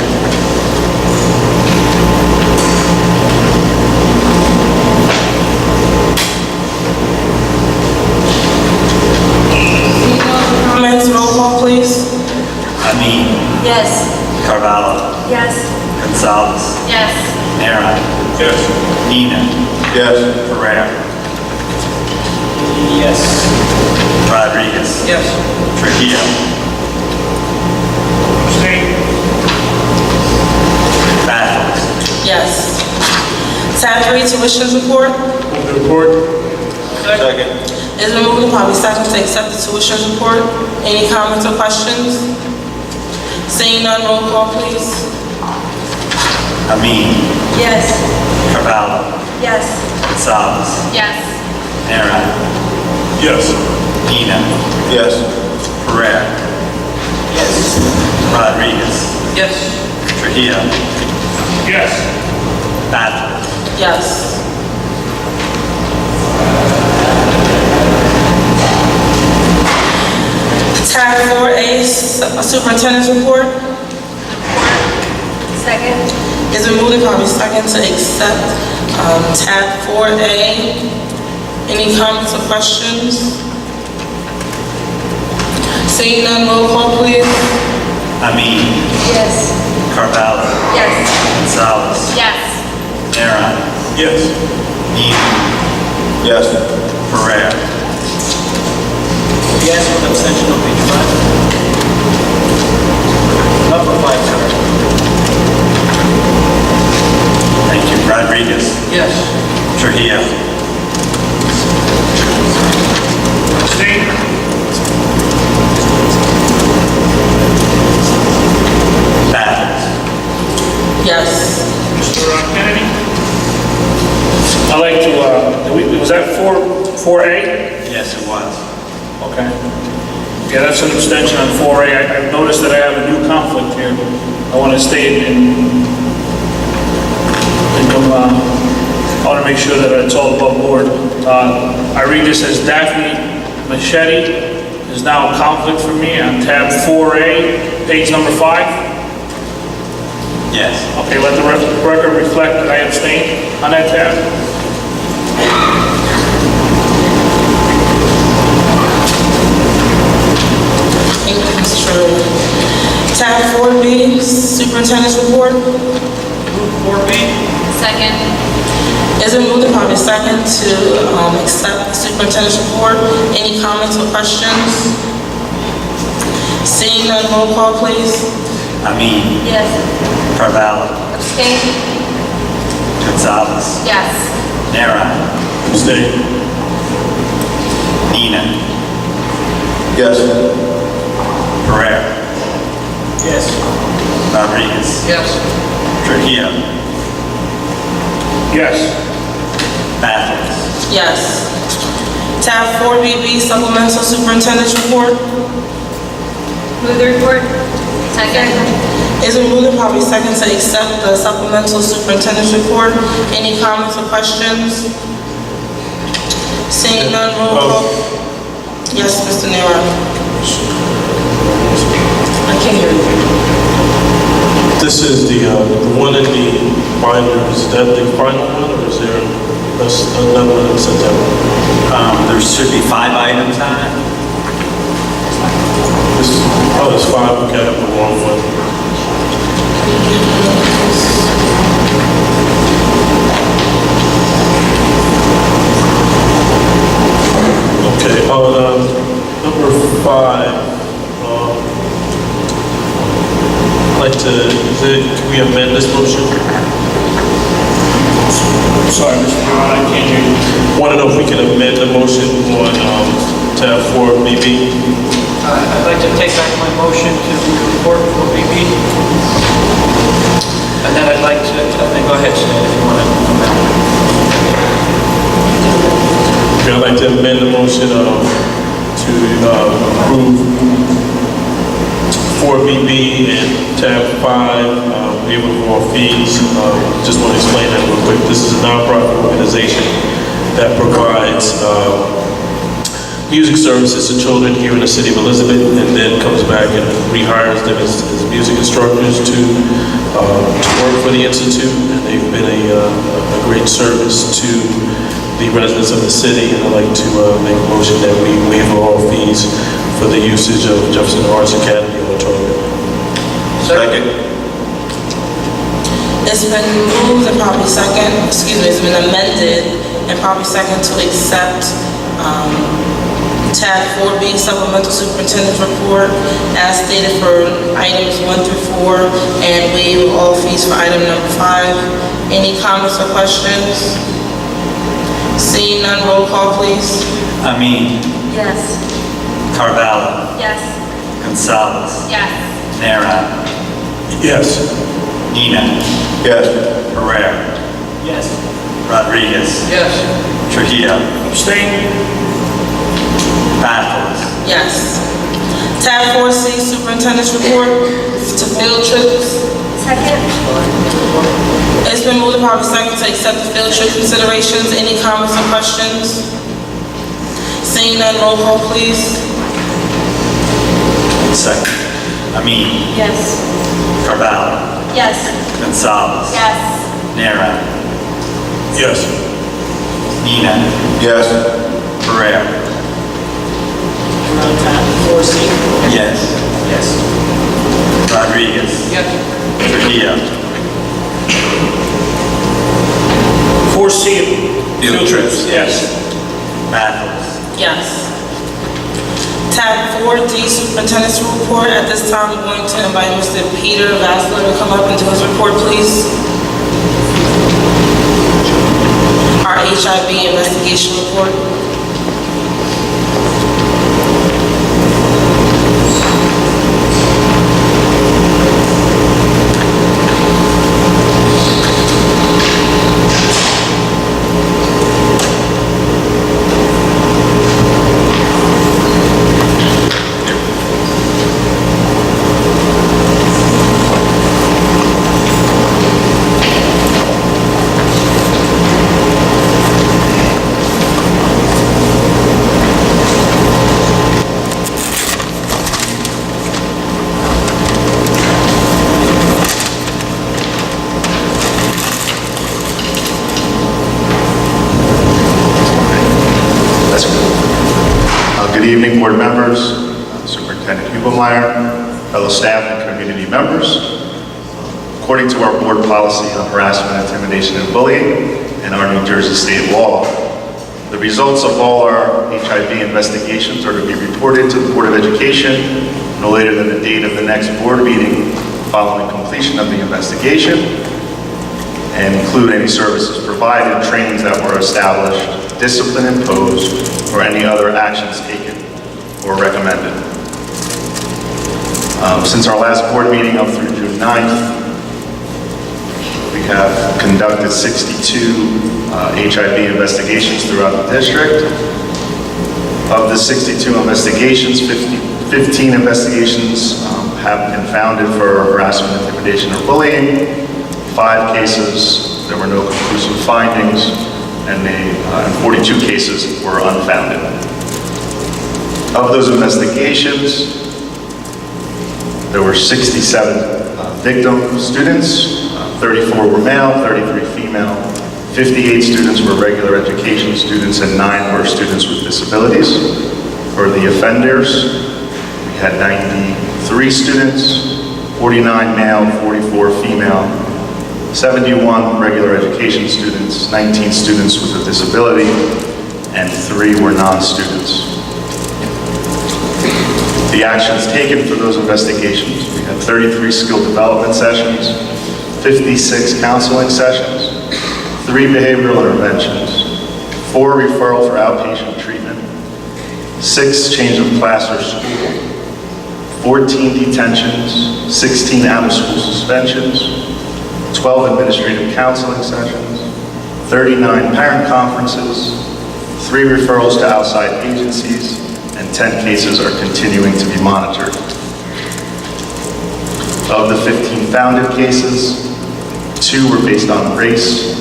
Comments, roll call, please. Amin, Yes. Carvalho, Yes. Gonzalez, Yes. Nera, Yes. Ina, Yes. Pereira, Yes. Rodriguez, Yes. Trujillo, Abstain. Battles, Yes. Tab 3, tuitions report. Move the report. Second. It's been moved and probably second to accept the tuitions report. Any comments or questions? Seeing none, roll call, please. Amin, Yes. Carvalho, Yes. Gonzalez, Yes. Nera, Yes. Ina, Yes. Pereira, Yes. Rodriguez, Yes. Trujillo, Yes. Battles, Yes. Tab 4A, superintendent's report. Second. It's been moved and probably second to accept tab 4A. Any comments or questions? Seeing none, roll call, please. Amin, Yes. Carvalho, Yes. Gonzalez, Yes. Nera, Yes. Ina, Yes. Pereira, Yes, with abstention on page 5. Number 5, sorry. thank you, Rodriguez, Yes. Trujillo, Abstain. Battles, Yes. Mr. Kennedy? I'd like to, was that 4A? yes it was. Okay. Yeah, that's an abstention on 4A. I've noticed that I have a new conflict here. I want to stay I want to make sure that it's all above board. I read this as Daphne Machete is now a conflict for me on tab 4A, page number 5. Yes. Okay, let the record reflect that I abstained on that tab. Is it moved and probably second to accept the superintendent's report? Any comments or questions? Seeing none, roll call, please. Amin. Yes. Carvalho. Abstain? Gonzalez. Yes. Nara. Abstain. Nina. Yes. Pereira. Yes. Rodriguez. Yes. Trujillo. Yes. Mathis. Yes. Tab 4BB, supplemental superintendent's report. Move the report. Second. Is it moved and probably second to accept the supplemental superintendent's report? Any comments or questions? Seeing none, roll call. Yes, Mr. Nero. I can't hear you. This is the one in the binder. Is that the final one, or is there another one in September? There should be 5 items on it. There's 5. Okay, I have the wrong one. Okay, number 5. I'd like to, can we amend this motion? Sorry, Mr. Brown, I can't hear you. Want to know if we can amend the motion on tab 4BB? I'd like to take back my motion to report for BB. And then I'd like to, go ahead, Stan, if you want to amend. Okay, I'd like to amend the motion to approve 4BB and tab 5, waiver of all fees. Just want to explain that real quick. This is a nonprofit organization that provides music services to children here in the city of Elizabeth, and then comes back and rehires them as music instructors to work for the Institute. And they've been a great service to the residents of the city, and I'd like to make a motion that we waive all fees for the usage of Jefferson Arts Academy auditorium. Second. It's been moved and probably second, it's been amended and probably second to accept tab 4B, supplemental superintendent's report as stated for items 1 through 4 and waive all fees for item number 5. Any comments or questions? Seeing none, roll call, please. Amin. Yes. Carvalho. Yes. Gonzalez. Yes. Nara. Yes. Nina. Yes. Pereira. Yes. Rodriguez. Yes. Trujillo. Abstain. Mathis. Yes. Tab 4C, superintendent's report to field trips. Second. It's been moved and probably second to accept the field trip considerations. Any comments or questions? Seeing none, roll call, please. Second. Amin. Yes. Carvalho. Yes. Gonzalez. Yes. Nara. Yes. Nina. Yes. Pereira. Tab 4C. Yes. Yes. Rodriguez. Yes. Trujillo. 4C, field trips, yes. Mathis. Yes. Tab 4D, superintendent's report. At this time, I'm going to invite Mr. Peter Vassler to come up and do his report, please. Our HIB investigation report. Good evening, board members, Superintendent Hubelmeyer, fellow staff and community members. According to our board policy on harassment, intimidation, and bullying, in our New Jersey state law. The results of all our HIV investigations are to be reported to the Board of Education no later than the date of the next board meeting following completion of the investigation, and include any services provided, trainings that were established, discipline imposed, or any other actions taken or recommended. Since our last board meeting up through June 9th, we have conducted 62 HIV investigations throughout the district. Of the 62 investigations, 15 investigations have been founded for harassment, intimidation, or bullying. 5 cases, there were no conclusive findings, and 42 cases were unfounded. Of those investigations, there were 67 victim students, 34 were male, 33 female, 58 students were regular education students, and 9 were students with disabilities. For the offenders, we had 93 students, 49 male, 44 female, 71 regular education students, 19 students with a disability, and 3 were non-students. The actions taken for those investigations, we had 33 skill development sessions, 56 counseling sessions, 3 behavioral interventions, 4 referral for outpatient treatment, 6 change of class or school, 14 detentions, 16 out-of-school suspensions, 12 administrative counseling sessions, 39 parent conferences, 3 referrals to outside agencies, and 10 cases are continuing to be monitored. Of the 15 founded cases, 2 were based on race,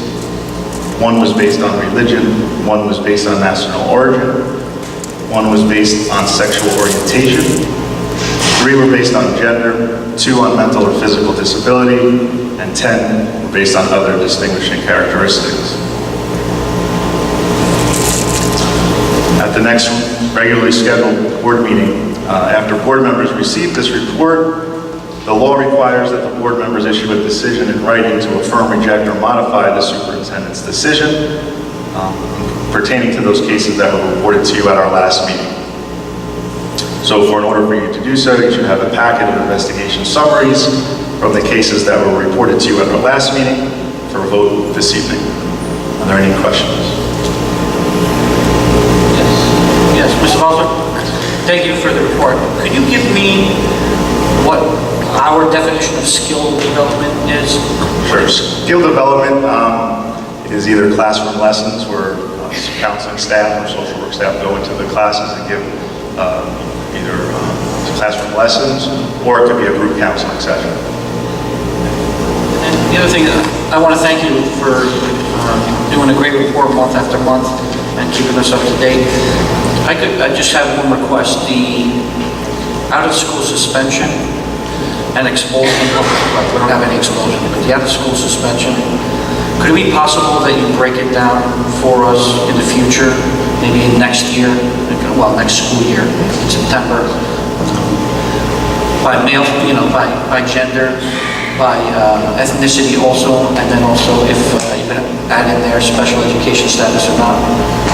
1 was based on religion, 1 was based on national origin, 1 was based on sexual orientation, 3 were based on gender, 2 on mental or physical disability, and 10 were based on other distinguishing characteristics. At the next regularly scheduled board meeting, after board members receive this report, the law requires that the board members issue a decision in writing to affirm, reject, or modify the superintendent's decision pertaining to those cases that were reported to you at our last meeting. So in order for you to do so, you should have a packet of investigation summaries from the cases that were reported to you at our last meeting for a vote this evening. Are there any questions? Yes, Mr. Bowser, thank you for the report. Could you give me what our definition of skill development is? Sure. Skill development is either classroom lessons where counseling staff or social work staff go into the classes and give either classroom lessons, or it could be a group counseling session. And the other thing, I want to thank you for doing a great report month after month and keeping us up to date. I just have one request. The out-of-school suspension and expulsion, we don't have any expulsion, but the out-of-school suspension, could it be possible that you break it down for us in the future, maybe next year, well, next school year, in September, by male, by gender, by ethnicity also, and then also if you could add in there special education status or not,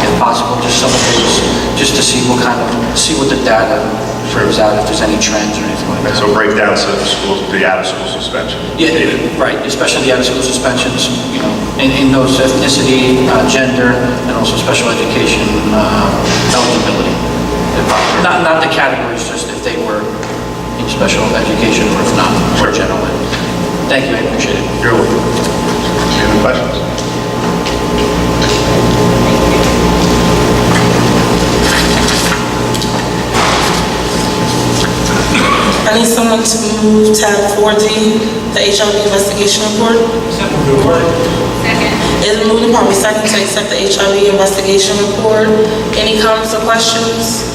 if possible, just some of those, just to see what the data shows out, if there's any trends or anything like that. So breakdowns of the schools, the out-of-school suspension. Yeah, right, especially the out-of-school suspensions, in those ethnicity, gender, and also special education eligibility. Not the categories, just if they were in special education or if not, or general ed. Thank you, I appreciate it. You're welcome. Any other questions? I need someone to move tab 4D, the HIV investigation report. Second. It's moved and probably second to accept the HIV investigation report. Any comments or questions?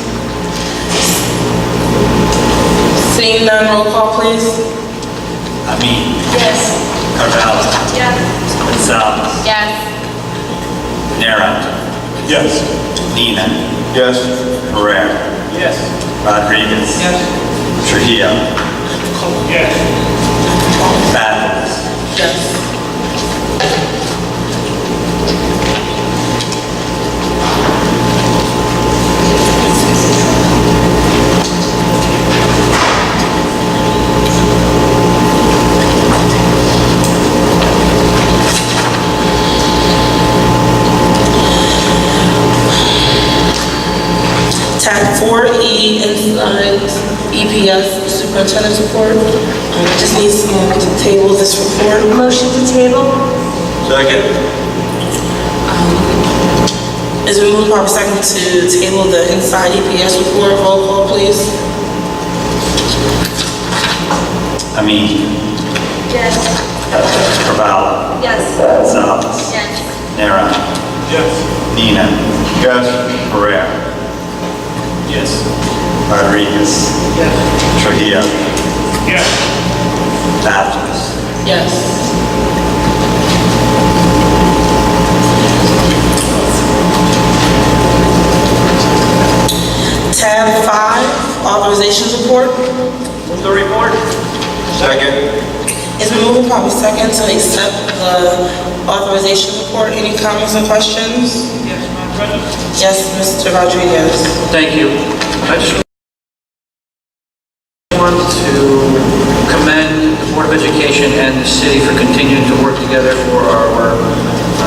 Seeing none, roll call please. Amin. Yes. Carvalho. Yes. Gonzalez. Yes. Nera. Yes. Nina. Yes. Herrera. Yes. Rodriguez. Yes. Trujillo. Yes. Battles. Yes. 4E inside EPS superintendent's report. I just need someone to table this report. Motion to table? Second. Is it moved proper second to table the inside EPS report? Roll call, please. Amin. Yes. Carvalho. Yes. Gonzalez. Yes. Nera. Yes. Nina. Yes. Pereira. Yes. Rodriguez. Yes. Trujillo. Yes. Mathis. Yes. Tab 5, authorizations report. Move the report. Second. It's been moved probably second to accept the authorization report. Any comments or questions? Yes, Madam President. Yes, Mr. Rodriguez. Thank you. I just want to commend the Board of Education and the city for continuing to work together for our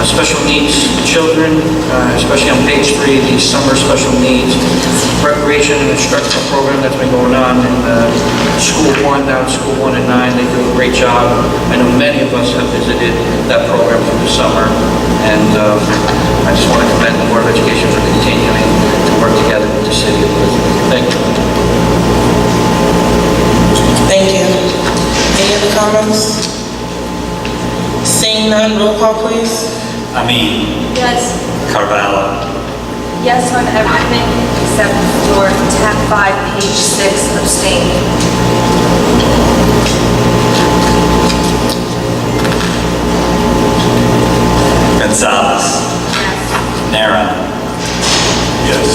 special needs children, especially on page 3, the summer special needs recreation and instructional program that's been going on in School 1, down School 1 and 9. They do a great job. I know many of us have visited that program through the summer, and I just want to commend the Board of Education for continuing to work together with the city of Elizabeth. Thank you. Thank you. Any other comments? Seeing none, roll call, please. Amin. Yes. Carvalho. Yes on everything except for tab 5, page 6, abstain. Gonzalez. Nera. Yes.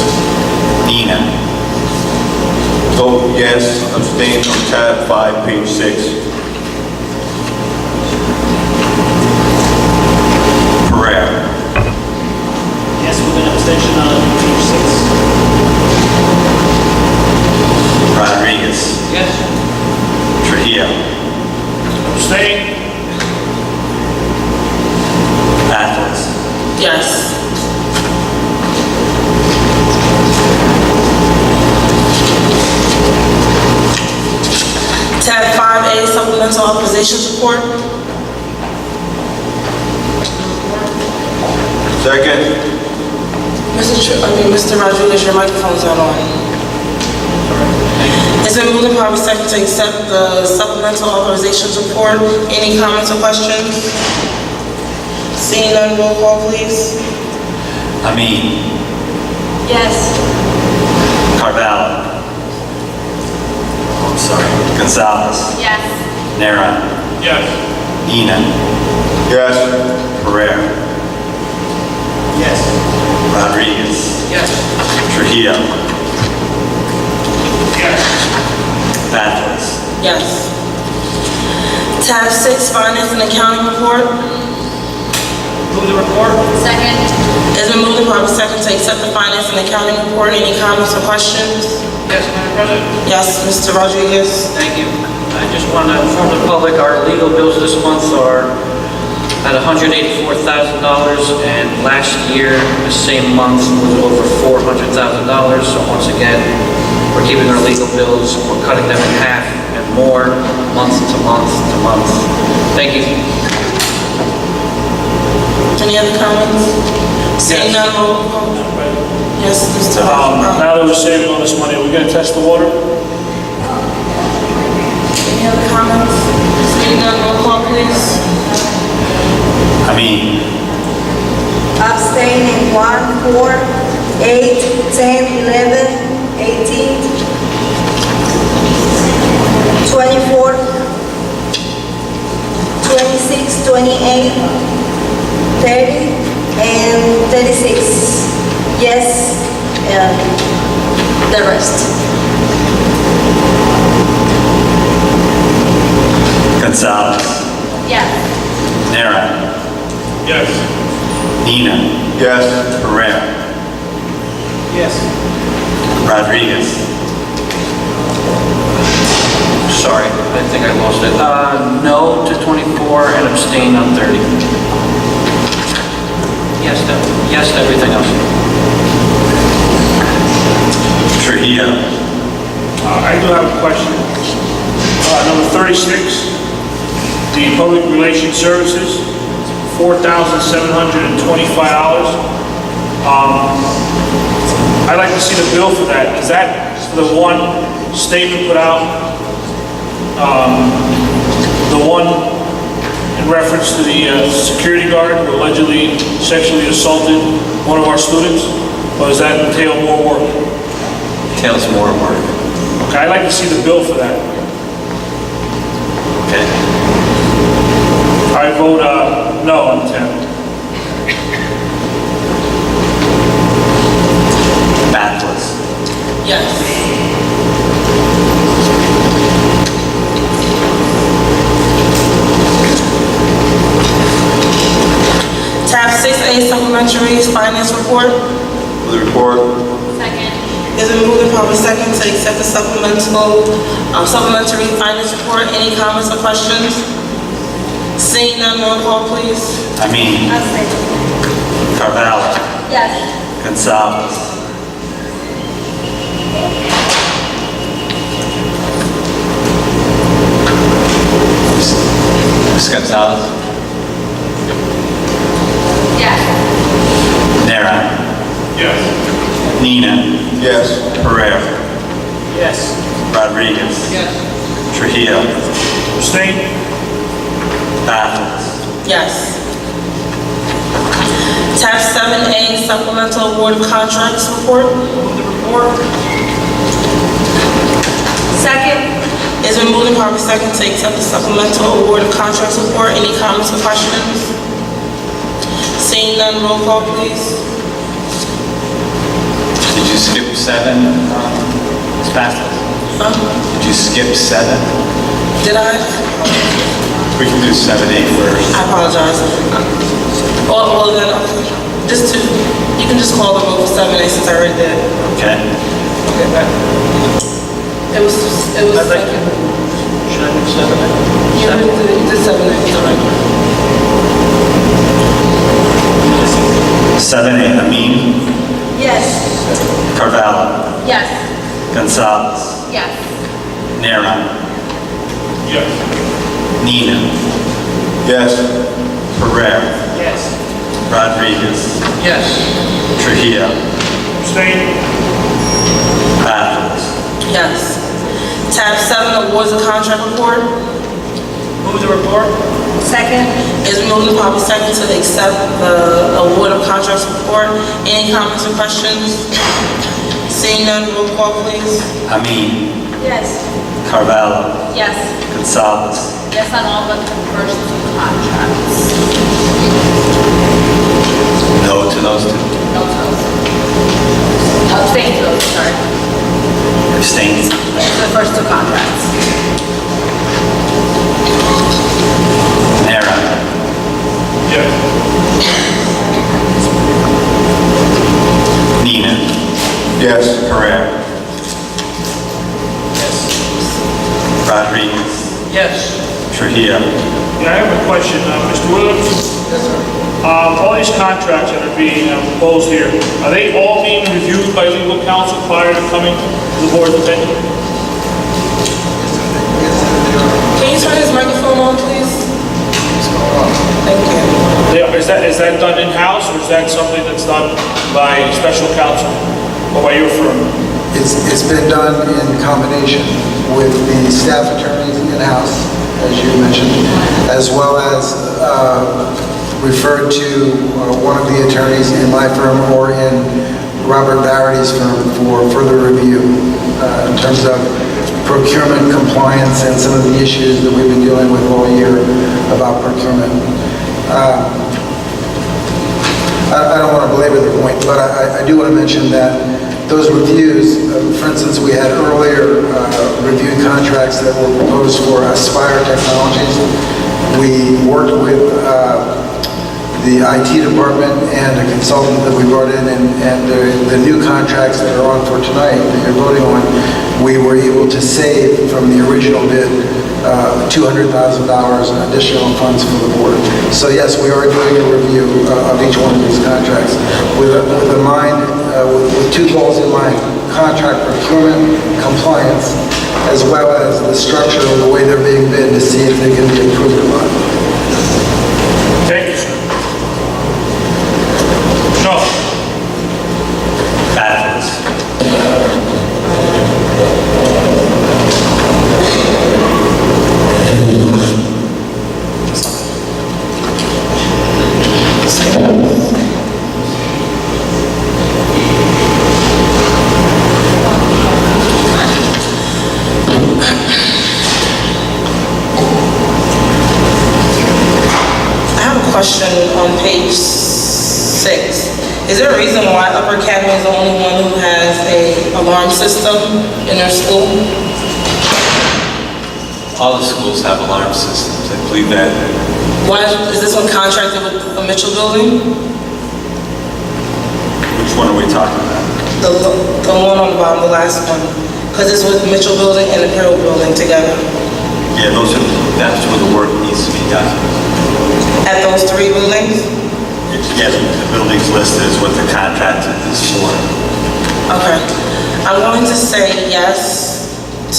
Nina. Vote yes, abstain on tab 5, page 6. Pereira. Yes, with an abstention on page 6. Rodriguez. Yes. Trujillo. Abstain. Mathis. Yes. Tab 5A, supplemental authorizations report. Second. Mr. Rodriguez, your microphone's not on. It's been moved and probably second to accept the supplemental authorizations report. Any comments or questions? Seeing none, roll call, please. Amin. Yes. Carvalho. Oh, I'm sorry. Gonzalez. Yes. Nera. Yes. Nina. Yes. Pereira. Yes. Rodriguez. Yes. Trujillo. Yes. Mathis. Yes. Tab 6, finance and accounting report. Move the report. Second. It's been moved and probably second to accept the finance and accounting report. Any comments or questions? Yes, Madam President. Yes, Mr. Rodriguez. Thank you. I just want to inform the public, our legal bills this month are at $184,000, and last year, the same month, was over $400,000. So once again, we're keeping our legal bills, we're cutting them in half and more, month to month to month. Thank you. Any other comments? Seeing none, roll call. Yes, Mr. Now that we're saving all this money, are we gonna test the water? Any other comments? Seeing none, roll call, please. Amin. Abstaining 1, 4, 8, 10, 11, 18, 24, 26, 28, 30, and 36. Yes, and the rest. Gonzalez. Yes. Nera. Yes. Nina. Yes. Pereira. Yes. Rodriguez. Sorry, I think I lost it. No to 24 and abstain on 30. Yes to everything else. Trujillo. I do have a question. Number 36, the Public Relations Services, $4,725. I'd like to see the bill for that. Is that the one statement put out? The one in reference to the security guard who allegedly sexually assaulted one of our students? Or does that entail more work? Entails more work. Okay, I'd like to see the bill for that. Okay. I vote no on 10. Bathos. Yes. Tab 6A, supplementary finance report. For the report. Second. Is it moved and probably second to accept the supplementary finance report? Any comments or questions? Seeing none, roll call, please. Amin. Carvalho. Yes. Gonzalez. Ms. Gonzalez. Yes. Nera. Yes. Nina. Yes. Pereira. Yes. Rodriguez. Yes. Trujillo. Abstain? Bathos. Yes. Tab 7A, supplemental award of contracts report. Move the report. Second. It's been moved and probably second to accept the supplemental award of contracts report. Any comments or questions? Seeing none, roll call, please. Did you skip 7? Ms. Bathos? Did you skip 7? Did I? We can do 7A first. I apologize. Well, then, okay. Just two. You can just call the vote for 7A since I already did. Okay. It was. Should I do 7A? You did 7A, sorry. 7A, Amin. Yes. Carvalho. Yes. Gonzalez. Yes. Nera. Yes. Nina. Yes. Pereira. Yes. Rodriguez. Yes. Trujillo. Abstain? Bathos. Yes. Tab 7, awards of contract report. Move the report. Second. It's moved and probably second to accept the award of contracts report. Any comments or questions? Seeing none, roll call, please. Amin. Yes. Carvalho. Yes. Gonzalez. Yes on all but the first two contracts. No to those 2. No to those. Abstain to those, sorry. Abstain. To the first two contracts. Nera. Yes. Nina. Yes. Pereira. Yes. Rodriguez. Yes. Trujillo. Yeah, I have a question, Mr. Williams. Yes, sir. All these contracts that are being proposed here, are they all being reviewed by legal counsel prior to coming to the board's attention? Can you turn his microphone on, please? Thank you. Is that done in-house, or is that something that's done by special counsel or by your firm? It's been done in combination with the staff attorneys in-house, as you mentioned, as well as referred to one of the attorneys in my firm or in Robert Barrett's firm for further review in terms of procurement compliance and some of the issues that we've been dealing with all year about procurement. I don't want to belabor the point, but I do want to mention that those reviews, for instance, we had earlier reviewed contracts that were proposed for Aspire Technologies. We worked with the IT department and a consultant that we brought in, and the new contracts that are on for tonight that you're voting on, we were able to save from the original bid $200,000 in additional funds for the board. So yes, we are doing a review of each one of these contracts with a mind with two goals in mind: contract procurement compliance, as well as the structure of the way they're being bid to see if they can be improved upon. Thank you, sir. No. Question on page 6. Is there a reason why Upper Academy is the only one who has a alarm system in their school? All the schools have alarm systems. I believe that. Why is this one contracted with the Mitchell building? Which one are we talking about? The one on the bottom, the last one. Because it's with the Mitchell building and the Imperial building together. Yeah, that's where the work needs to be done. At those 3 buildings? Yes, the buildings listed is what the contract is for. Okay. I'm going to say yes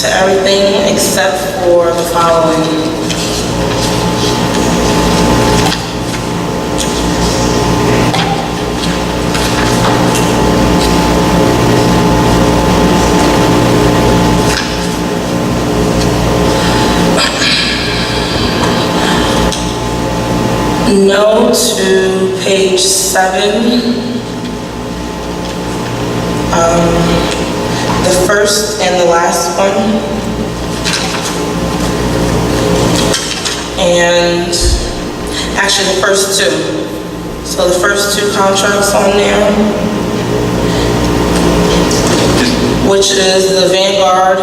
to everything except for the following. No to page 7. The first and the last one. And actually the first 2. So the first 2 contracts on there, which is the Vanguard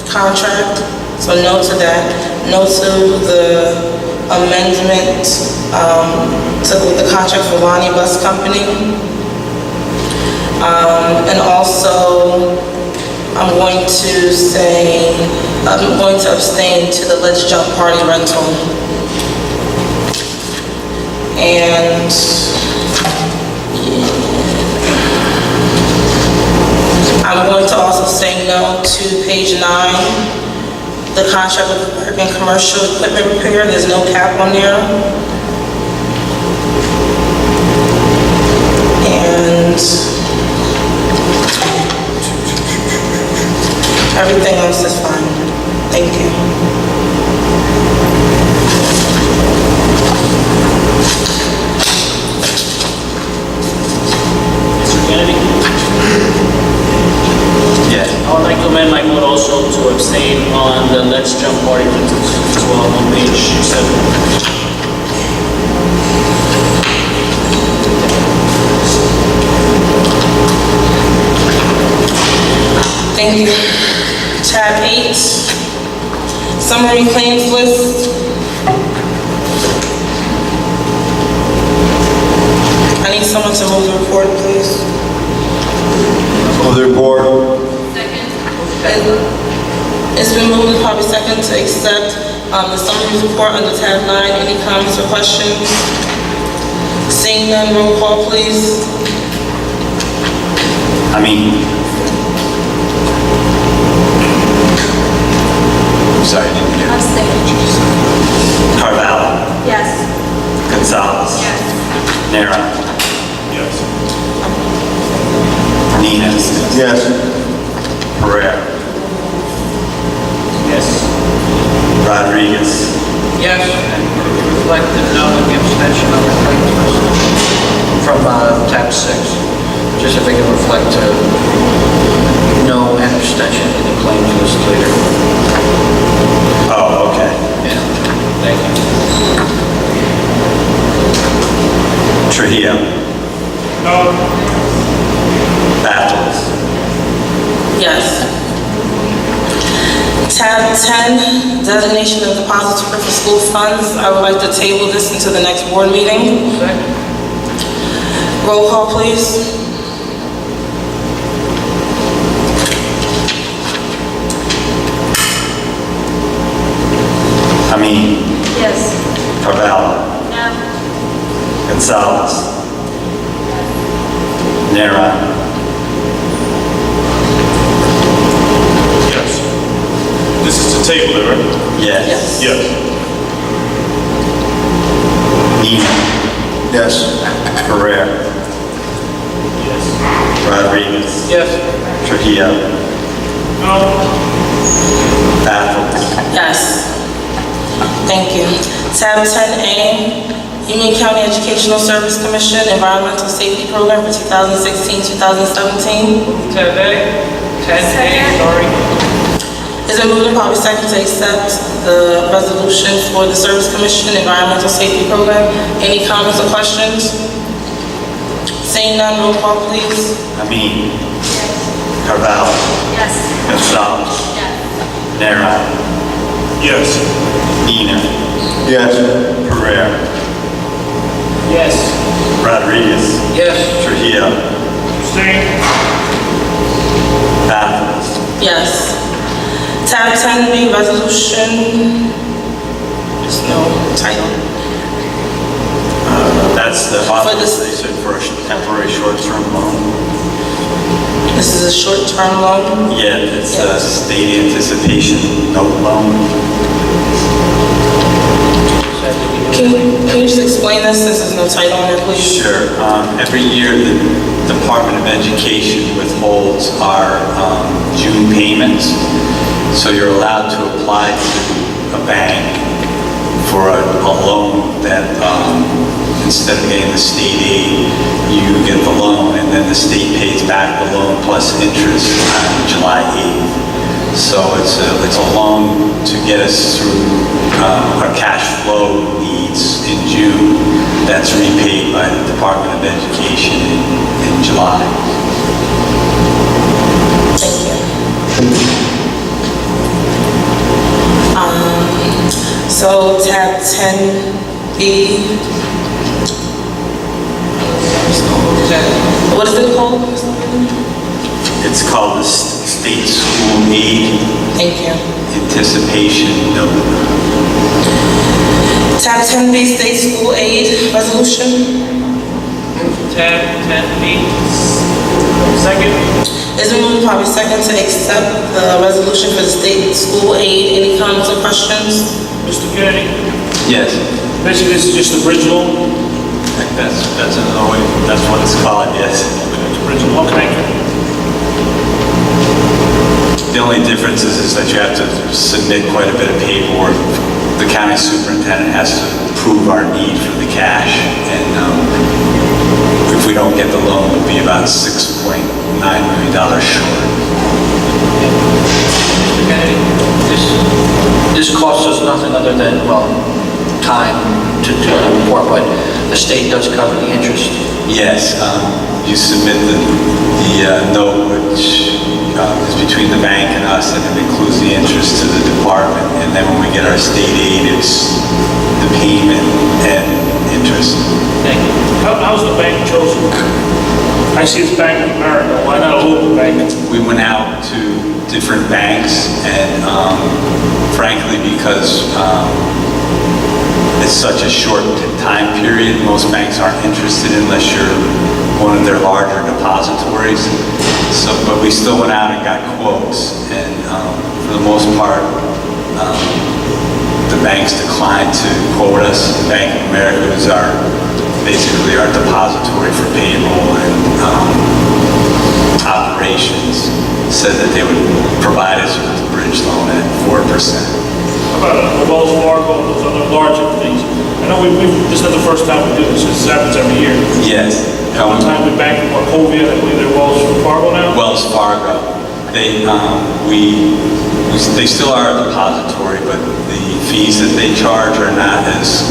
contract. So no to that. No to the amendment to the contract for Lonnie Bus Company. And also, I'm going to abstain to the Let's Jump Party rental. And I'm going to also say no to page 9. The contract with American Commercial Equipment Repair, there's no cap on there. And everything else is fine. Thank you. Mr. Kennedy? Yeah. I would like to amend my vote also to abstain on the Let's Jump Party rentals as well on page 7. Thank you. Tab 8, summary claims list. I need someone to move the report, please. Move the report. It's been moved and probably second to accept the summary report under tab 9. Any comments or questions? Seeing none, roll call, please. I'm sorry, I didn't hear. Carvalho. Yes. Gonzalez. Yes. Nera. Yes. Nunez. Yes. Pereira. Yes. Rodriguez. Yes. Reflected no in the abstention on the claims list. From tab 6. Just if I can reflect no and abstention in the claims list later. Oh, okay. Yeah. Thank you. Trujillo. No. Battles. Yes. Tab 10, designation of depository for school funds. I would like to table this into the next board meeting. Second. Roll call, please. Yes. Carvalho. No. Gonzalez. Nera. table it, right? Yes. Yes. Nina. Yes. Pereira. Yes. Rodriguez. Yes. Trujillo. No. Baffles. Yes. Thank you. Tab 10A, Union County Educational Service Commission Environmental Safety Program for 2016-2017. Tab A. 10A, sorry. Is it moved and probably second to accept the resolution for the Service Commission Environmental Safety Program? Any comments or questions? Seeing none, roll call please. Amin. Carvalho. Yes. Gonzalez. Nera. Yes. Nina. Yes. Pereira. Yes. Rodriguez. Yes. Trujillo. Abstain. Baffles. Yes. Tab 10B, resolution, there's no title. That's the For this- authorization for a temporary short-term loan. This is a short-term loan. Yeah, it's a state anticipation note loan. Can you just explain this since there's no title on it, please? Sure. Every year, the Department of Education withholds our June payments. So you're allowed to apply to a bank for a loan that instead of getting the state aid, you get the loan and then the state pays back the loan plus interest on July 8th. So it's a loan to get us through our cash flow needs in June. That's repaid by the Department of Education in July. Thank you. So tab 10B. What is it called? It's called the State School Aid Thank you. Anticipation Note. Tab 10B, State School Aid Resolution. Tab 10B. Second. Is it moved probably second to accept the resolution for the state school aid? Any comments or questions? Mr. Kennedy? Yes. Basically, this is just the bridge loan? That's another way, that's what it's called, yes. Bridge loan, okay. The only difference is that you have to submit quite a bit of paperwork. The county superintendent has to prove our need for the cash, and if we don't get the loan, we'll be about $6.9 million short. Mr. Kennedy, this costs us nothing other than, well, time to do the report, but the state does cover the interest. Yes, you submit the note, which is between the bank and us, and it includes the interest to the department. And then when we get our state aid, it's the payment and interest. Thank you. How's the bank chosen? I see it's Bank of America. Why not a local bank? We went out to different banks, and frankly, because it's such a short time period, most banks aren't interested unless you're one of their larger depositories. So, but we still went out and got quotes, and for the most part, the banks declined to quote us. Bank of America is basically our depository for payroll and operations. Said that they would provide us with the bridge loan at 4%. How about Wells Fargo and those other larger things? I know this is not the first time we do this. This happens every year. Yes. At one time we banked Wachovia, I believe they're Wells Fargo now? Wells Fargo. They still are a depository, but the fees that they charge are not as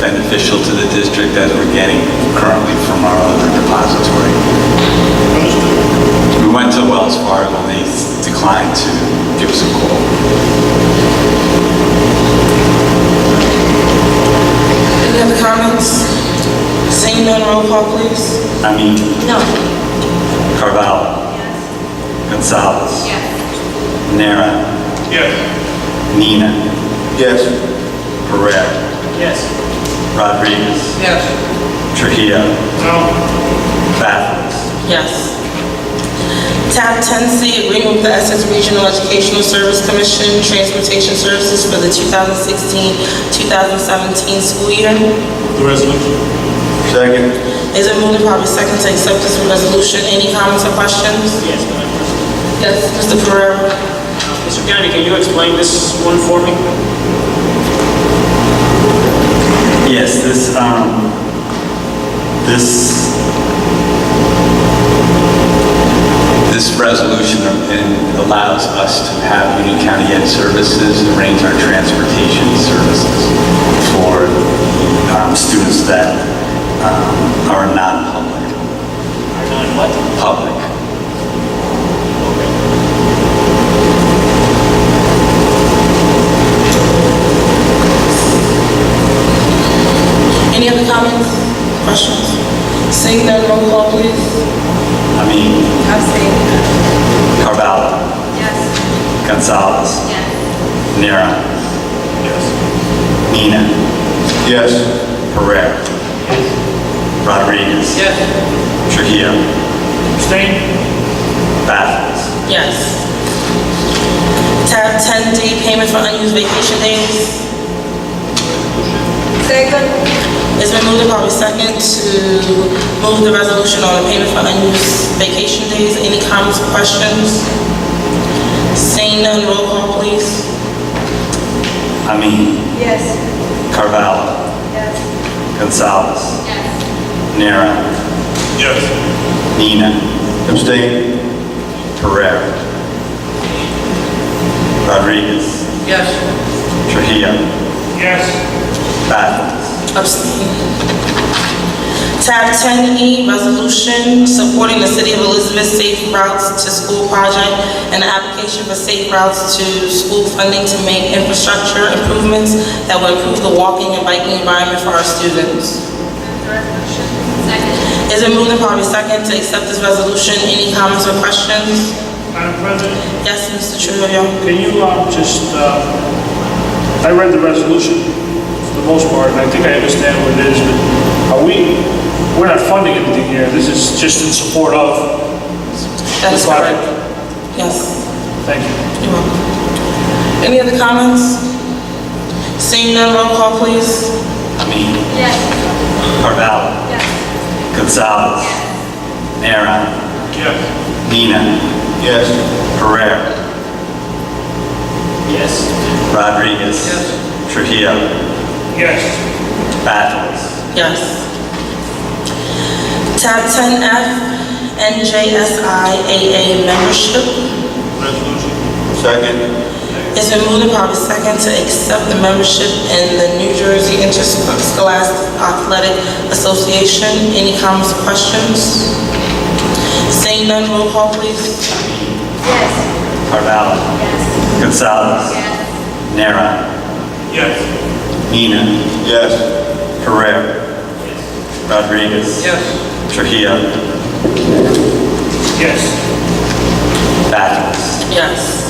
beneficial to the district as we're getting currently from our other depository. We went to Wells Fargo and they declined to give us a quote. Any other comments? Seeing none, roll call please. No. Carvalho. Gonzalez. Yes. Nera. Yes. Nina. Yes. Pereira. Yes. Rodriguez. Yes. Trujillo. No. Baffles. Yes. Tab 10C, agreement with the Essex Regional Educational Service Commission, transportation services for the 2016-2017 school year. The resolution. Second. Is it moved and probably second to accept this resolution? Any comments or questions? Yes, Madam President. Yes, Mr. Pereira. Mr. Kennedy, can you explain this one for me? Yes, this resolution allows us to have Union County Ed Services arrange our transportation services for students that are non-public. Are not what? Public. Any other comments, questions? Seeing none, roll call, please. Abstain. Carvalho. Yes. Gonzalez. Yes. Nera. Yes. Nina. Yes. Pereira. Rodriguez. Yes. Trujillo. Abstain? Bathos. Yes. Tab 10D, payment for unused vacation days. Second. It's been moved and probably second to move the resolution on the payment for unused vacation days. Any comments or questions? Seeing none, roll call, please. Yes. Carvalho. Yes. Gonzalez. Yes. Nera. Yes. Nina. Abstain. Pereira. Rodriguez. Yes. Trujillo. Yes. Bathos. Abstain. Tab 10E, resolution supporting the City of Elizabeth Safe Routes to School project and the application for Safe Routes to School funding to make infrastructure improvements that will improve the walking and biking environment for our students. Second. Is it moved and probably second to accept this resolution? Any comments or questions? Madam President, Yes, Mr. Trujillo. can you I read the resolution for the most part, and I think I understand what it is, but we're not funding anything here. This is just in support of That the is project. correct. Yes. Thank you. You're welcome. Any other comments? Seeing none, roll call, please. Yes. Carvalho. Yes. Gonzalez. Nera. Yes. Nina. Yes. Pereira. Yes. Rodriguez. Trujillo. Yes. Bathos. Yes. Tab 10F, NJSIAA membership. Resolution. Second. It's been moved and probably second to accept the membership in the New Jersey Interscholastic Athletic Association. Any comments or questions? Seeing none, roll call, please. Yes. Carvalho. Yes. Gonzalez. Yes. Nera. Yes. Nina. Yes. Pereira. Rodriguez. Yes. Trujillo. Yes. Bathos. Yes.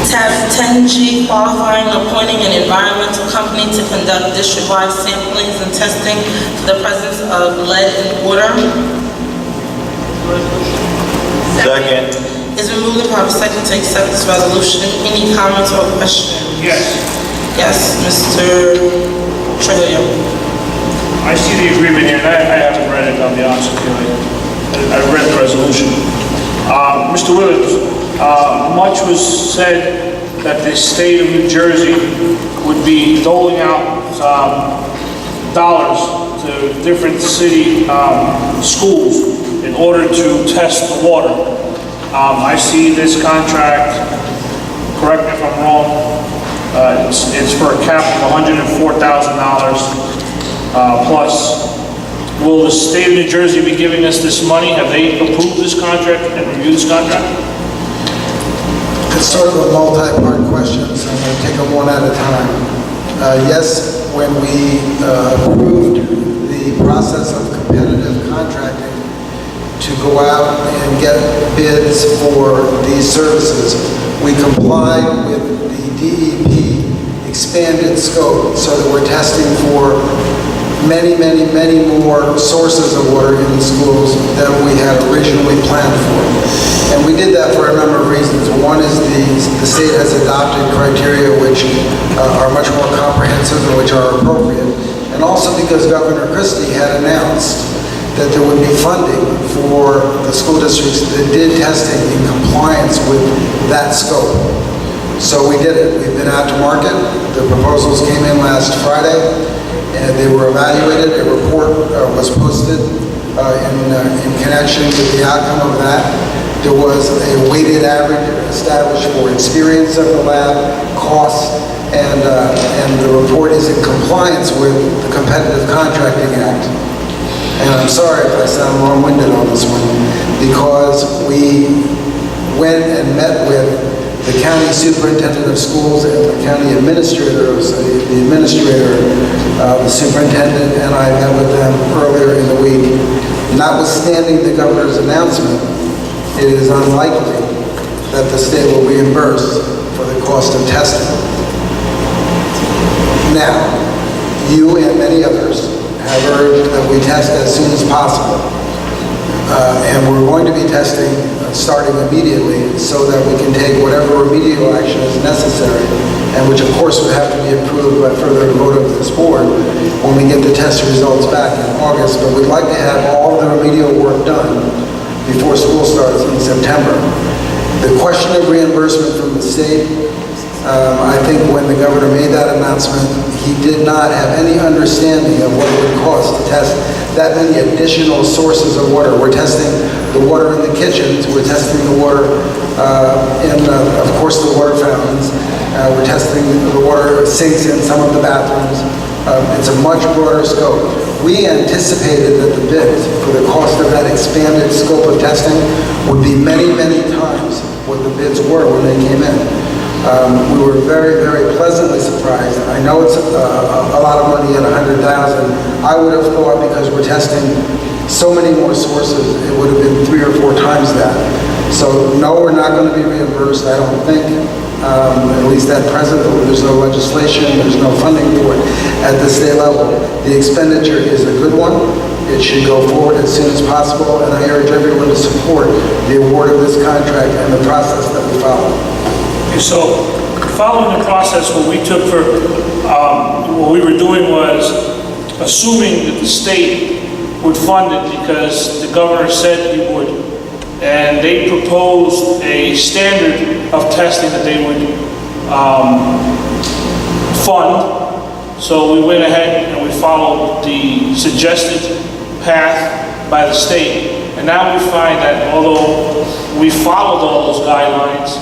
Tab 10G, qualifying, appointing an environmental company to conduct district-wide samplings and testing for the presence of lead in water. Second. It's been moved and probably second to accept this resolution. Any comments or questions? Yes. Yes, Mr. Trujillo. I see the agreement here, and I haven't read it, I'll be honest with you. I read the resolution. Mr. Williams, much was said that the state of New Jersey would be doling out dollars to different city schools in order to test the water. I see this contract, correct me if I'm wrong, it's for a cap of $104,000 plus. Will the state of New Jersey be giving us this money? Have they approved this contract and reviewed this contract? It's sort of a multi-part question, so I'm going to take them one at a time. Yes, when we approved the process of competitive contracting to go out and get bids for these services, we complied with the DEP expanded scope so that we're testing for many, many, many more sources of water in the schools than we had originally planned for. And we did that for a number of reasons. One is the state has adopted criteria which are much more comprehensive and which are appropriate. And also because Governor Christie had announced that there would be funding for the school districts that did testing in compliance with that scope. So we did it. We've been out to market. The proposals came in last Friday, and they were evaluated. A report was posted in connection with the outcome of that. There was a weighted average established for experience of the lab, costs, and the report is in compliance with the Competitive Contracting Act. And I'm sorry if I sound long-winded on this one, because we went and met with the county superintendent of schools and the county administrator, the administrator, the superintendent, and I met with them earlier in the week. Notwithstanding the governor's announcement, it is unlikely that the state will reimburse for the cost of testing. Now, you and many others have urged that we test as soon as possible. And we're going to be testing starting immediately so that we can take whatever remedial action is necessary, and which of course would have to be approved by further vote of this board when we get the test results back in August. But we'd like to have all of the remedial work done before school starts in September. The question of reimbursement from the state, I think when the governor made that announcement, he did not have any understanding of what it would cost to test that many additional sources of water. We're testing the water in the kitchens, we're testing the water of course, the water fountains, we're testing the water sinks in some of the bathrooms. It's a much broader scope. We anticipated that the bids for the cost of that expanded scope of testing would be many, many times what the bids were when they came in. We were very, very pleasantly surprised. I know it's a lot of money at $100,000. I would have thought, because we're testing so many more sources, it would have been 3 or 4 times that. So no, we're not going to be reimbursed, I don't think. At least at present, there's no legislation, there's no funding for it at the state level. The expenditure is a good one. It should go forward as soon as possible, and I urge everyone to support the award of this contract and the process that we follow. So, following the process, what we took for, what we were doing was assuming that the state would fund it because the governor said he would. And they proposed a standard of testing that they would fund. So we went ahead and we followed the suggested path by the state. And now we find that although we followed all those guidelines,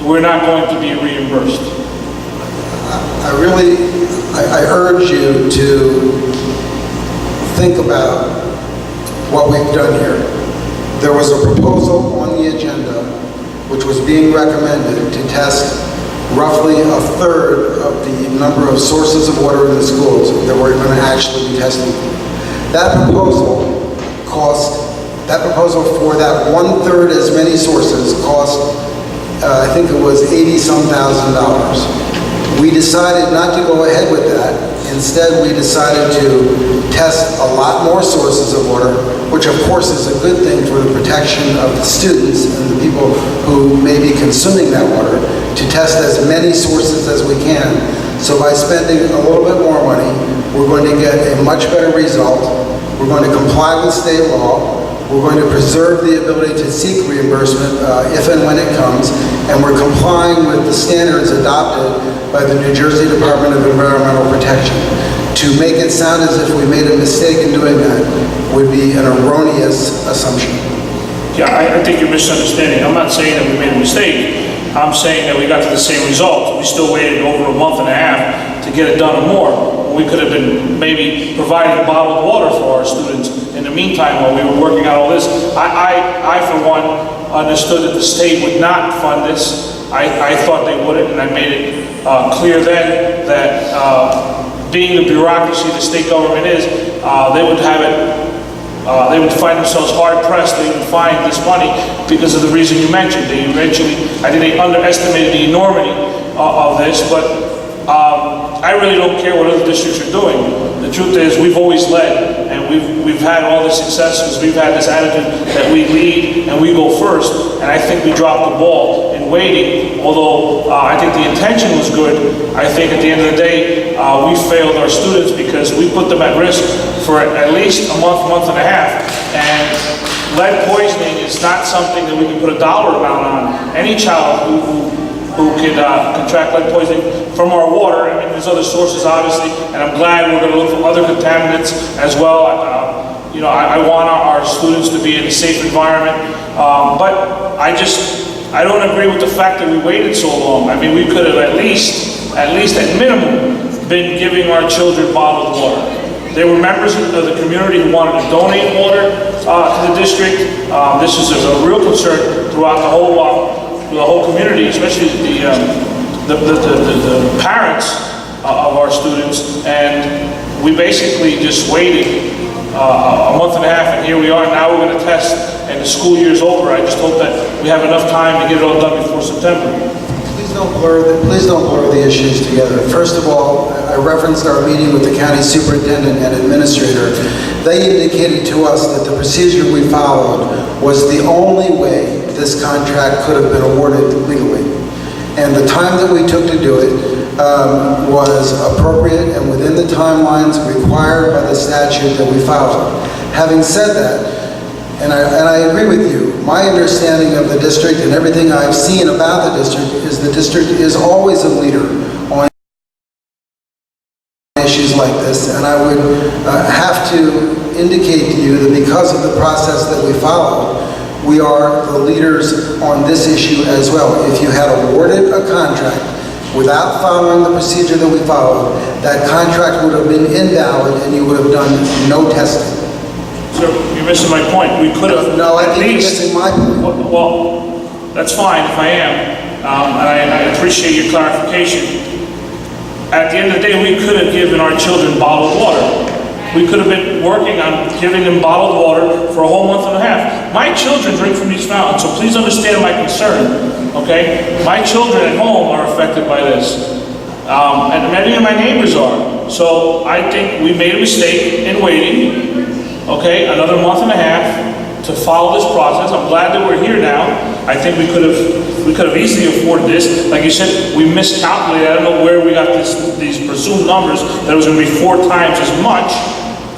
we're not going to be reimbursed. I urge you to think about what we've done here. There was a proposal on the agenda which was being recommended to test roughly a third of the number of sources of water in the schools that we're going to actually be testing. That proposal for that 1/3 as many sources cost, I think it was $80-some thousand. We decided not to go ahead with that. Instead, we decided to test a lot more sources of water, which of course is a good thing for the protection of the students and the people who may be consuming that water, to test as many sources as we can. So by spending a little bit more money, we're going to get a much better result. We're going to comply with state law. We're going to preserve the ability to seek reimbursement if and when it comes, and we're complying with the standards adopted by the New Jersey Department of Environmental Protection. To make it sound as if we made a mistake in doing that would be an erroneous assumption. Yeah, I think you're misunderstanding. I'm not saying that we made a mistake. I'm saying that we got to the same result. We still waited over a month and a half to get it done or more. We could have been maybe providing bottled water for our students in the meantime while we were working on all this. I for one, understood that the state would not fund this. I thought they wouldn't, and I made it clear then that being the bureaucracy the state government is, they would have it, they would find themselves hard-pressed to even find this money because of the reason you mentioned. They eventually, I think they underestimated the enormity of this, but I really don't care what other districts are doing. the truth is, we've always led, and we've had all the successes. We've had this attitude that we lead and we go first, and I think we dropped the ball in waiting. Although I think the intention was good, I think at the end of the day, we failed our students because we put them at risk for at least a month and a half. And lead poisoning is not something that we can put a dollar amount on. Any child who could contract lead poisoning from our water. I mean, there's other sources, obviously, and I'm glad we're going to look for other contaminants as well. You know, I want our students to be in a safe environment, but I don't agree with the fact that we waited so long. I mean, we could have at least at minimum, been giving our children bottled water. There were members of the community who wanted to donate water to the district. This is a real concern throughout the whole community, especially the parents of our students, and we basically just waited a month and a half, and here we are. Now we're going to test, and the school year's over. I just hope that we have enough time to get it all done before September. Please don't blur the issues together. First of all, I referenced our meeting with the county superintendent and administrator. They indicated to us that the procedure we followed was the only way this contract could have been awarded legally. And the time that we took to do it was appropriate and within the timelines required by the statute that we followed. Having said that, and I agree with you, my understanding of the district and everything I've seen about the district is always a leader on issues like this, and I would have to indicate to you that because of the process that we followed, we are the leaders on this issue as well. If you had awarded a contract without following the procedure that we followed, that contract would have been invalid and you would have done no testing. Sir, you're missing my point. We could have. No, I think you're missing my point. Well, that's fine if I am, and I appreciate your clarification. At the end of the day, we could have given our children bottled water. We could have been working on giving them bottled water for a whole month and a half. My children drink from these fountains, so please understand my concern, okay? My children at home are affected by this, and many of my neighbors are. So I think we made a mistake in waiting, okay, another month and a half to follow this process. I'm glad that we're here now. I think we could have easily afforded this. Like you said, we miscalculated. I don't know where we got these presumed numbers that it was going to be 4 times as much.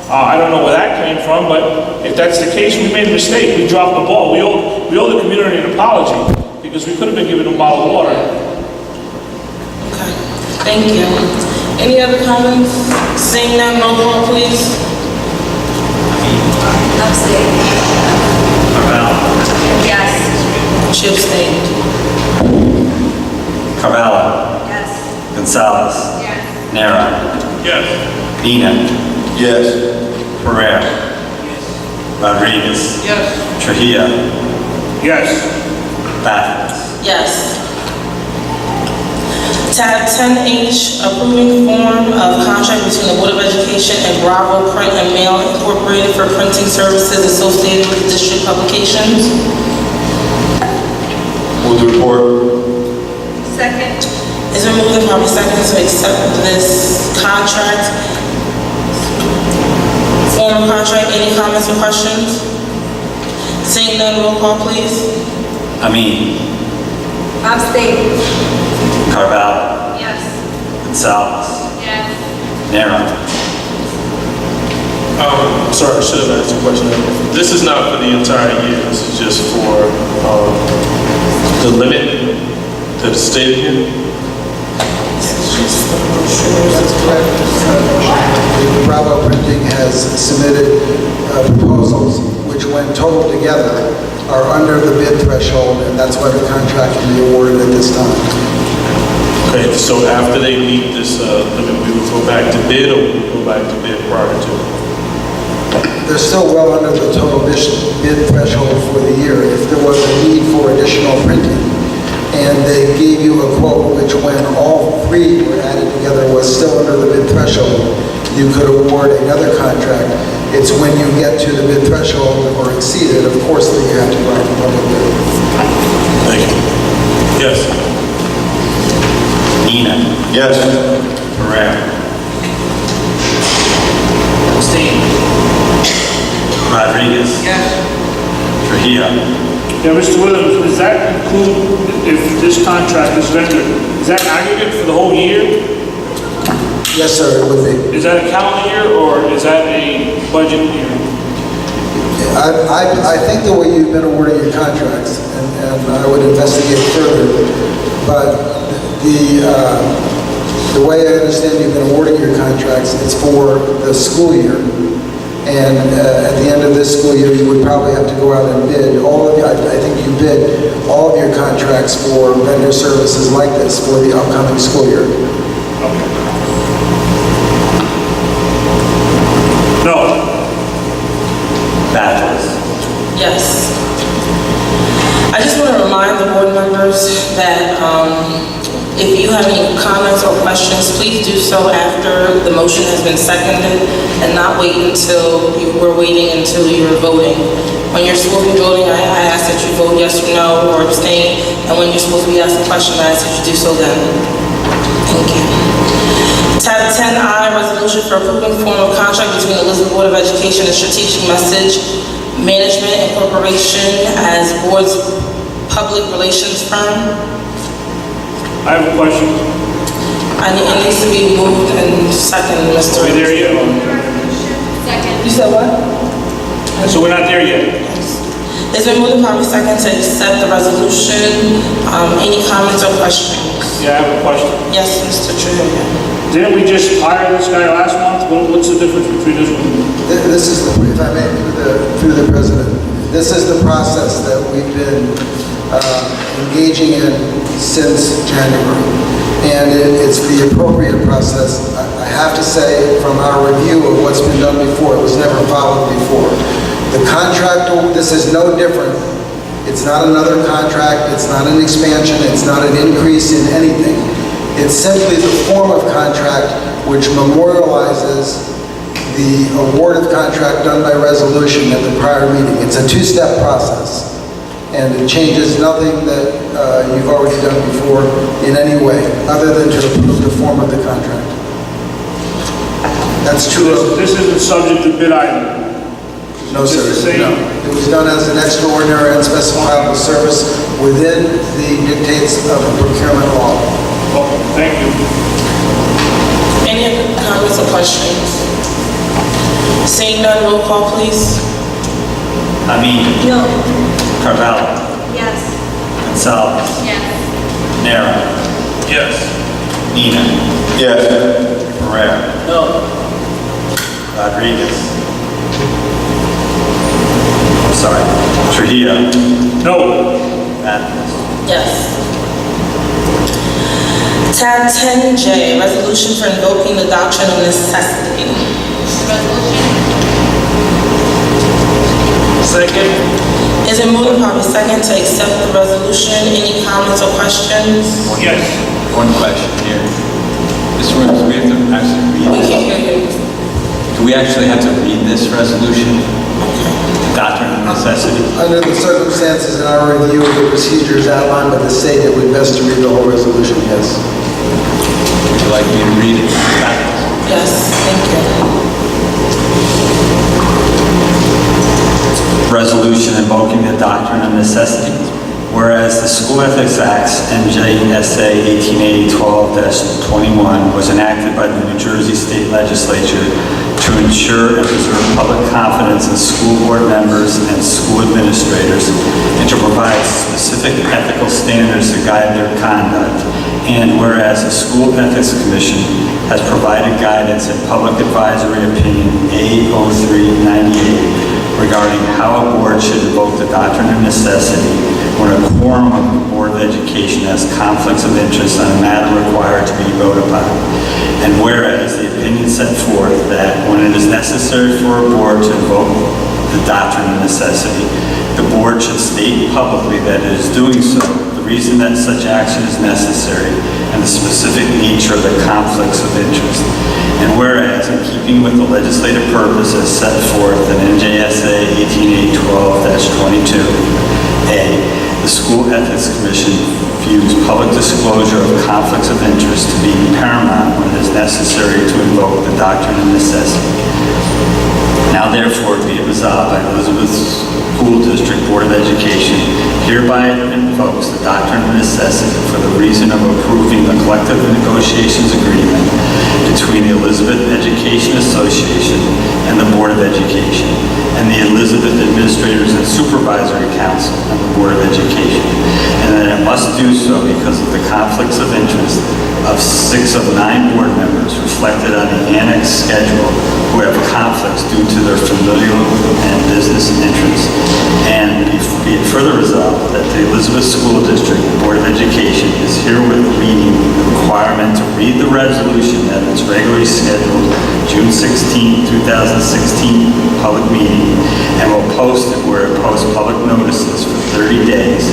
I don't know where that came from, but if that's the case, we made a mistake. We dropped the ball. We owe the community an apology because we could have been giving them bottled water. Okay, thank you. Any other comments? Seeing none, roll call, please. Abstain. Yes. She abstained. Carvalho. Yes. Gonzalez. Yes. Nera. Yes. Nina. Yes. Pereira. Rodriguez. Yes. Trujillo. Yes. Bathurst. Yes. Tab 10H, approving form of contract between the Board of Education and Bravo Print and Mail Incorporated for printing services associated with district publications. Move the report. Second. It's been moved and probably second to accept this contract. Form of contract, any comments or questions? Seeing none, roll call, please. Amin. Abstain. Carvalho. Yes. Gonzalez. Yes. Nera. Sorry, I should have asked a question. This is not for the entire year. This is just for the limit that is stated here. Bravo Printing has submitted proposals which, when totaled together, are under the bid threshold, and that's why the contract can be awarded at this time. Okay, so after they meet this limit, we will go back to bid, or we will go back to bid prior to? They're still well under the total bid threshold for the year. If there was a need for additional printing, and they gave you a quote which, when all 3 were added together, was still under the bid threshold, you could award another contract. It's when you get to the bid threshold or exceed it, of course, that you have to go out for public bid. Thank you. Yes. Nina. Yes. Pereira. Trujillo. Yeah, Mr. Williams, does that include, if this contract is rendered, is that aggregate for the whole year? Yes, sir, it would be. Is that a calendar year or is that a budget year? I think the way you've been awarding your contracts, and I would investigate further, but the way I understand you've been awarding your contracts, it's for the school year. And at the end of this school year, you would probably have to go out and bid all of, I think you bid all of your contracts for vendor services like this for the upcoming school year. No. Mathis. Yes. I just want to remind the board members that if you have any comments or questions, please do so after the motion has been seconded and not wait until we're waiting until you're voting. When you're supposed to be voting, I ask that you vote yes or no or abstain, and when you're supposed to be asked a question, I ask that you do so then. Thank you. Tab 10I, resolution for approving form of contract between the Elizabeth Board of Education and Strategic Message Management Incorporation as board's public relations firm. I have a question. It needs to be moved and seconded, Mr. Are we there yet? Second. You said what? So we're not there yet? It's been moved and probably second to accept the resolution. Any comments or questions? Yeah, I have a question. Yes, Mr. Trujillo. Didn't we just hire this guy last month? What's the difference between this one? This is, if I may, through the president, this is the process that we've been engaging in since January. And it's the appropriate process. I have to say, from our review of what's been done before, it was never followed before. The contract, this is no different. It's not another contract, it's not an expansion, it's not an increase in anything. It's simply the form of contract which memorializes the award of contract done by resolution at the prior meeting. It's a two-step process, and it changes nothing that you've already done before in any way, other than to approve the form of the contract. That's true of... This isn't subject to bid either? No, sir. No. It was done as an extraordinary and specifiable service within the dictates of the procurement law. Oh, thank you. Any other comments or questions? Seeing none, roll call, please. Amin. No. Carvalho. Yes. Gonzalez. Yes. Nera. Yes. Nina. Yes. Pereira. No. Rodriguez. I'm sorry. Trujillo. No. Mathis. Yes. Tab 10J, resolution for invoking the doctrine of necessity. Second. Is it moved and probably second to accept the resolution? Any comments or questions? Yes. One question here. Mr. Williams, do we have to actually read We this? can't hear you. Do we actually have to read this resolution? The doctrine of necessity? Under the circumstances in our review of the procedures outlined by the state, it would best to read the whole resolution, yes. Would you like me to read it? Yes, thank you. Resolution invoking the doctrine of necessity. Whereas the School Ethics Acts, NJSA 1880-12-21, was enacted by the New Jersey State Legislature to ensure and preserve public confidence in school board members and school administrators, and to provide specific ethical standards to guide their conduct. And whereas the School Ethics Commission has provided guidance in Public Advisory Opinion A0398 regarding how a board should invoke the doctrine of necessity when a quorum of the Board of Education has conflicts of interest on a matter required to be voted upon. And whereas the opinion set forth that when it is necessary for a board to invoke the doctrine of necessity, the board should state publicly that it is doing so, the reason that such action is necessary, and the specific nature of the conflicts of interest. And whereas, in keeping with the legislative purpose as set forth in NJSA 1880-12-22, A, the School Ethics Commission views public disclosure of conflicts of interest to be paramount when it is necessary to invoke the doctrine of necessity. Now therefore be it resolved by Elizabeth School District Board of Education hereby invokes the doctrine of necessity for the reason of approving the collective negotiations agreement between the Elizabeth Education Association and the Board of Education, and the Elizabeth Administrators and Supervisory Council and the Board of Education, and that it must do so because of the conflicts of interest of 6 of 9 board members reflected on the annex schedule who have conflicts due to their familial and business interests. And be it further resolved that the Elizabeth School District Board of Education is herewith meeting the requirement to read the resolution at its regularly scheduled June 16, 2016 public meeting, and will post it where it posts public notices for 30 days,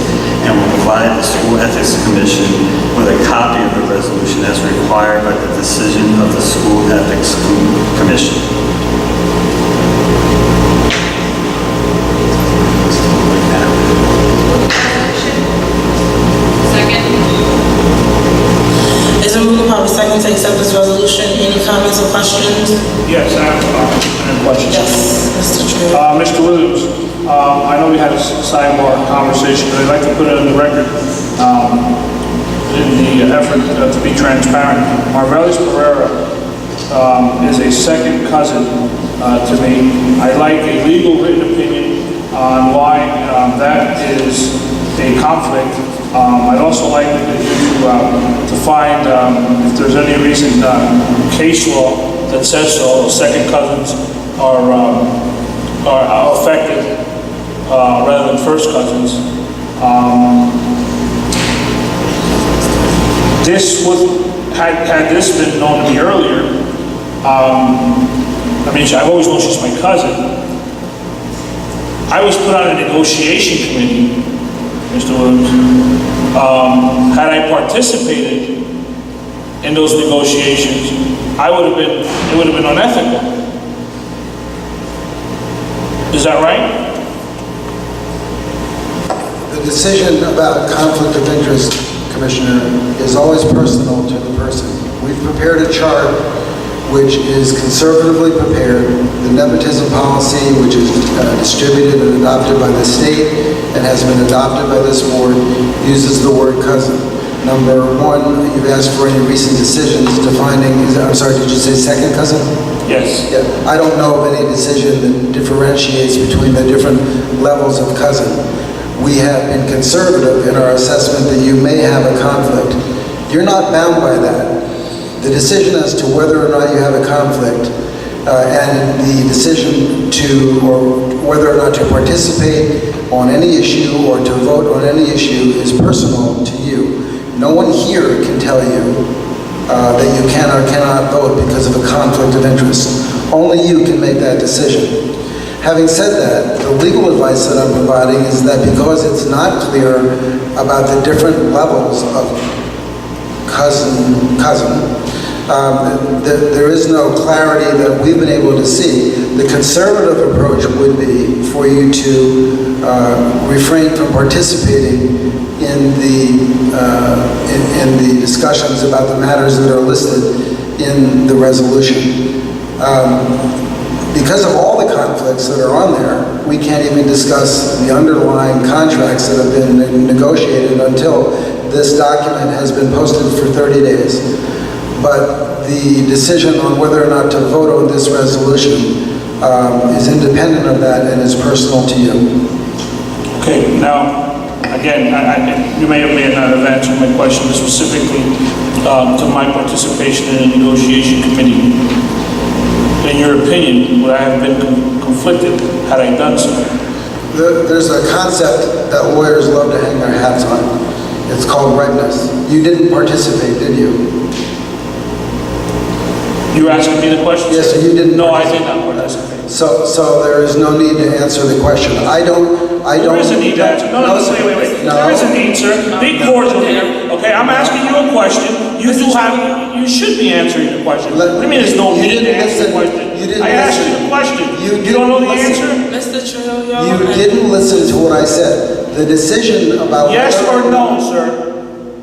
and will provide the School Ethics Commission with a copy of the resolution as required by the decision of the School Ethics Commission. Is it moved upon second to accept this resolution? Any comments or questions? Yes, I have questions. Yes, Mr. True. Mr. Williams, I know we had a sidebar conversation, but I'd like to put it on the record in the effort to be transparent. Marvelis Pereira is a second cousin to me. I'd like a legal written opinion on why that is a conflict. I'd also like you to find if there's any recent case law that says so. Second cousins are affected rather than first cousins. Had this been known to me earlier, I mean, I've always known she's my cousin. I was put on a negotiation committee, Mr. Williams. Had I participated in those negotiations, it would have been unethical. Is that right? The decision about conflict of interest, Commissioner, is always personal to the person. We've prepared a chart which is conservatively prepared. The nepotism policy, which is distributed and adopted by the state and has been adopted by this board, uses the word cousin. Number one, you've asked for any recent decisions defining, I'm sorry, did you say second cousin? Yes. Yeah. I don't know of any decision that differentiates between the different levels of cousin. We have been conservative in our assessment that you may have a conflict. You're not bound by that. The decision as to whether or not you have a conflict and the decision to, or whether or not to participate on any issue or to vote on any issue is personal to you. No one here can tell you that you can or cannot vote because of a conflict of interest. Only you can make that decision. Having said that, the legal advice that I'm providing is that because it's not clear about the different levels of cousin, there is no clarity that we've been able to see. The conservative approach would be for you to refrain from participating in the discussions about the matters that are listed in the resolution. Because of all the conflicts that are on there, we can't even discuss the underlying contracts that have been negotiated until this document has been posted for 30 days. But the decision on whether or not to vote on this resolution is independent of that and is personal to you. Okay, now, again, you may or may not have answered my question specifically to my participation in a negotiation committee. In your opinion, would I have been conflicted had I done so? There's a concept that lawyers love to hang their hats on. It's called ripeness. You didn't participate, did you? You asking me the question? Yes, so you didn't. No, I did not participate. So there is no need to answer the question. I don't. There is a need to answer. No, wait. No. There is a need, sir. Be cordial here. Okay, I'm asking you a question. You should be answering the question. What do you mean there's no need to answer the question? I asked you the question. You don't know the answer? Mr. Trujillo. You didn't listen to what I said. The decision about yes or no, sir.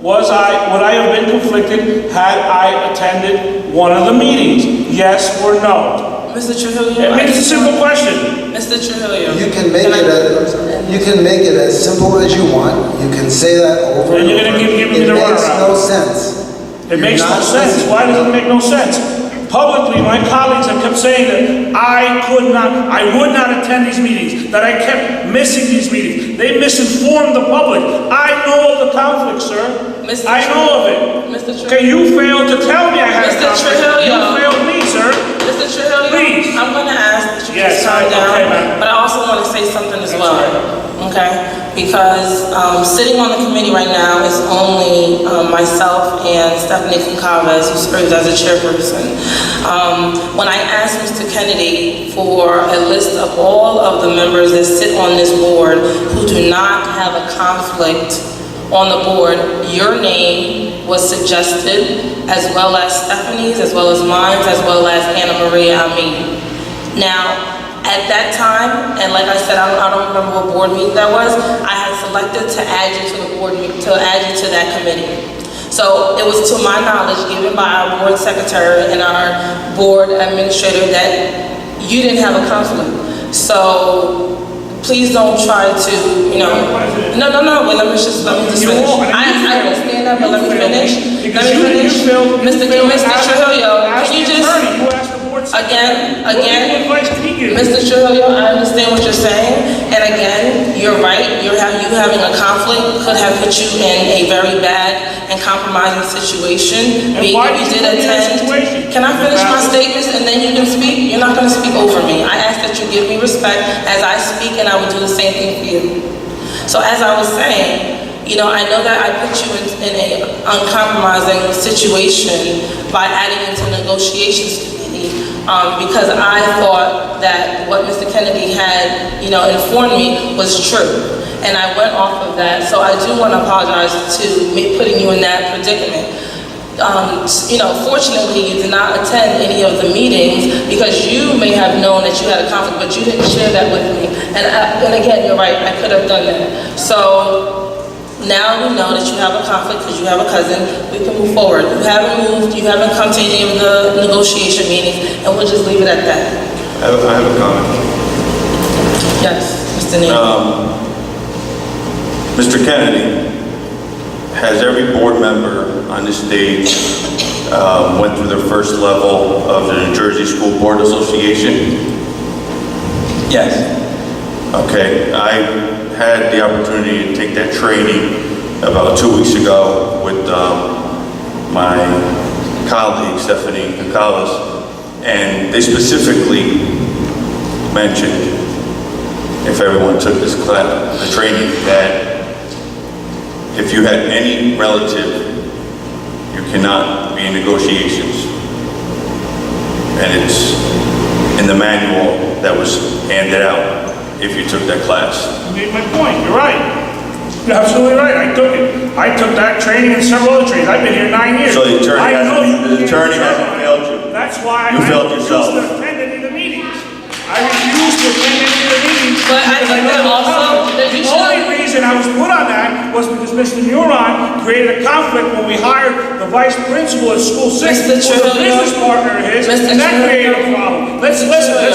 would I have been conflicted had I attended one of the meetings? Yes or no? Mr. Trujillo. I mean, it's a simple question. Mr. Trujillo. You can make it as simple as you want. You can say that over and And you're over. gonna give me the It makes runaround. no sense. It makes no You're not sense. listening. Why does it make no sense? Publicly, my colleagues have kept saying that I would not attend these meetings, that I kept missing these meetings. They misinformed the public. I know of the conflict, sir. I know of it. Mr. Trujillo. Okay, you failed to tell me I had a Mr. conflict. Trujillo. You failed me, sir. Mr. Trujillo, Please. I'm going to ask that you Yes, just calm down, okay, ma'am. but I also want to say something as well, okay? Because sitting on the committee right now is only myself and Stephanie Concalves, who serves as a chairperson. When I asked Mr. Kennedy for a list of all of the members that sit on this board who do not have a conflict on the board, your name was suggested, as well as Stephanie's, as well as mine, as well as Anna Maria Amin. Now, at that time, and like I said, I don't remember what board meeting that was, I had selected to add you to the board meeting, to add you to that committee. So it was to my knowledge, given by our board secretary and our board administrator, that you didn't have a conflict. So please don't try to, no, but let me just finish. I understand that, but let me finish. Mr. Trujillo, can you just, again, Mr. Trujillo, I understand what you're saying, and again, you're right, you having a conflict could have put you in a very bad and compromising situation. And why did you put me in that situation? Can I finish my statements and then you can speak? You're not going to speak over me. I ask that you give me respect as I speak, and I will do the same thing for you. So as I was saying, I know that I put you in a uncompromising situation by adding you to negotiations committee, because I thought that what Mr. Kennedy had, informed me was true. And I went off of that, so I do want to apologize to me putting you in that predicament. Fortunately, you did not attend any of the meetings because you may have known that you had a conflict, but you didn't share that with me. And again, you're right, I could have done that. So now we know that you have a conflict because you have a cousin. We can move forward. You haven't moved, you haven't come to any of the negotiation meetings, and we'll just leave it at that. I have a comment. Yes, Mr. Nate. Mr. Kennedy, has every board member on this stage went through their first level of the New Jersey School Board Association? Yes. Okay, I had the opportunity to take that training about 2 weeks ago with my colleague, Stephanie Concalves, and they specifically mentioned, if everyone took this class, the training, that if you had any relative, you cannot be in negotiations. And it's in the manual that was handed out if you took that class. You made my point, you're right. You're absolutely right, I took it. I took that training and several other trainings. I've been here 9 years. So the attorney hasn't failed you. That's why You failed yourself. refused to attend any of the meetings. I refused to attend any of the meetings. But I think that also, that you The only reason I was put on that was because Mr. Muron created a conflict when we hired the vice principal at School 6, who was a business partner of his, and that created a problem. Let's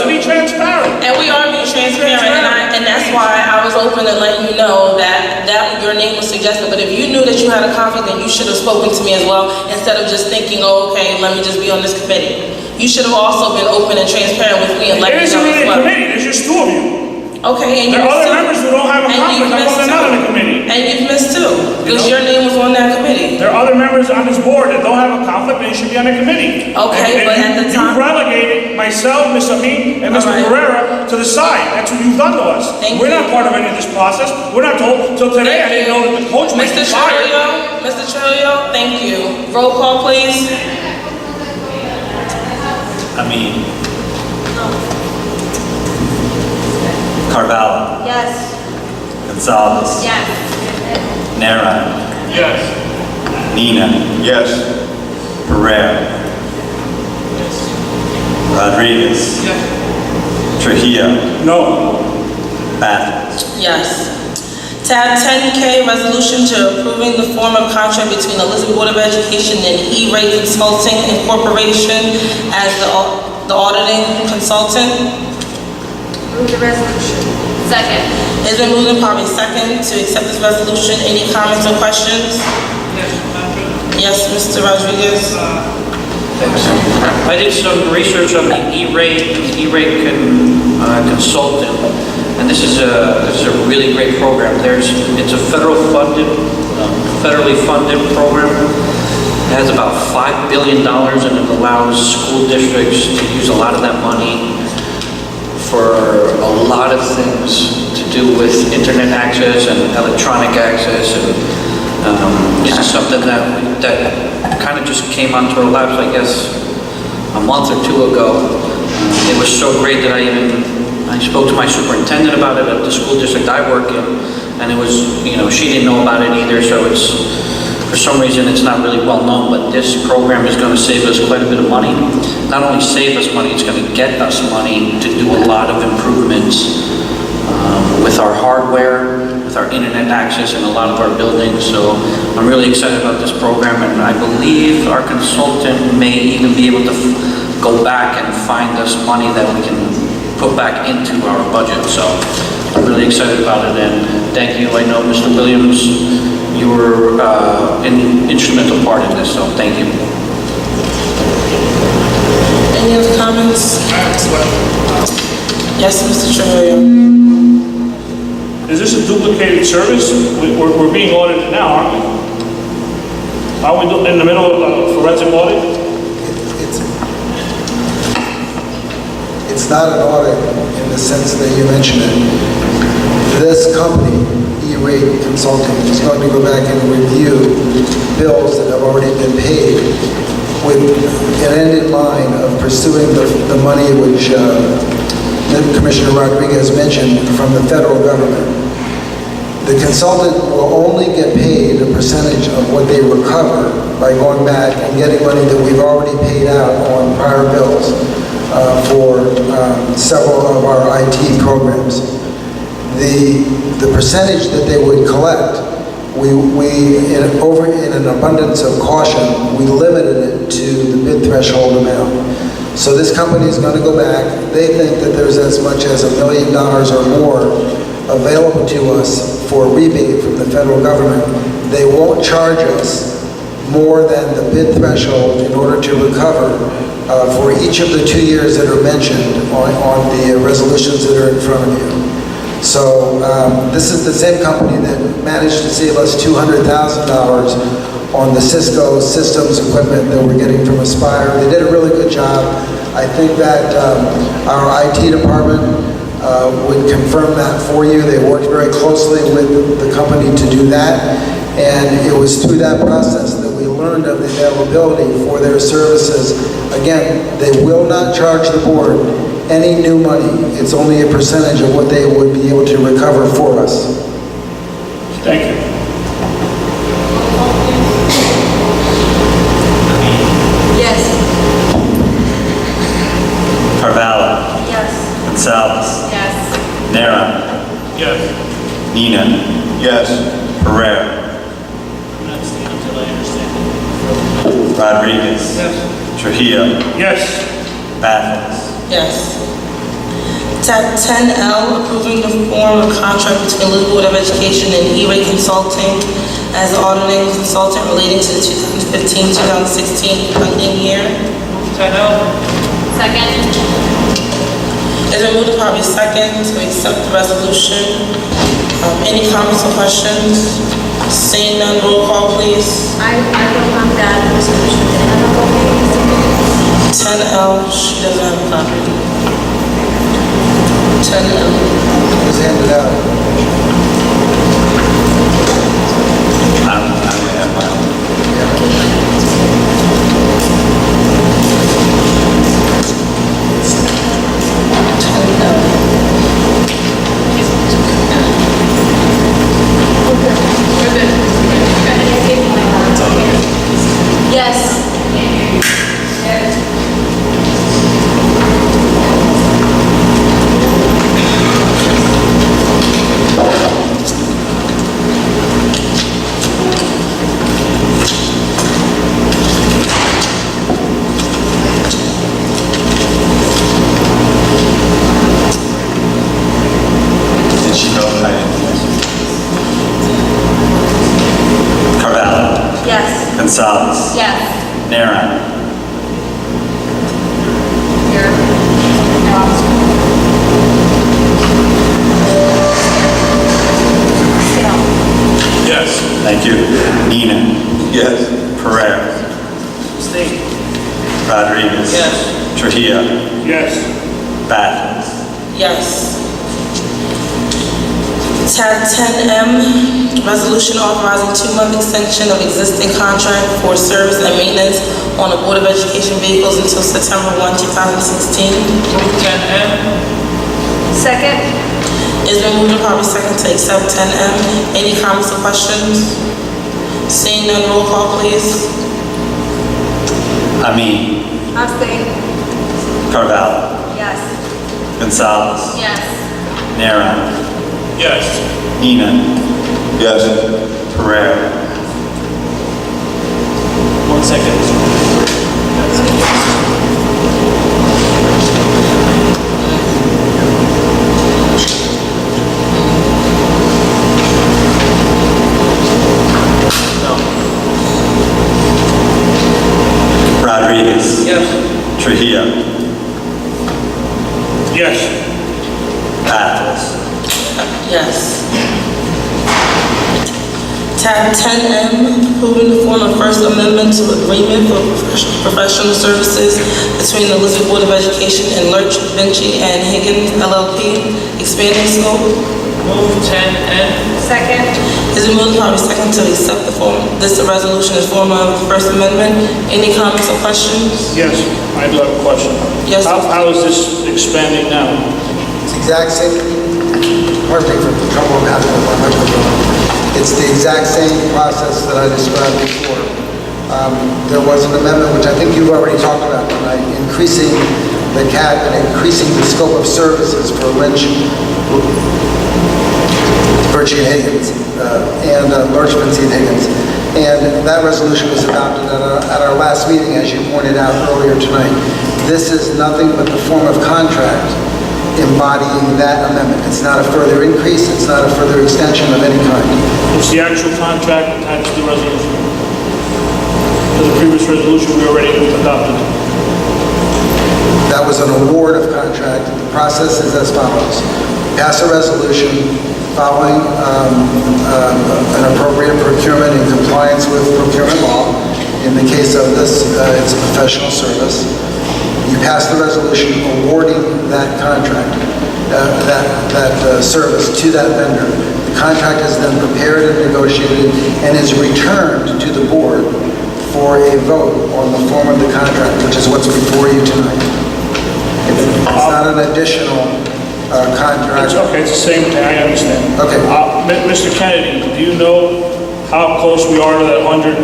be transparent. And we are being transparent, and that's why I was open to letting you know that your name was suggested. But if you knew that you had a conflict, then you should have spoken to me as well, instead of just thinking, oh, okay, let me just be on this committee. You should have also been open and transparent with me and let me know as well. It isn't really a committee, there's just two of you. Okay, and there are other members who don't have a conflict, I'm on another committee. And you've missed too, because your name was on that committee. There are other members on this board that don't have a conflict, and they should be on the committee. Okay, but at the time... You relegated myself, Ms. Amin, and Mr. Pereira to the side. That's what you've done to us. We're not part of any of this process. We're not told. Till today, I didn't know that the coach might be fired. Mr. Trujillo, thank you. Roll call, please. Amin. Carvalho. Yes. Gonzalez. Yes. Nera. Yes. Nina. Yes. Pereira. Yes. Rodriguez. Yes. Trujillo. No. Bathurst. Yes. Tab 10K, resolution to approving the form of contract between Elizabeth Board of Education and E-Rate Consulting Incorporation as the auditing consultant. Move the resolution. Second. It's been moved and probably second to accept this resolution. Any comments or questions? Yes, Mr. Rodriguez. I did some research on the E-Rate and the E-Rate consultant, and this is a really great program. It's a federally funded program. It has about $5 billion, and it allows school districts to use a lot of that money for a lot of things to do with internet access and electronic access, and this is something that kind of just came onto our laps, I guess, a month or two ago. It was so great that I spoke to my superintendent about it at the school district I work in, and it was, she didn't know about it either, so for some reason it's not really well known, but this program is going to save us quite a bit of money. Not only save us money, it's going to get us money to do a lot of improvements with our hardware, with our internet access in a lot of our buildings. So I'm really excited about this program, and I believe our consultant may even be able to go back and find us money that we can put back into our budget. So I'm really excited about it, and thank you. I know Mr. Williams, you were an instrumental part in this, so thank you. Any other comments? Yes, Mr. Trujillo. Is this a duplicated service? We're being audited now, aren't we? Are we in the middle of a forensic audit? It's not an audit in the sense that you mentioned it. This company, E-Rate Consulting, is going to go back and review bills that have already been paid with an end in mind of pursuing the money which Commissioner Rodriguez mentioned from the federal government. The consultant will only get paid a percentage of what they recover by going back and getting money that we've already paid out on prior bills for several of our IT programs. The percentage that they would collect, in an abundance of caution, we limited it to the bid threshold amount. So this company is going to go back. They think that there's as much as $1 million or more available to us for a rebate from the federal government. They won't charge us more than the bid threshold in order to recover for each of the 2 years that are mentioned on the resolutions that are in front of you. So this is the same company that managed to save us $200,000 on the Cisco systems equipment that we're getting from Aspire. They did a really good job. I think that our IT department would confirm that for you. They worked very closely with the company to do that, and it was through that process that we learned of the availability for their services. Again, they will not charge the board any new money. It's only a percentage of what they would be able to recover for us. Thank you. Yes. Carvalho. Yes. Gonzalez. Yes. Nera. Yes. Nina. Yes. Pereira. Rodriguez. Yes. Trujillo. Yes. Baffles. Yes. Tab 10L, approving the form of contract between the Board of Education and E-Rate Consulting as the auditing consultant relating to the 2015-2016 funding year. 10L. Second. It's been moved to probably second to accept the resolution. Any comments or questions? Seeing none, roll call please. I will come that resolution. Did I have a copy? 10L, she doesn't have a copy. 10L. Just hand it out. I'm gonna have my own. Yes. Gonzalez. Yes. Nara. Yes. Thank you. Nina. Yes. Pereira. Stay. Rodriguez. Yes. Trujillo. Yes. Bath. Yes. Tab 10M, resolution authorizing 2-month extension of existing contract for service and maintenance on the Board of Education vehicles until September 1, 2016. Move 10M. Second? It's been moved and probably second to accept 10M. Any comments or questions? Seeing none, roll call, please. Amin. Abstain. Carvalho. Yes. Gonzalez. Yes. Nara. Yes. Nina. Yes. Pereira. 1 second. Rodriguez. Yes. Trujillo. Yes. Bath. Yes. Tab 10M, approving the form of First Amendment to Agreement for Professional Services between the Elizabeth Board of Education and Lurch, Vinci, and Higgins LLP, expanding scope. Move 10N. Second? Is it moved probably second to accept the form, this resolution in form of First Amendment? Any comments or questions? Yes, I do have a question. Yes. How is this expanding now? It's the exact same, pardon me for the trouble I'm having with my microphone. It's the exact same process that I described before. There was an amendment, which I think you've already talked about tonight, increasing the cap and increasing the scope of services for Lynch, Virtue Higgins, and Lurch, Vinci, and Higgins. And that resolution was adopted at our last meeting, as you pointed out earlier tonight. This is nothing but the form of contract embodying that amendment. It's not a further increase, it's not a further extension of any kind. It's the actual contract attached to the resolution. To the previous resolution, we already adopted. That was an award of contract. The process is as follows. Pass a resolution following an appropriate procurement in compliance with procurement law. In the case of this, it's a professional service. You pass the resolution awarding that contract, that service to that vendor. The contract is then prepared and negotiated and is returned to the board for a vote on the form of the contract, which is what's before you tonight. It's not an additional contract. It's okay, it's the same thing, I understand. Okay. Mr. Kennedy, do you know how close we are to that $150,000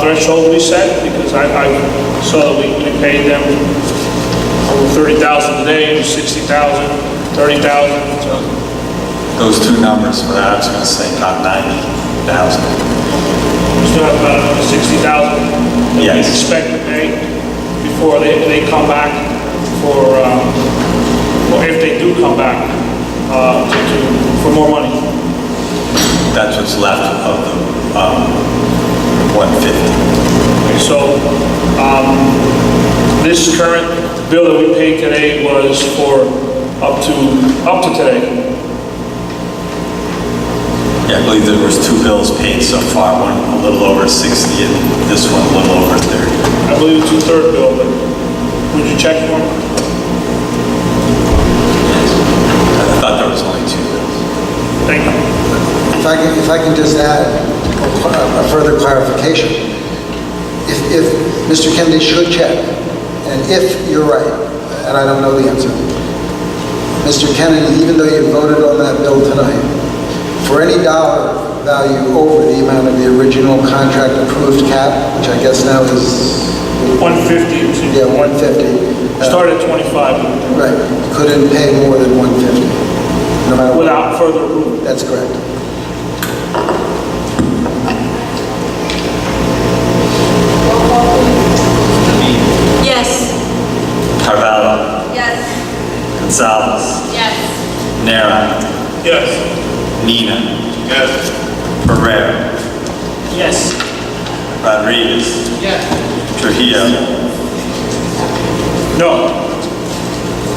threshold we set? Because I saw that we paid them over $30,000 a day, $60,000, $30,000. So Those two numbers, for that, I was going to say about 90,000. we still have about $60,000 that we Yes. expect to pay before they come back for, or if they do come back for more money. That's what's left of the 150. Okay, so, this current bill that we paid today was for up to today. Yeah, I believe there was two bills paid so far, one a little over 60 and this one a little over 30. I believe it's the third bill, but would you check for me? I thought there was only two bills. Thank you. If I can just add a further clarification. If Mr. Kennedy should check, and if you're right, and I don't know the answer, Mr. Kennedy, even though you voted on that bill tonight, for any dollar value over the amount of the original contract approved cap, which I guess now is 150. Yeah, 150. Start at 25. Right, couldn't pay more than 150, no matter what. Without further approval. That's correct. Yes. Carvalho. Yes. Gonzalez. Yes. Nara. Yes. Nina. Yes. Pereira. Yes. Rodriguez. Yes. Trujillo. No.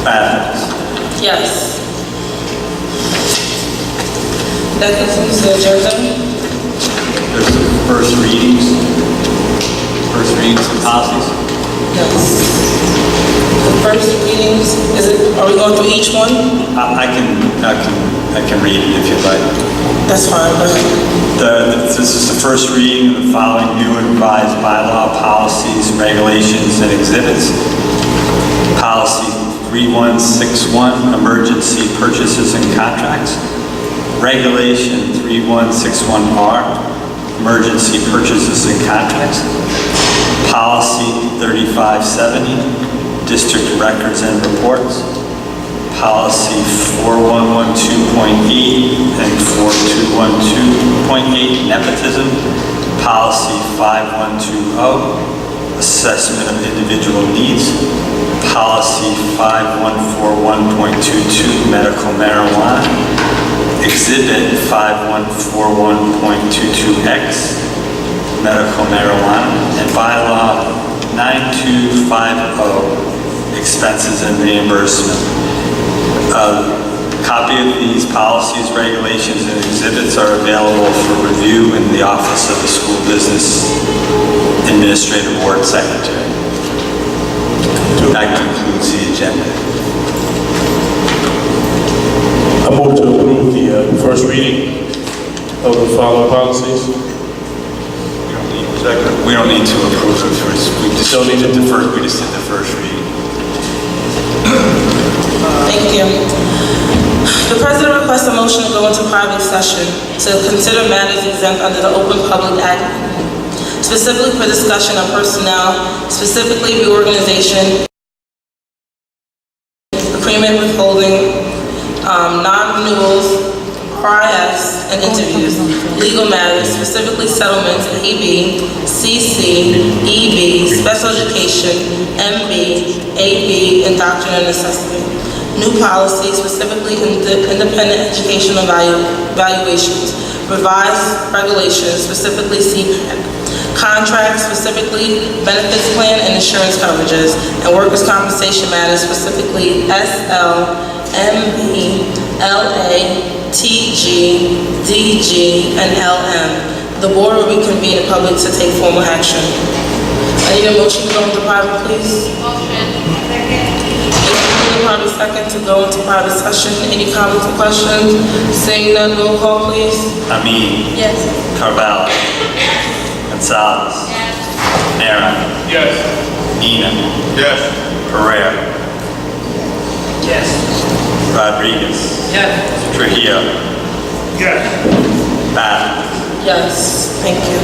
Mathis. Yes. That concludes the agenda. There's the first readings of policies. Yes. The first readings, are we going through each one? I can read it if you'd like. That's fine, go ahead. This is the first reading of the following new and revised bylaw policies, regulations, and exhibits. Policy 3161, emergency purchases and contracts. Regulation 3161R, emergency purchases and contracts. Policy 3570, district records and reports. Policy 4112.8 and 4212.8, nepotism. Policy 5120, assessment of individual needs. Policy 5141.22, medical marijuana. Exhibit 5141.22X, medical marijuana. And bylaw 9250, expenses and reimbursement. Copy of these policies, regulations, and exhibits are available for review in the Office of the School Business Administrative Board Secretary. That concludes the agenda. I move to approve the first reading of the following policies. We don't need to approve the first. We just did the first reading. Thank you. The President requests a motion to go into private session to consider matters exempt under the Open Public Act, specifically for discussion of personnel, specifically reorganization, agreement withholding, non-renewals, RIFs, and interviews, legal matters, specifically settlements, EB, CC, EB, special education, MB, AB, and doctrine and necessity. New policies, specifically independent educational evaluations, revised regulations, specifically CPAC, contracts, specifically benefits plan and insurance coverages, and workers' compensation matters, specifically SL, MB, LA, TG, DG, and LM. The board will reconvene in public to take formal action. I need a motion to go into private, please. Private second to go into private session. Any comments or questions? Seeing none, roll call, please. Amin. Yes. Carvel. Gonzalez. Yes. Nara. Yes. Nina. Yes. Pereira. Yes. Rodriguez. Yes. Trujillo. Yes. Mathis. Yes, thank you.